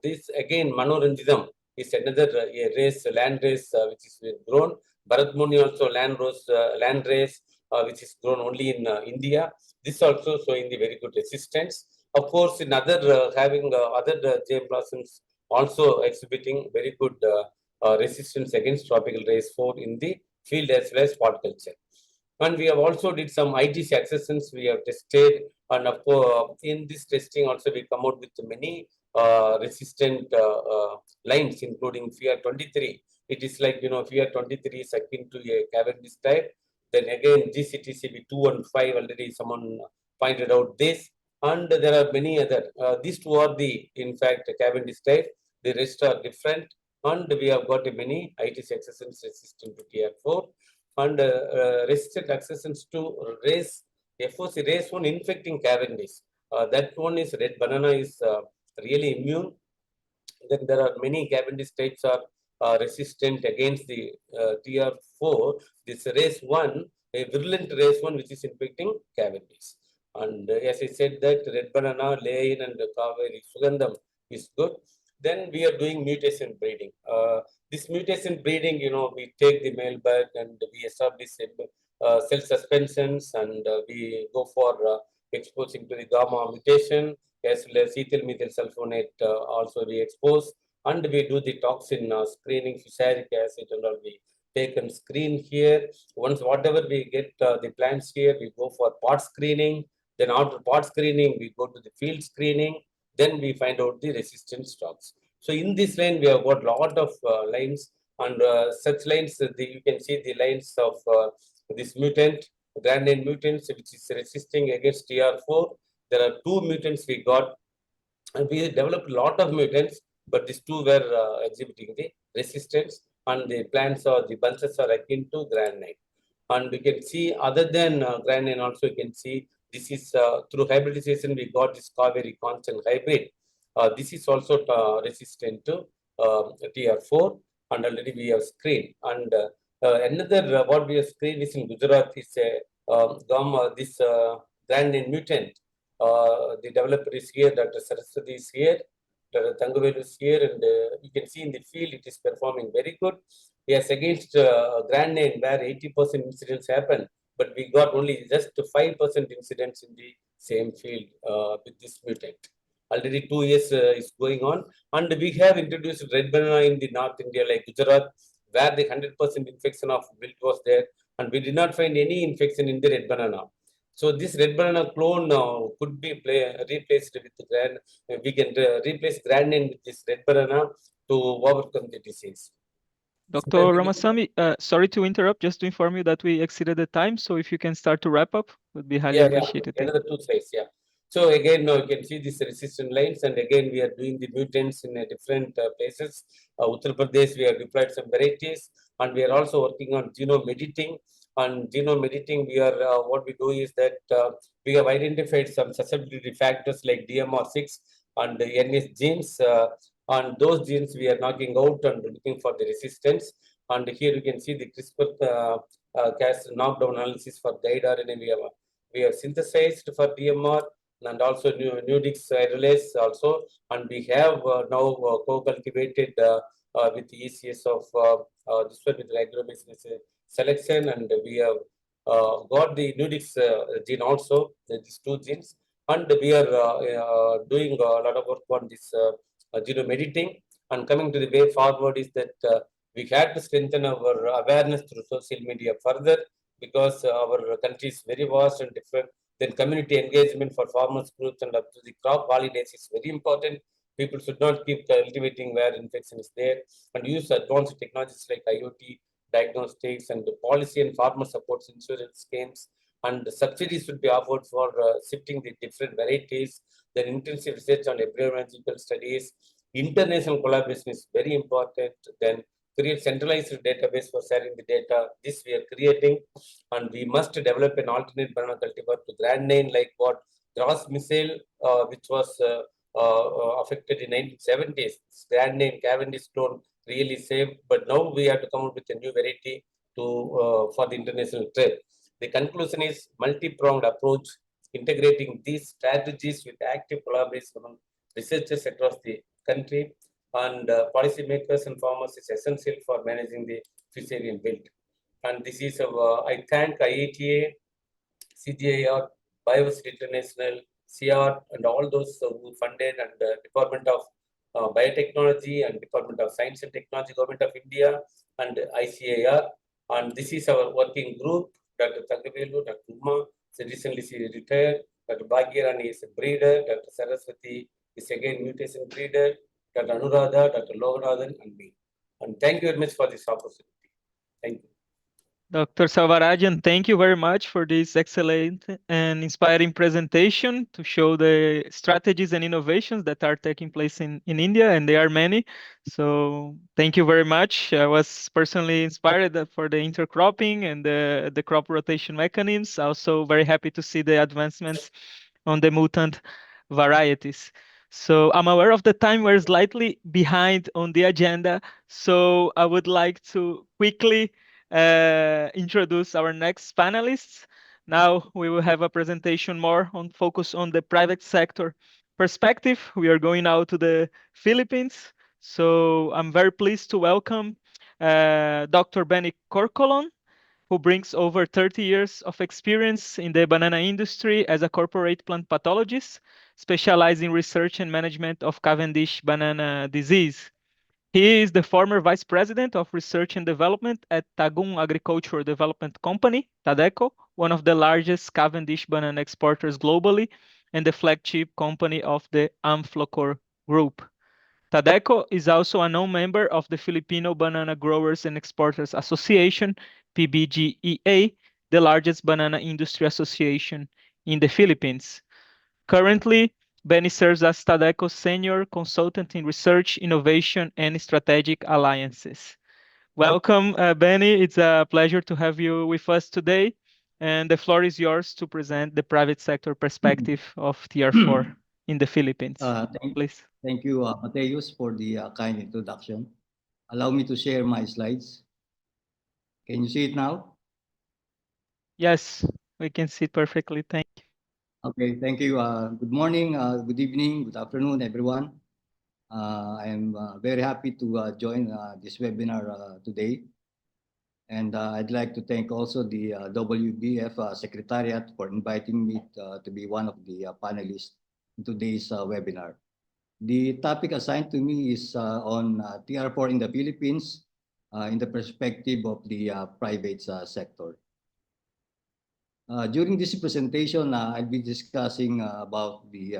This again Manoranjidam is another race, land race which is grown. Bharatmuni also land race which is grown only in India. This also showing the very good resistance. Of course, in other having other gem blossoms also exhibiting very good resistance against tropical racefour in the field as well as pot culture. And we have also did some ITC accessions we have tested, and of course in this testing also we come out with many resistant lines, including FIR23. It is like, FIR23 is akin to a Cavendish type. Then again GCTCB 2 and 5 already someone pointed out this, and there are many other. These two are the in fact Cavendish type. The rest are different, and we have got many ITC accessions resistant to TR4. And resistant accessions to FOC race 1 infecting Cavendish. That one is red banana is really immune. Then there are many Cavendish types are resistant against the TR4. This race 1, a virulent race 1 which is infecting Cavendish. And as I said that red banana, Lain and Kaveri Sugandham is good. Then we are doing mutation breeding. This mutation breeding, we take the male bug and we establish cell suspensions, and we go for exposing to the gamma mutation as well as ethyl methyl sulfonate also we expose, and we do the toxin screening, fusaric acid and all we take and screen here. Once whatever we get the plants here, we go for pot screening. Then after pot screening, we go to the field screening. Then we find out the resistant stocks. So in this line, we have got a lot of lines, and such lines, you can see the lines of this mutant, grandin mutants, which is resisting against TR4. There are 2 mutants we got, and we developed a lot of mutants, but these 2 were exhibiting the resistance, and the plants or the bunches are akin to grandin. And we can see other than grandin also, you can see this is through hybridization, we got this Kaveri constant hybrid. This is also resistant to TR4, and already we have screened. And another what we have screened is in Gujarat is this grandin mutant. The developer is here, Dr. Saraswati is here, Dr. Tangavelu is here, and you can see in the field it is performing very good. Yes, against grandin where 80% incidents happen, but we got only just 5% incidents in the same field with this mutant. Already 2 years is going on, and we have introduced red banana in the North India like Gujarat, where the 100% infection of wilt was there, and we did not find any infection in the red banana. So this red banana clone could be replaced with we can replace grandin with this red banana to overcome the disease. Dr. Ramasamy, sorry to interrupt, just to inform you that we exceeded the time. So if you can start to wrap up, would be highly appreciated. Another 2 slides, So again, you can see these resistant lines, and again, we are doing the mutants in different places. Uttar Pradesh, we have deployed some varieties, and we are also working on genome editing. And genome editing, we are what we do is that we have identified some susceptibility factors like DMR6 and the NS genes. And those genes we are knocking out and looking for the resistance. And here you can see the CRISPR-Cas knockdown analysis for guide RNA we have synthesized for DMR. and also Nudix relays also, and we have now co-cultivated with the ECS of this one with agro-business selection, and we have got the Nudix gene also, these two genes, and we are doing a lot of work on this genome editing. And coming to the way forward is that we had to strengthen our awareness through social media further, because our country is very vast and different. Then community engagement for farmers groups and up to the crop holidays is very important. People should not keep cultivating where infection is there, and use advanced technologies like IoT, diagnostics, and policy and farmer supports, insurance schemes, and subsidies should be offered for shifting the different varieties. Then intensive research on epidemiological studies. International collaboration is very important. Then create centralized database for sharing the data. This we are creating, and we must develop an alternate banana cultivar to grandine like what Gras Missile, which was affected in 1970s. Grandine Cavendish clone really saved, but now we have to come up with a new variety to for the international trade. The conclusion is multi-pronged approach, integrating these strategies with active collaboration among researchers across the country and policymakers and farmers is essential for managing the Fusarium wilt. And this is I thank IATA, CGIAT, Bioversity International, CIAT, and all those who funded, and Department of Biotechnology and Department of Science and Technology, Government of India, and ICAR. And this is our working group. Dr. Thangavelu, Dr. Uma, recently she retired. Dr. Bhagirani is a breeder. Dr. Saraswati is again mutation breeder. Dr. Anuradha, Dr. Loganathan, and me. And thank you very much for this opportunity. Thank you. Dr. Selvarajan, thank you very much for this excellent and inspiring presentation to show the strategies and innovations that are taking place in India, and there are many. So thank you very much. I was personally inspired for the intercropping and the crop rotation mechanisms. Also very happy to see the advancements on the mutant varieties. So I'm aware of the time, we're slightly behind on the agenda. So I would like to quickly introduce our next panelists. Now we will have a presentation more on focus on the private sector perspective. We are going now to the Philippines. So I'm very pleased to welcome Dr. Benny Corcolon, who brings over 30 years of experience in the banana industry as a corporate plant pathologist, specializing in research and management of Cavendish banana disease. He is the former Vice President of Research and Development at Tagum Agricultural Development Company, TADECO, one of the largest Cavendish banana exporters globally, and the flagship company of the Amflocor Group. TADECO is also a known member of the Filipino Banana Growers and Exporters Association, PBGEA, the largest banana industry association in the Philippines. Currently, Benny serves as TADECO's Senior Consultant in Research, Innovation, and Strategic Alliances. Welcome, Benny. It's a pleasure to have you with us today. And the floor is yours to present the private sector perspective of TR4 in the Philippines. Please. Thank you, Mateus, for the kind introduction. Allow me to share my slides. Can you see it now? Yes, we can see it perfectly. Thank you. Okay, thank you. Good morning, good evening, good afternoon, everyone. I am very happy to join this webinar today. And I'd like to thank also the WBF Secretariat for inviting me to be one of the panelists in today's webinar. The topic assigned to me is on TR4 in the Philippines in the perspective of the private sector. During this presentation, I'll be discussing about the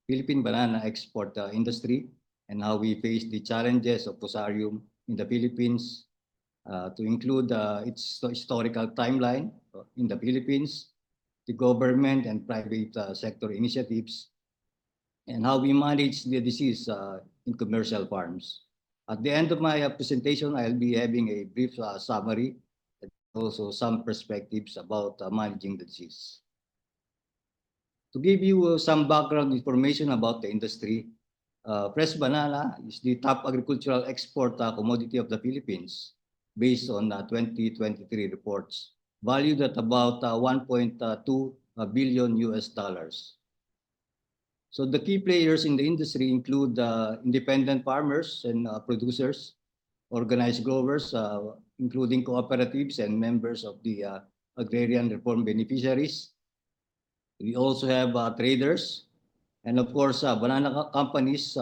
Philippine banana export industry and how we face the challenges of Fusarium in the Philippines, to include its historical timeline in the Philippines, the government and private sector initiatives, and how we manage the disease in commercial farms. At the end of my presentation, I'll be having a brief summary and also some perspectives about managing the disease. To give you some background information about the industry, fresh banana is the top agricultural export commodity of the Philippines based on 2023 reports, valued at about 1.2 billion US dollars. So the key players in the industry include independent farmers and producers, organized growers, including cooperatives and members of the agrarian reform beneficiaries. We also have traders, and of course, banana companies,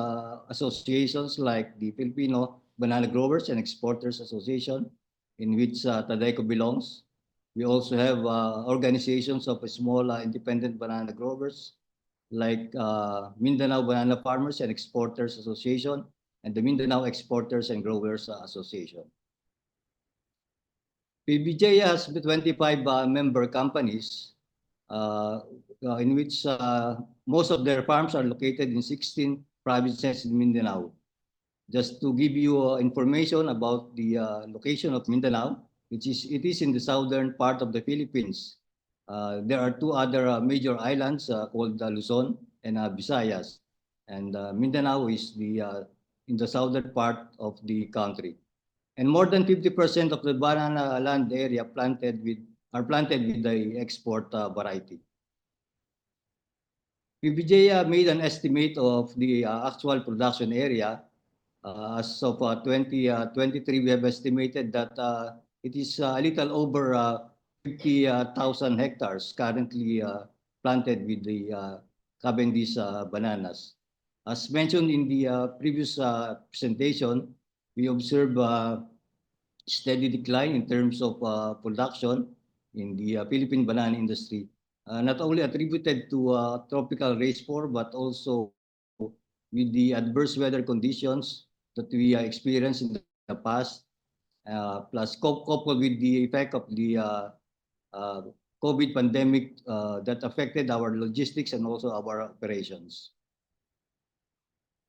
associations like the Filipino Banana Growers and Exporters Association, in which TADECO belongs. We also have organizations of small independent banana growers, like Mindanao Banana Farmers and Exporters Association and the Mindanao Exporters and Growers Association. PBGEA has 25 member companies, in which most of their farms are located in 16 provinces in Mindanao. Just to give you information about the location of Mindanao, it is in the southern part of the Philippines. There are two other major islands called Luzon and Visayas, and Mindanao is in the southern part of the country. And more than 50% of the banana land area are planted with the export variety. PBGEA made an estimate of the actual production area. As of 2023, we have estimated that it is a little over 50,000 hectares currently planted with the Cavendish bananas. As mentioned in the previous presentation, we observe steady decline in terms of production in the Philippine banana industry, not only attributed to tropical race 4, but also with the adverse weather conditions that we experienced in the past, plus coupled with the effect of the COVID pandemic that affected our logistics and also our operations.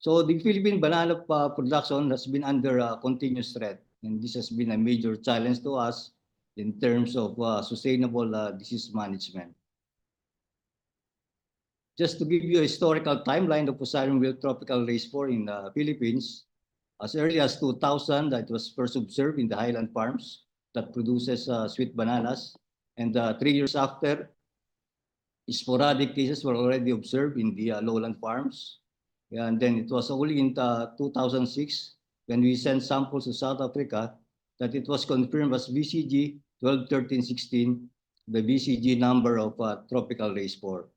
So the Philippine banana production has been under continuous threat, and this has been a major challenge to us in terms of sustainable disease management. Just to give you a historical timeline of Fusarium wilt Tropical Race 4 in the Philippines, as early as 2000, it was first observed in the highland farms that produces sweet bananas, and 3 years after, sporadic cases were already observed in the lowland farms. And then it was only in 2006 when we sent samples to South Africa that it was confirmed as VCG 121316, the VCG number of Tropical Race 4.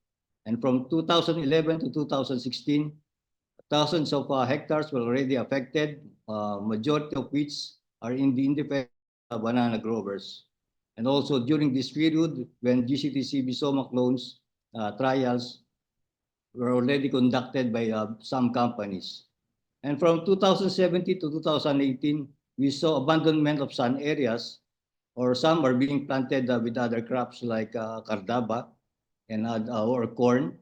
And from 2011 to 2016, thousands of hectares were already affected, majority of which are in the independent banana growers. And also during this period, when GCTCB SOMA clones trials were already conducted by some companies. And from 2017 to 2018, we saw abandonment of some areas, or some are being planted with other crops like cardaba and or corn.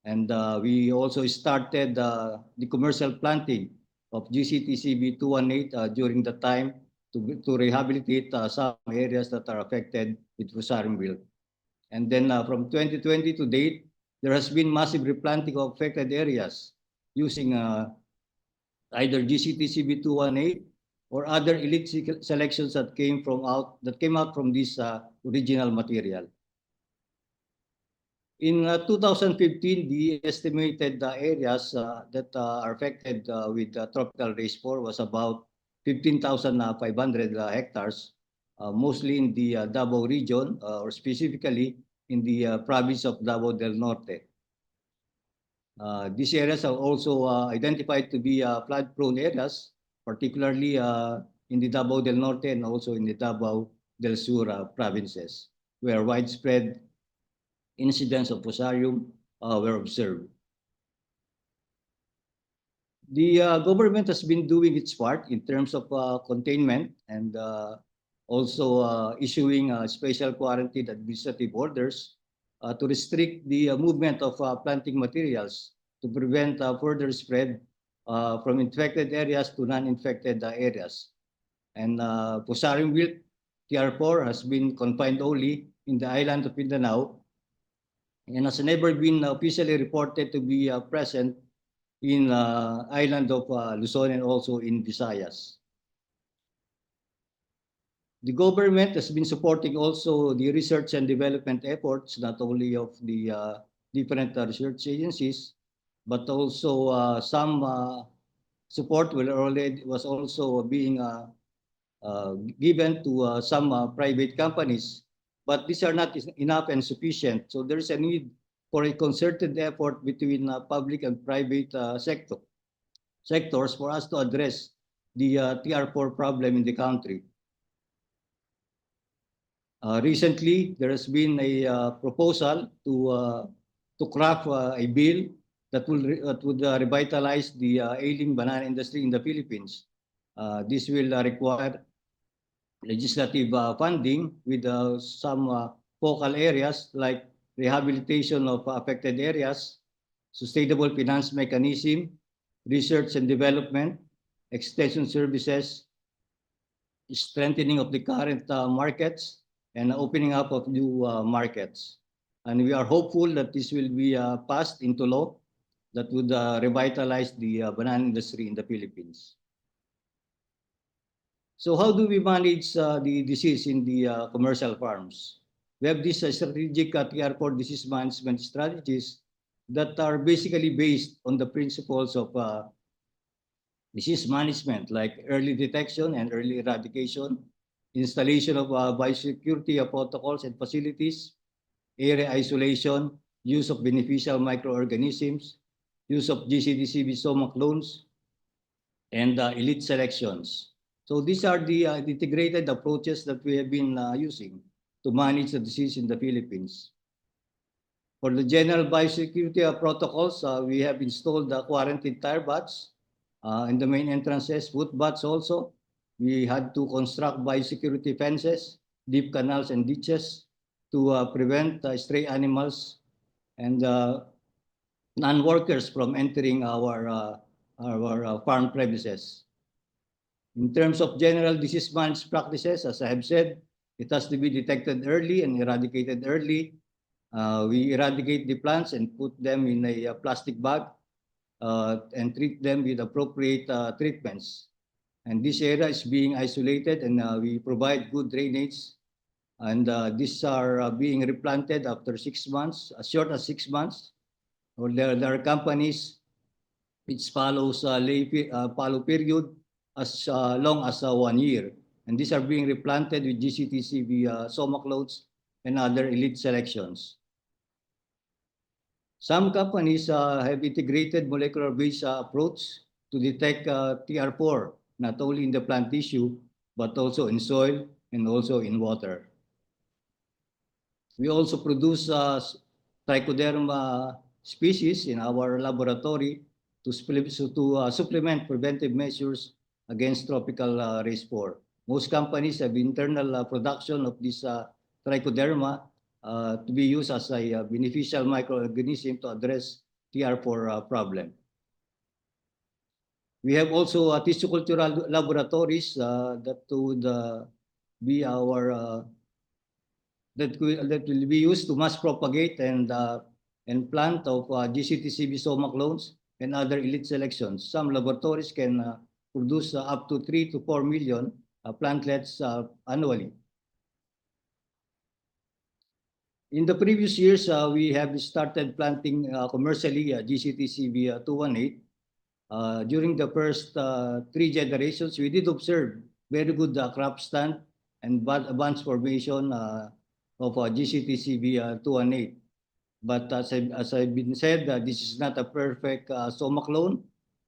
And we also started the commercial planting of GCTCB 218 during the time to rehabilitate some areas that are affected with Fusarium wilt. And then from 2020 to date, there has been massive replanting of affected areas using either GCTCB 218 or other elite selections that came out from this original material. In 2015, the estimated areas that are affected with Tropical Race 4 was about 15,500 hectares, mostly in the Davao region, or specifically in the province of Davao del Norte. These areas are also identified to be flood-prone areas, particularly in the Davao del Norte and also in the Davao del Sur provinces, where widespread incidents of Fusarium were observed. The government has been doing its part in terms of containment and also issuing special quarantine administrative orders to restrict the movement of planting materials to prevent further spread from infected areas to non-infected areas. And Fusarium wilt TR4 has been confined only in the island of Mindanao and has never been officially reported to be present in island of Luzon and also in Visayas. The government has been supporting also the research and development efforts, not only of the different research agencies, but also some support was also being given to some private companies, but these are not enough and sufficient. So there's a need for a concerted effort between public and private sectors for us to address the TR4 problem in the country. Recently, there has been a proposal to craft a bill that would revitalize the ailing banana industry in the Philippines. This will require legislative funding with some focal areas like rehabilitation of affected areas, sustainable finance mechanism, research and development, extension services, strengthening of the current markets, and opening up of new markets. And we are hopeful that this will be passed into law that would revitalize the banana industry in the Philippines. So how do we manage the disease in the commercial farms? We have these strategic TR4 disease management strategies that are basically based on the principles of disease management, like early detection and early eradication, installation of biosecurity protocols and facilities, area isolation, use of beneficial microorganisms, use of GCDCB soma clones, and elite selections. So these are the integrated approaches that we have been using to manage the disease in the Philippines. For the general biosecurity protocols, we have installed the quarantine tire bats in the main entrances, foot bats also. We had to construct biosecurity fences, deep canals and ditches to prevent stray animals and non-workers from entering our farm premises. In terms of general disease management practices, as I have said, it has to be detected early and eradicated early. We eradicate the plants and put them in a plastic bag and treat them with appropriate treatments. And this area is being isolated, and we provide good drainage. And these are being replanted after 6 months, as short as 6 months. Or there are companies which follows follow period as long as 1 year. And these are being replanted with GCTCB soma clones and other elite selections. Some companies have integrated molecular-based approach to detect TR4, not only in the plant tissue, but also in soil and also in water. We also produce trichoderma species in our laboratory to supplement preventive measures against tropical race 4. Most companies have internal production of this trichoderma to be used as a beneficial microorganism to address TR4 problem. We have also tissue cultural laboratories that would be our that will be used to mass propagate and plant of GCTCB soma clones and other elite selections. Some laboratories can produce up to 3 to 4 million plantlets annually. In the previous years, we have started planting commercially GCTCB 218. During the first 3 generations, we did observe very good crop stand and advanced formation of GCTCB 218. But as I've been said, this is not a perfect soma clone.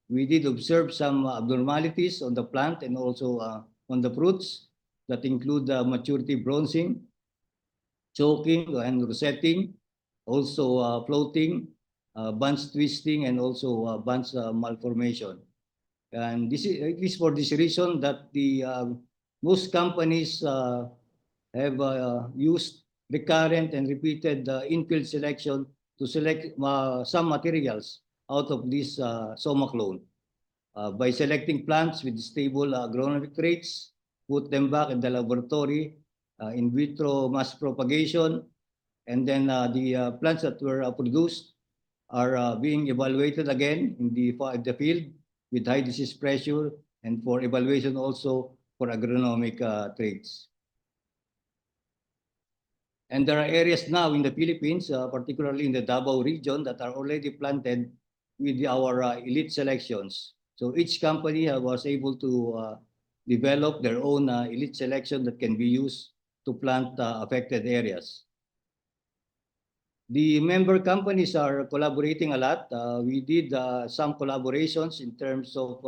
We did observe some abnormalities on the plant and also on the fruits that include maturity bronzing, choking and rosetting, also floating, bunch twisting, and also bunch malformation. And this is for this reason that the most companies have used recurrent and repeated infield selection to select some materials out of this soma clone. By selecting plants with stable agronomic traits, put them back in the laboratory, in vitro mass propagation, and then the plants that were produced are being evaluated again in the field with high disease pressure and for evaluation also for agronomic traits. And there are areas now in the Philippines, particularly in the Davao region, that are already planted with our elite selections. So each company was able to develop their own elite selection that can be used to plant affected areas. The member companies are collaborating a lot. We did some collaborations in terms of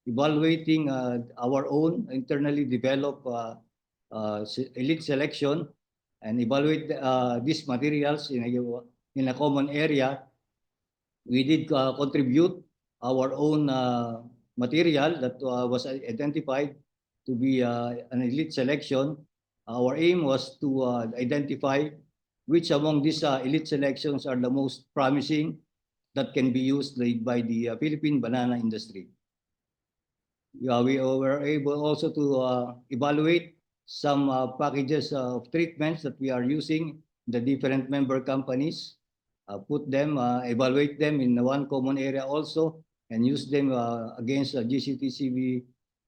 evaluating our own internally developed elite selection and evaluate these materials in a common area. We did contribute our own material that was identified to be an elite selection. Our aim was to identify which among these elite selections are the most promising that can be used by the Philippine banana industry. We were able also to evaluate some packages of treatments that we are using the different member companies, evaluate them in one common area also, and use them against GCTCB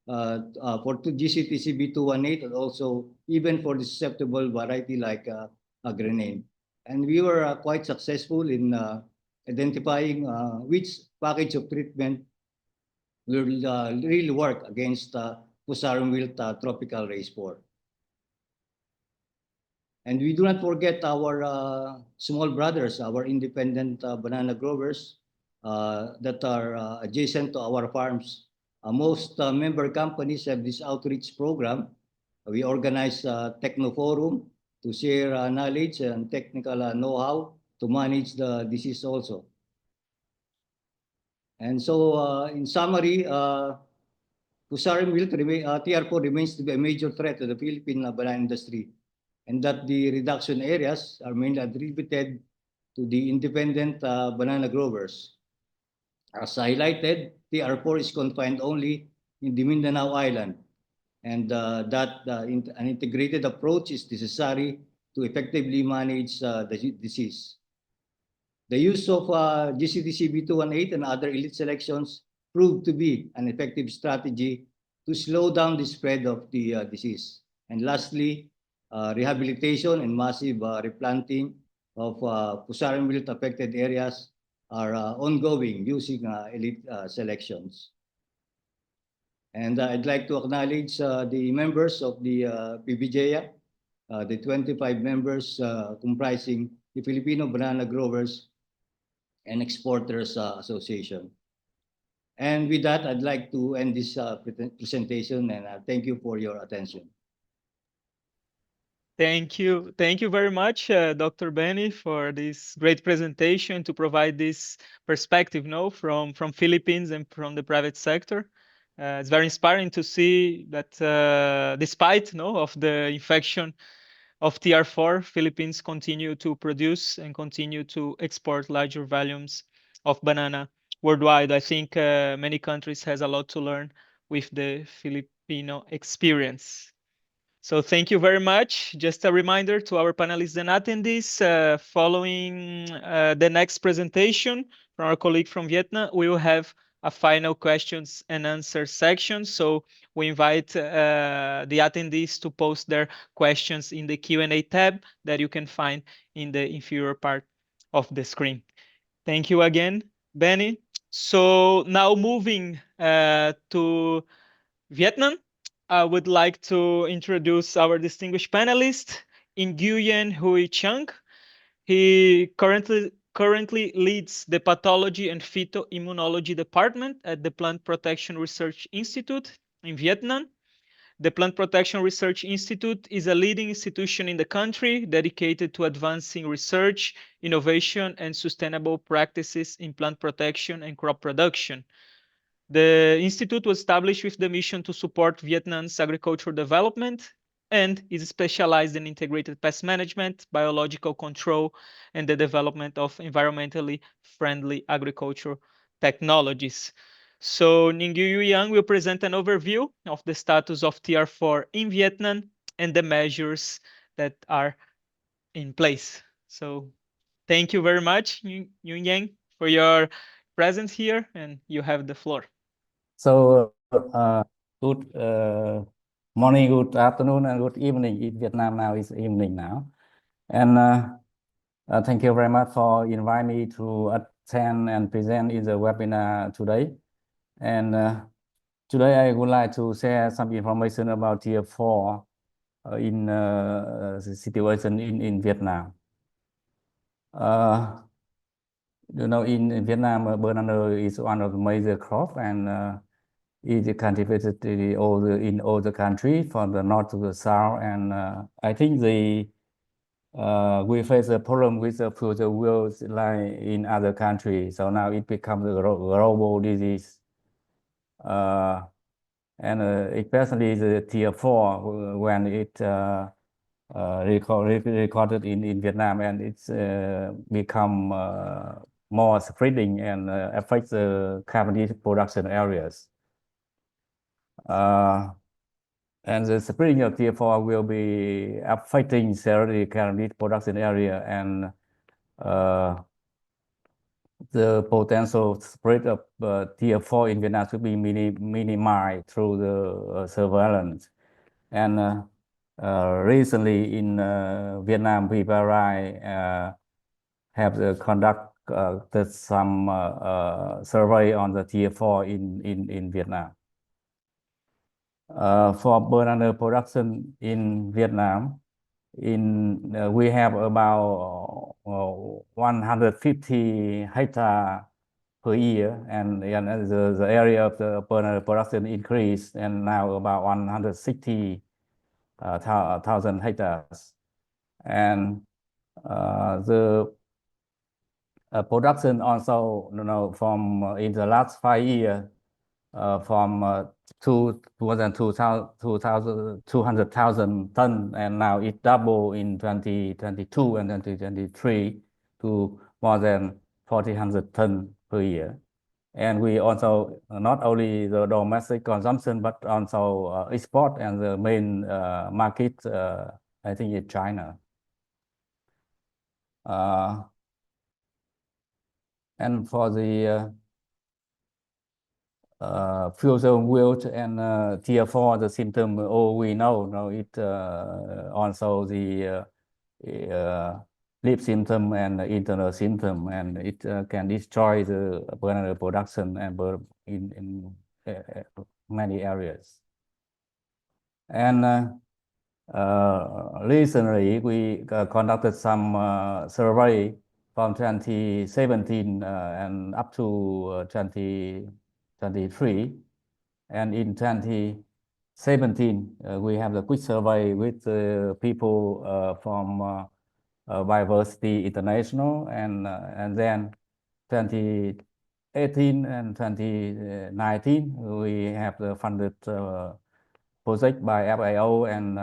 for GCTCB 218 and also even for the susceptible variety like grenade. And we were quite successful in identifying which package of treatment will really work against Fusarium wilt Tropical Race 4. And we do not forget our small brothers, our independent banana growers that are adjacent to our farms. Most member companies have this outreach program. We organize a techno forum to share knowledge and technical know-how to manage the disease also. And so in summary, Fusarium wilt TR4 remains to be a major threat to the Philippine banana industry, and that the reduction areas are mainly attributed to the independent banana growers. As highlighted, TR4 is confined only in the Mindanao Island, and an integrated approach is necessary to effectively manage the disease. The use of GCTCB 218 and other elite selections proved to be an effective strategy to slow down the spread of the disease. And lastly, rehabilitation and massive replanting of Fusarium wilt affected areas are ongoing using elite selections. And I'd like to acknowledge the members of the PBGEA, the 25 members comprising the Filipino Banana Growers and Exporters Association. And with that, I'd like to end this presentation, and thank you for your attention. Thank you. Thank you very much, Dr. Benny, for this great presentation to provide this perspective from Philippines and from the private sector. It's very inspiring to see that despite of the infection of TR4, Philippines continue to produce and continue to export larger volumes of banana worldwide. I think many countries has a lot to learn with the Filipino experience. So thank you very much. Just a reminder to our panelists and attendees, following the next presentation from our colleague from Vietnam, we will have a final questions and answer section. So we invite the attendees to post their questions in the Q&A tab that you can find in the inferior part of the screen. Thank you again, Benny. So now moving to Vietnam, I would like to introduce our distinguished panelist, Nguyen Huy Chung. He currently leads the Pathology and Phytoimmunology Department at the Plant Protection Research Institute in Vietnam. The Plant Protection Research Institute is a leading institution in the country dedicated to advancing research, innovation, and sustainable practices in plant protection and crop production. The institute was established with the mission to support Vietnam's agricultural development and is specialized in integrated pest management, biological control, and the development of environmentally friendly agricultural technologies. So Nguyen Huy Chung will present an overview of the status of TR4 in Vietnam and the measures that are in place. So thank you very much, Nguyen Yang, for your presence here, and you have the floor. So good morning, good afternoon, and good evening in Vietnam. Now it's evening now, and thank you very much for inviting me to attend and present in the webinar today. And today I would like to share some information about TR4 in the situation in Vietnam. In Vietnam, banana is one of the major crop, and it is cultivated in all the country from the north to the south. And I think we face a problem with the Fusarium wilt like in other countries. So now it becomes a global disease. And especially the TR4 when it recorded in Vietnam, and it's become more spreading and affects the carbon production areas. And the spreading of TR4 will be affecting the carbon production area, and the potential spread of TR4 in Vietnam should be minimized through the surveillance. And recently in Vietnam, PPRI have conducted some survey on the TR4 in Vietnam. For banana production in Vietnam, we have about 150 hectares per year, and the area of the banana production increased, and now about 160,000 hectares. And the production also, from in the last 5 years, from 200,000 tons, and now it doubled in 2022 and 2023 to more than 4,000 tons per year. And we also not only the domestic consumption but also export, and the main market I think is China. And for the Fusarium wilt and TR4, the symptom all we know. It also the lip symptom and internal symptom, and it can destroy the banana production and in many areas. And recently we conducted some survey from 2017 and up to 2023, and in 2017 we have the quick survey with people from Bioversity International, and then 2018 and 2019 we have the funded project by FAO and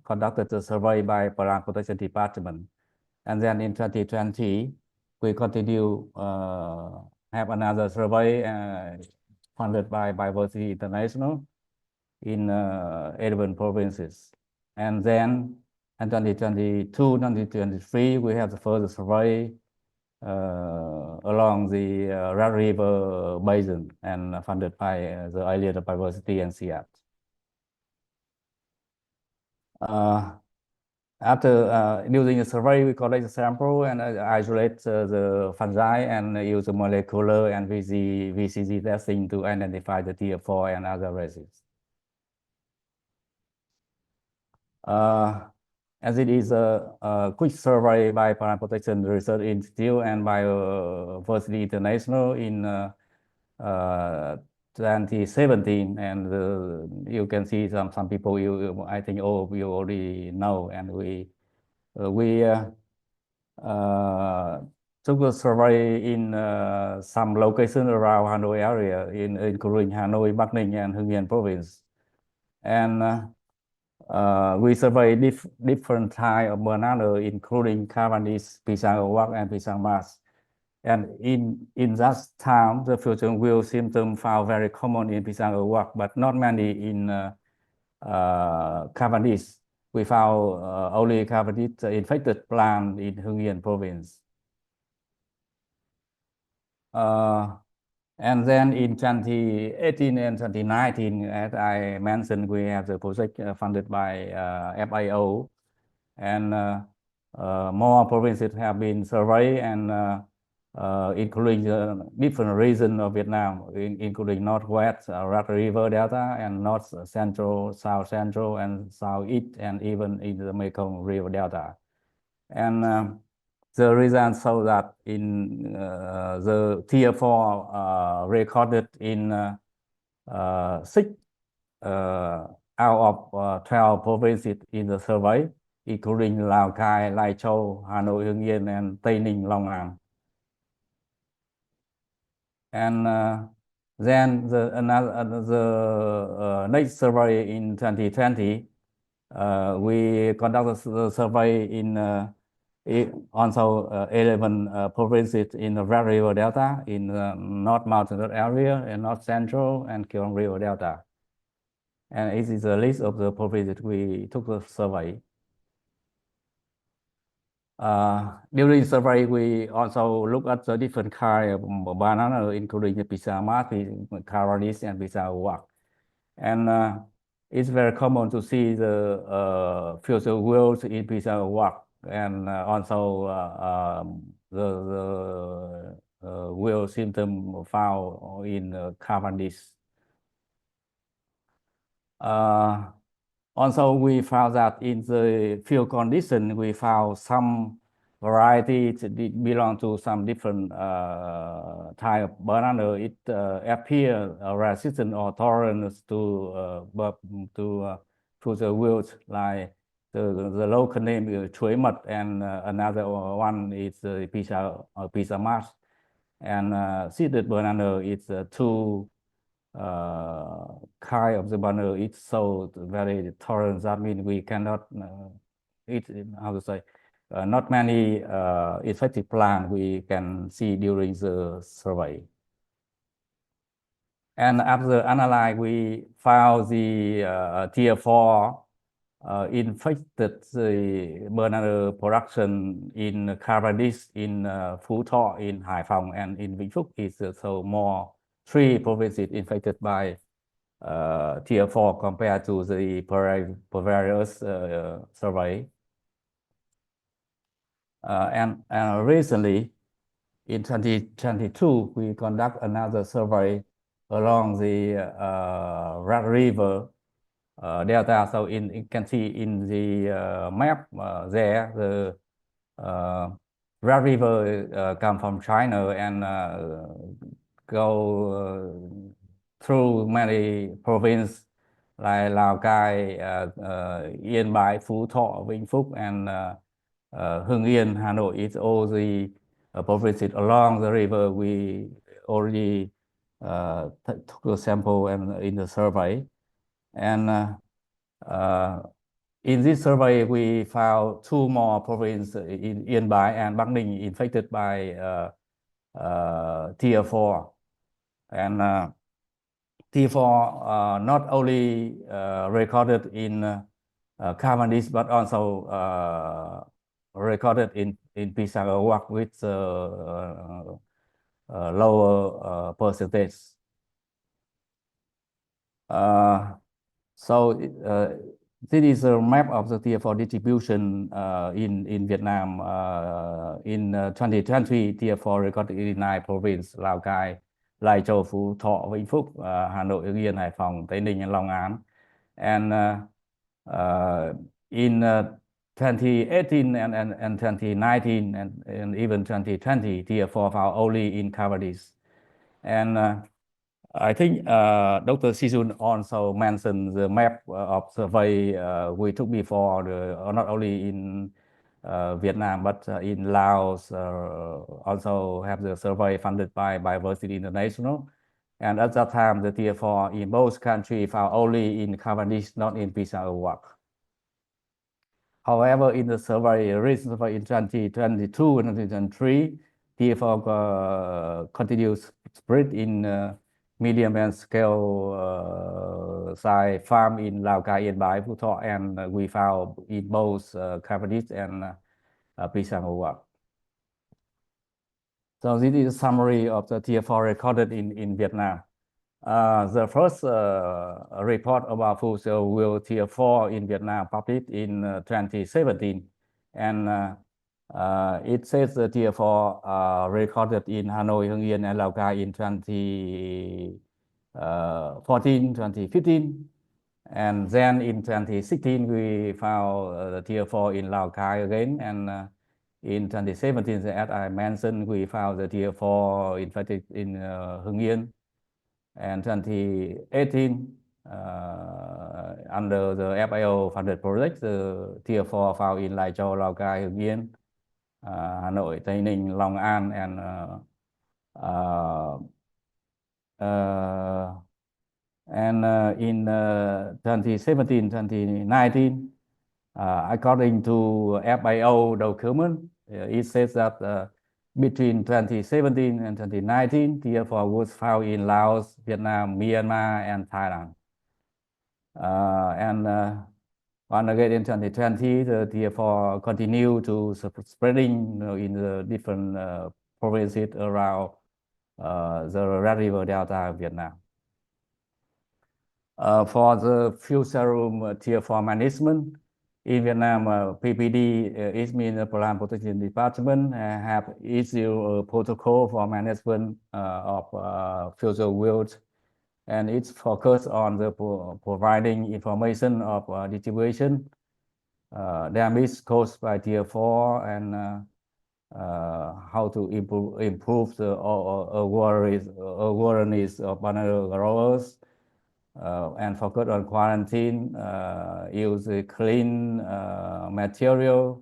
conducted the survey by Plant Protection Department. And then in 2020 we continue have another survey funded by Bioversity International in 11 provinces. And then in 2022, 2023, we have the further survey along the Red River Basin and funded by the Island of Bioversity and CIAT. After using a survey, we collect the sample and isolate the fungi and use the molecular and VCG testing to identify the TR4 and other races. As it is a quick survey by Plant Protection Research Institute and Bioversity International in 2017, and you can see some people I think all of you already know, and we took a survey in some locations around Hanoi area, including Hanoi, Bắc Ninh, and Hưng Yên province, and we surveyed different types of banana, including Cavendish, Pisang Awak, and Pisang Mas. And in that time, the Fusarium wilt symptom found very common in Pisang Awak, but not many in Cavendish. We found only Cavendish infected plant in Hưng Yên province. And then in 2018 and 2019, as I mentioned, we have the project funded by FAO, and more provinces have been surveyed, and including different regions of Vietnam, including Northwest, Rat River Delta, and North Central, South Central, and Southeast, and even in the Mekong River Delta. And the results show that in the TR4 recorded in 6 out of 12 provinces in the survey, including Lào Cai, Lai Châu, Hà Nội, Hưng Yên, and Tây Ninh, Long An. And then the next survey in 2020, we conducted the survey in also 11 provinces in the Red River Delta, in the North Mountainous area, and North Central, and Kiong River Delta. And it is a list of the provinces we took the survey. During survey, we also look at the different kind of banana, including the Pizza Mart, Caranis, and Pizza Wak. And it's very common to see the Fusarium wilt in Pizza Wak, and also the wilt symptom found in Caranis. Also, we found that in the field condition, we found some varieties that belong to some different type of banana. It appears resistant or tolerant to Fusarium wilt, like the local name is Chuối Mật, and another one is Pizza Mart. And seeded banana is two kind of the banana. It's so very tolerant. That means we cannot eat, how to say, not many effective plant we can see during the survey. And after analyze, we found the TR4 infected the banana production in Caranis, in Phú Thọ, in Hải Phòng, and in Vĩnh Phúc. Is so more 3 provinces infected by TR4 compared to the previous survey. And recently, in 2022, we conduct another survey along the Rat River Delta. So you can see in the map there, the Rat River come from China and go through many provinces like Lào Cai, Yên Bái, Phú Thọ, Vĩnh Phúc, and Hưng Yên, Hà Nội. It's all the provinces along the river. We already took the sample and in the survey. And in this survey, we found 2 more provinces in Yên Bái and Bắc Ninh infected by TR4. And TR4 not only recorded in Caranis, but also recorded in Pizza Wak with lower percentage. So this is a map of the TR4 distribution in Vietnam. In 2020, TR4 recorded in 9 provinces: Lào Cai, Lai Châu, Phú Thọ, Vĩnh Phúc, Hà Nội, Hưng Yên, Hải Phòng, Tây Ninh, and Long An. And in 2018 and 2019 and even 2020, TR4 found only in Caranis. And I think Dr. Sijun also mentioned the map of survey we took before, not only in Vietnam, but in Laos, also have the survey funded by Bioversity International. And at that time, the TR4 in both countries found only in Caranis, not in Pizza Wak. However, in the survey, recent survey in 2022 and 2023, TR4 continues spread in medium and scale size farm in Lào Cai, Yên Bái, Phú Thọ, and we found in both Caranis and Pizza Wak. So this is a summary of the TR4 recorded in Vietnam. The first report about Fusarium wilt TR4 in Vietnam published in 2017, and It says the TR4 recorded in Hanoi, Hưng Yên, and Lào Cai in 2014, 2015. And then in 2016, we found the TR4 in Lào Cai again. And in 2017, as I mentioned, we found the TR4 infected in Hưng Yên. And 2018, under the FAO funded project, the TR4 found in Lai Châu, Lào Cai, Hưng Yên, Hà Nội, Tây Ninh, Long An, and in 2017, 2019, according to FAO document, it says that between 2017 and 2019, TR4 was found in Laos, Vietnam, Myanmar, and Thailand. And again in 2020, the TR4 continued to spreading in the different provinces around the Red River Delta of Vietnam. For the Fusarium TR4 management, in Vietnam, PPD, it means the Plant Protection Department, have issued a protocol for management of Fusarium wilt, and it's focused on the providing information of distribution, damage caused by TR4, and how to improve the awareness of banana growers, and focus on quarantine, use clean material,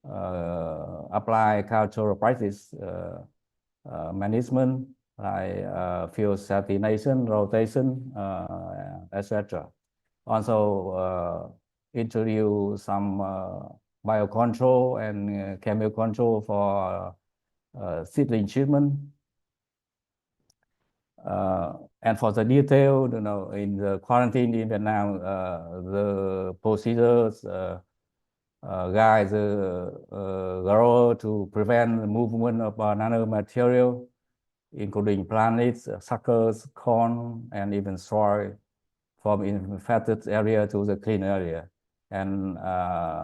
apply cultural practice management like fuel salination, rotation, etc. Also introduce some biocontrol and chemical control for seedling treatment. And for the detail, in the quarantine in Vietnam, the procedures guide the grower to prevent the movement of nanomaterial, including plants, suckers, corn, and even soil from infected area to the clean area, and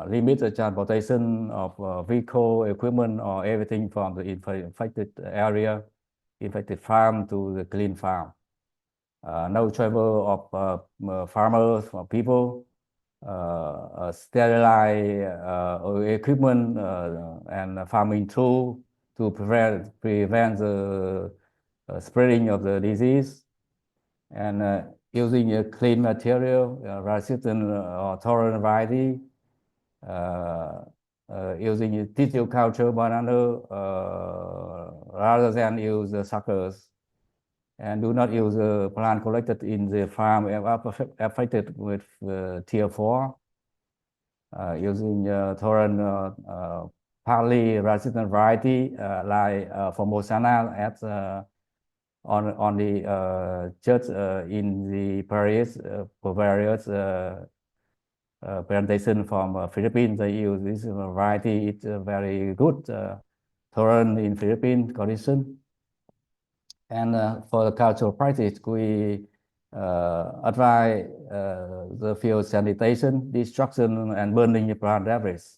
limit the transportation of vehicle, equipment, or everything from the infected area, infected farm to the clean farm. No travel of farmers or people, sterilize equipment and farming tool to prevent the spreading of the disease, and using a clean material, resistant or tolerant variety, using a tissue culture banana rather than use the suckers, and do not use the plant collected in the farm affected with TR4, using tolerant partly resistant variety like Formosana as on the church in the various plantation from Philippines. They use this variety. It's very good, tolerant in Philippine condition. And for the cultural practice, we advise the field sanitation, destruction, and burning of plant debris,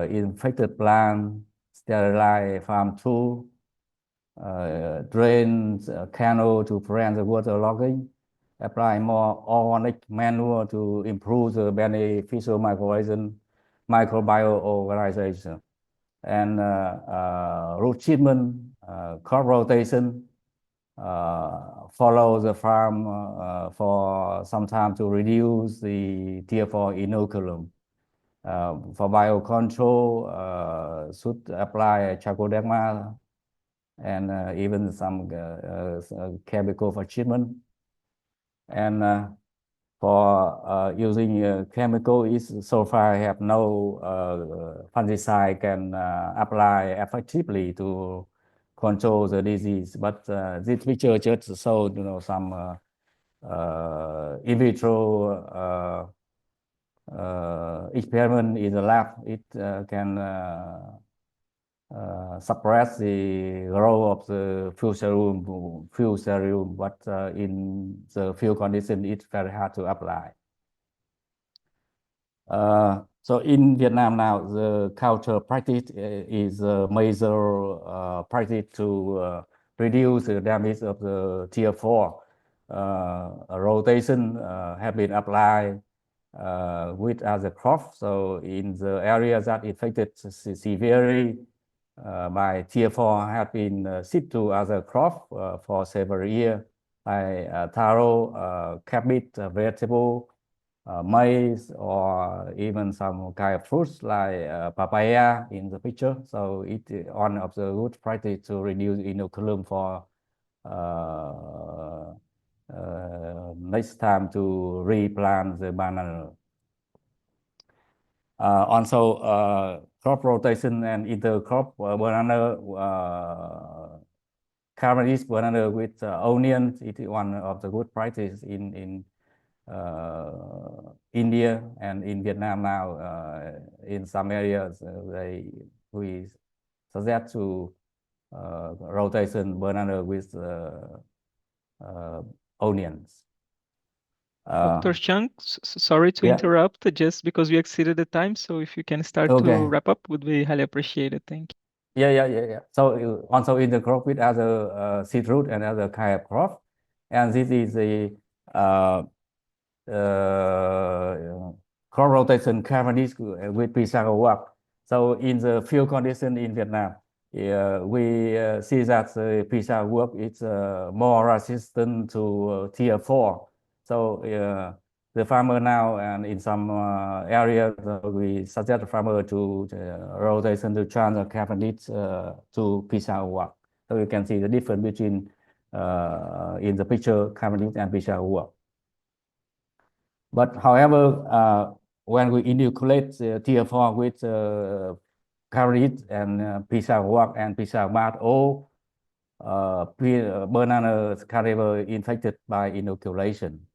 infected plant, sterilize farm tool, drain canal to prevent the water logging, apply more organic manure to improve the beneficial microbial and root treatment, crop rotation, follow the farm for some time to reduce the TR4 inoculum. For biocontrol, should apply trichoderma and even some chemical for treatment. And for using chemical, so far I have no fungicide can apply effectively to control the disease. But this picture just showed, some in vitro experiment in the lab. It can suppress the growth of the Fusarium, but in the field condition, it's very hard to apply. So in Vietnam now, the culture practice is a major practice to reduce the damage of the TR4. A rotation have been applied with other crop. So in the areas that affected severely by TR4 have been shipped to other crop for several years, like taro, cabbage, vegetable, maize, or even some kind of fruits like papaya in the picture. So it is one of the good practice to reduce inoculum for next time to replant the banana. Also, crop rotation and intercrop banana, Cavendish banana with onions. It is one of the good practices in India and in Vietnam now. In some areas, we suggest to rotation banana with onions. Dr. Chung, sorry to interrupt, just because we exceeded the time. So if you can start to wrap up, would be highly appreciated. Thank you. Yeah. So also in the crop with other seed root and other kind of crop, and this is the crop rotation Cavendish with Pisa work. So in the field condition in Vietnam, we see that the Pisa work is more resistant to TR4. So the farmer now, and in some areas, we suggest the farmer to rotation to transfer Cavendish to Pisa work. So you can see the difference between in the picture Cavendish and Pisa work. But however, when we inoculate TR4 with Cavendish and Pisa work and Pisa mat, all banana carrier infected by inoculation.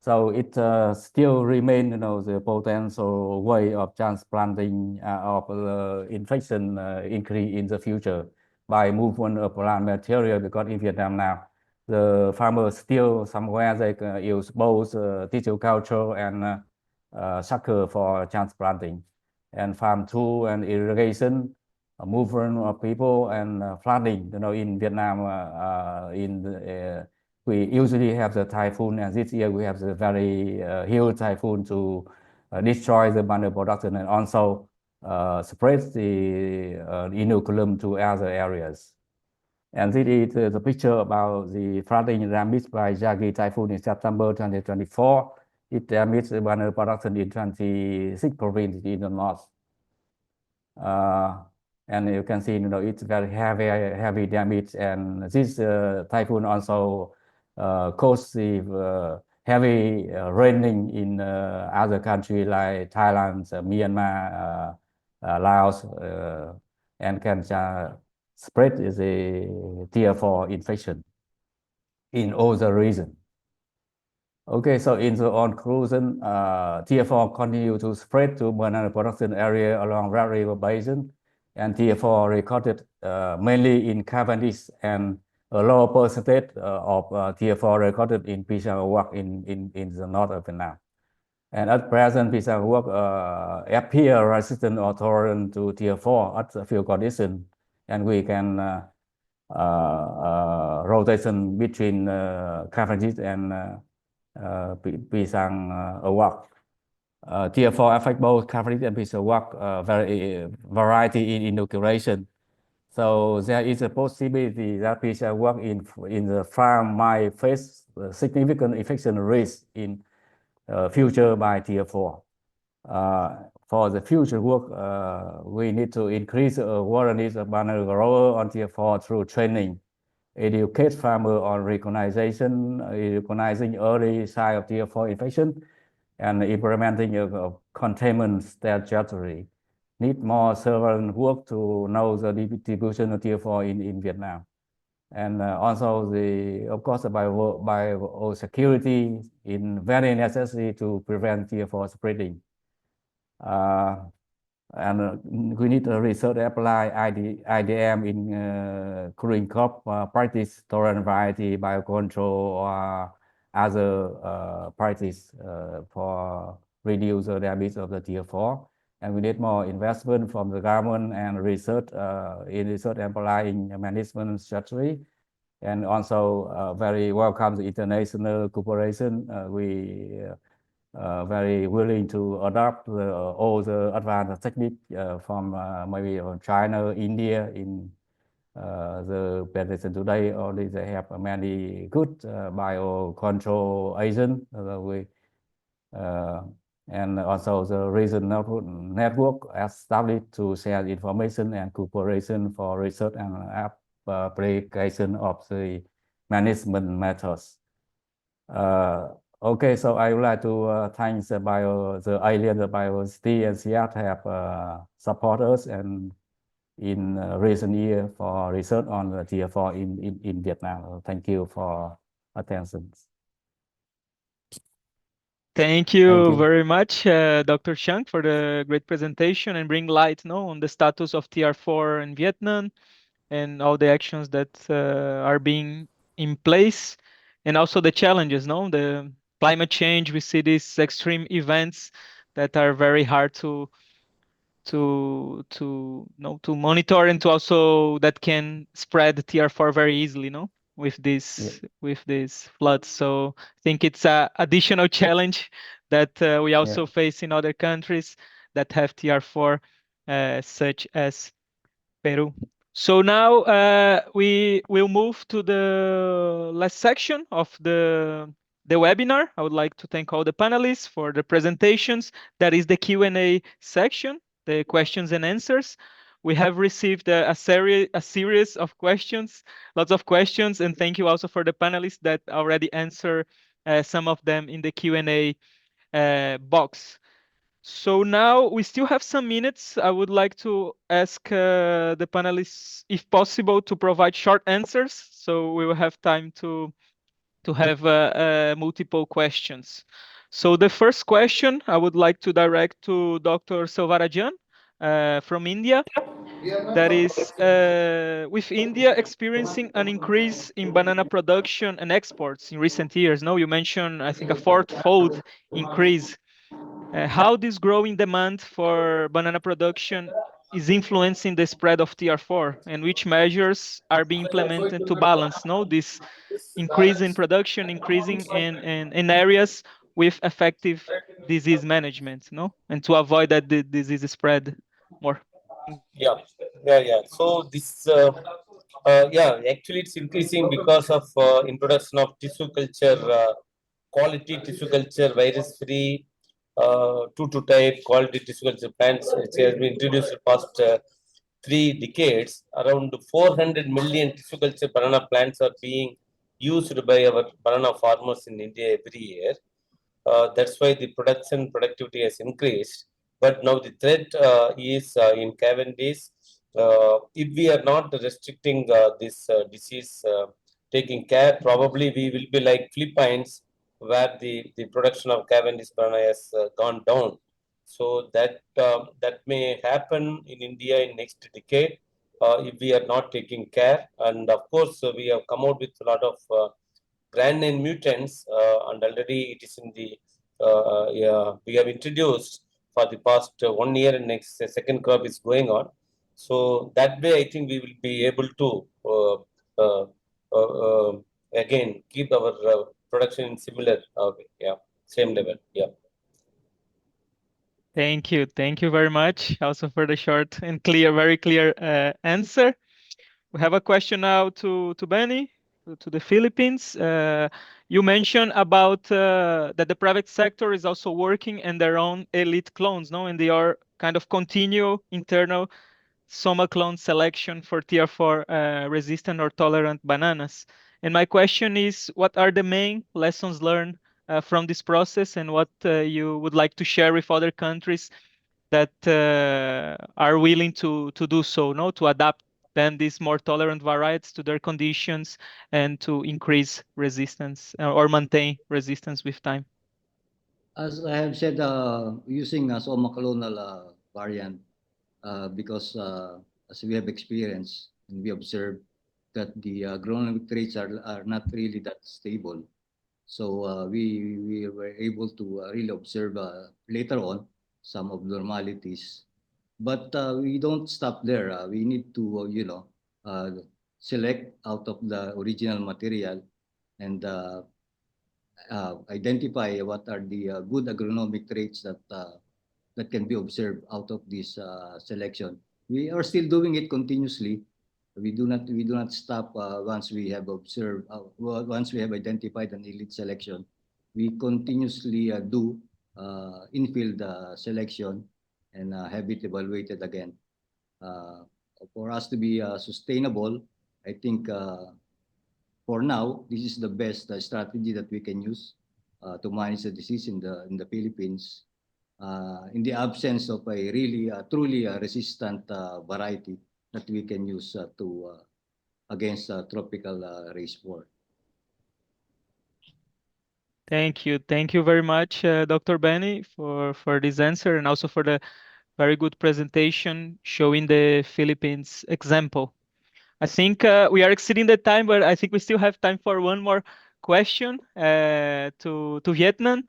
So it still remains, the potential way of transplanting of infection increase in the future by movement of plant material, because in Vietnam now, the farmers still somewhere they use both tissue culture and sucker for transplanting, and farm tool and irrigation, movement of people and flooding. In Vietnam, we usually have the typhoon, and this year we have the very huge typhoon to destroy the banana production and also spread the inoculum to other areas. And this is the picture about the flooding damaged by Yagi typhoon in September 2024. It damaged the banana production in 26 provinces in the north. And you can see, it's very heavy damage, and this typhoon also caused the heavy raining in other countries like Thailand, Myanmar, Laos, and can spread the TR4 infection in all the region. Okay, so in the conclusion, TR4 continue to spread to banana production area along Red River Basin, and TR4 recorded mainly in Cavendish, and a low percentage of TR4 recorded in Pisa work in the north of Vietnam. And at present, Pisa work appear resistant or tolerant to TR4 at the field condition, and we can rotation between Cavendish and Pisang work. TR4 affect both Cavendish and Pisang work variety in inoculation. So there is a possibility that Pisang work in the farm might face significant infection risk in future by TR4. For the future work, we need to increase awareness of banana grower on TR4 through training, educate farmer on recognizing early sign of TR4 infection, and implementing a containment strategy. Need more surveillance work to know the distribution of TR4 in Vietnam. And also of course, biosecurity is very necessary to prevent TR4 spreading. And we need to research apply IDM in growing crop practice, tolerant variety, biocontrol, or other practice for reduce the damage of the TR4. And we need more investment from the government and research in research and applying management strategy. And also very welcome the international cooperation. We very willing to adopt all the advanced technique from maybe from China, India in the presentation today. Already they have many good biocontrol agent. And also the regional network established to share information and cooperation for research and application of the management methods. Okay, so I would like to thank the alien, the Bioversity and CIAT have supported us and in recent year for research on the TR4 in Vietnam. Thank you for attention. Thank you very much, Dr. Chung, for the great presentation and bring light on the status of TR4 in Vietnam and all the actions that are being in place, and also the challenges, the climate change. We see these extreme events that are very hard to monitor, and to also that can spread the TR4 very easily, with these floods. So I think it's a additional challenge that we also face in other countries that have TR4, such as Peru. So now we will move to the last section of the webinar. I would like to thank all the panelists for the presentations. That is the Q&A section, the questions and answers. We have received a series of questions, lots of questions, and thank you also for the panelists that already answer some of them in the Q&A box. So now we still have some minutes. I would like to ask the panelists, if possible, to provide short answers, so we will have time to have multiple questions. So the first question I would like to direct to Dr. Selvarajan from India. That is, with India experiencing an increase in banana production and exports in recent years. Now you mentioned, I think, a fourfold increase. How this growing demand for banana production is influencing the spread of TR4, and which measures are being implemented to balance this increase in production, increasing in areas with effective disease management, and to avoid that the disease spread more. Yeah. So this, actually it's increasing because of introduction of tissue culture, quality tissue culture, virus-free, 2 type quality tissue culture plants, which has been introduced in the past 3 decades. Around 400 million tissue culture banana plants are being used by our banana farmers in India every year. That's why the productivity has increased. But now the threat is in Cavendish. If we are not restricting this disease, taking care, probably we will be like Philippines, where the production of Cavendish banana has gone down. So that may happen in India in next decade if we are not taking care. And of course, we have come out with a lot of grand name mutants, and already it is in the we have introduced for the past 1 year, and next second crop is going on. So that way, I think we will be able to again keep our production in similar way, same level. Thank you very much also for the short and very clear answer. We have a question now to Benny, to the Philippines. You mentioned about that the private sector is also working in their own elite clones, and they are kind of continue internal soma clone selection for TR4 resistant or tolerant bananas. And my question is, what are the main lessons learned from this process, and what you would like to share with other countries that are willing to do so, to adapt then these more tolerant varieties to their conditions and to increase resistance or maintain resistance with time? As I have said, using a somaclonal variant, because as we have experienced and we observed that the agronomic traits are not really that stable. So we were able to really observe later on some abnormalities. But we don't stop there. We need to, select out of the original material and identify what are the good agronomic traits that can be observed out of this selection. We are still doing it continuously. We do not stop once we have observed once we have identified an elite selection. We continuously do in-field selection and have it evaluated again. Uh, for us to be sustainable, I think for now this is the best strategy that we can use to manage the disease in the Philippines in the absence of a really truly resistant variety that we can use to against tropical race 4. Thank you very much, Dr. Benny, for this answer and also for the very good presentation showing the Philippines example. I think we are exceeding the time, but I think we still have time for one more question to Vietnam,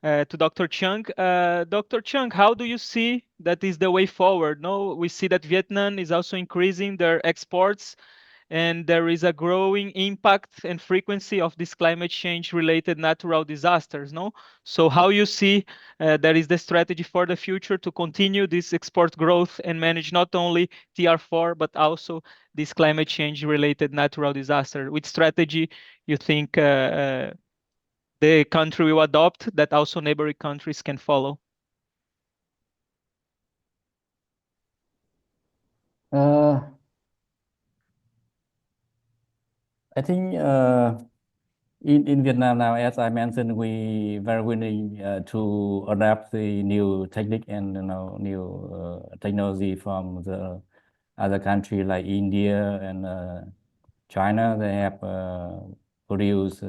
to Dr. Chung. Dr. Chung, how do you see that is the way forward? No, we see that Vietnam is also increasing their exports, and there is a growing impact and frequency of these climate change related natural disasters. No, so how you see that is the strategy for the future to continue this export growth and manage not only TR4 but also this climate change related natural disaster? Which strategy you think the country will adopt that also neighboring countries can follow? I think in Vietnam now, as I mentioned, we very willing to adapt the new technique and new technology from the other country like India and China. They have produced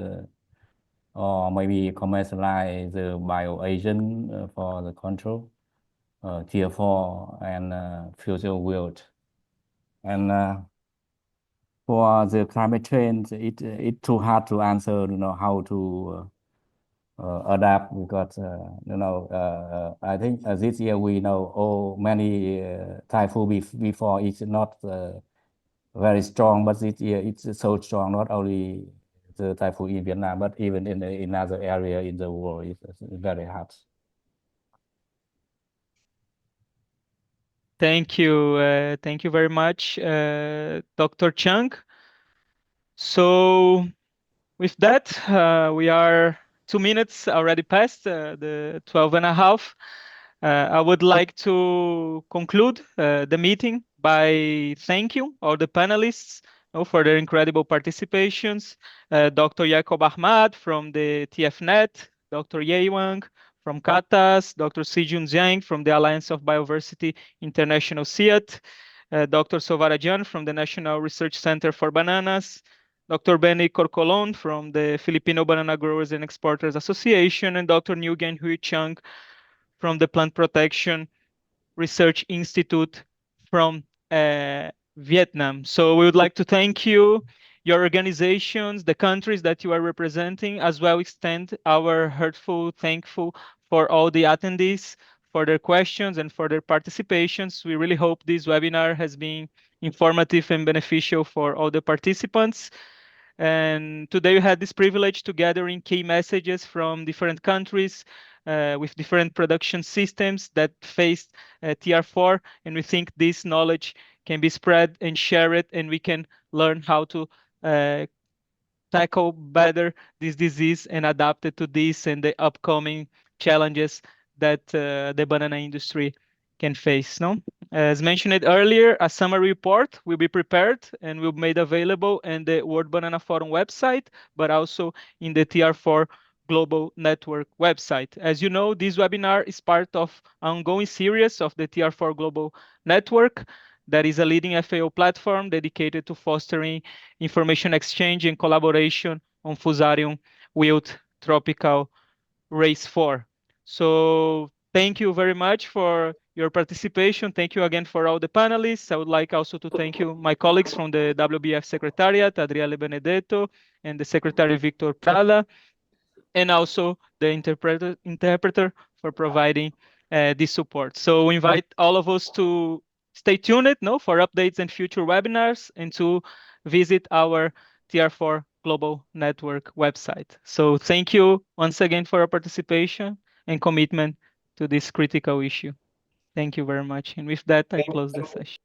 or maybe commercialize the bioagent for the control, TR4 and Fusarium wilt. And for the climate change, it's too hard to answer, how to adapt because, I think this year we know many typhoon before it's not very strong, but this year it's so strong, not only the typhoon in Vietnam, but even in other area in the world, it's very hard. Thank you very much, Dr. Chung. So with that, we are 2 minutes already past the 12 and a half. I would like to conclude the meeting by thanking all the panelists for their incredible participations. Dr. Yacob Ahmad from the TFNet, Dr. Wang from CATAS, Dr. Sijun Zheng from the Alliance of Bioversity International CIAT, Dr. Selvarajan from the National Research Center for Bananas, Dr. Benny Corcolon from the Filipino Banana Growers and Exporters Association, and Dr. Nguyen Huy Chung from the Plant Protection Research Institute from Vietnam. So we would like to thank you, your organizations, the countries that you are representing, as well extend our heartful thankful for all the attendees, for their questions and for their participations. We really hope this webinar has been informative and beneficial for all the participants. And today we had this privilege to gathering key messages from different countries with different production systems that faced TR4. And we think this knowledge can be spread and shared, and we can learn how to tackle better this disease and adapt it to this and the upcoming challenges that the banana industry can face. No, as mentioned earlier, a summary report will be prepared and will be made available in the World Banana Forum website, but also in the TR4 Global Network website. As you know, this webinar is part of an ongoing series of the TR4 Global Network. That is a leading FAO platform dedicated to fostering information exchange and collaboration on Fusarium Wilt Tropical Race 4. So thank you very much for your participation. Thank you again for all the panelists. I would like also to thank you, my colleagues from the WBF Secretariat, Adriele Benedetto, and the Secretary Victor Prada. and also the interpreter for providing this support. So we invite all of us to stay tuned for updates and future webinars, and to visit our TR4 Global Network website. So thank you once again for your participation and commitment to this critical issue. Thank you very much. And with that, I close the session.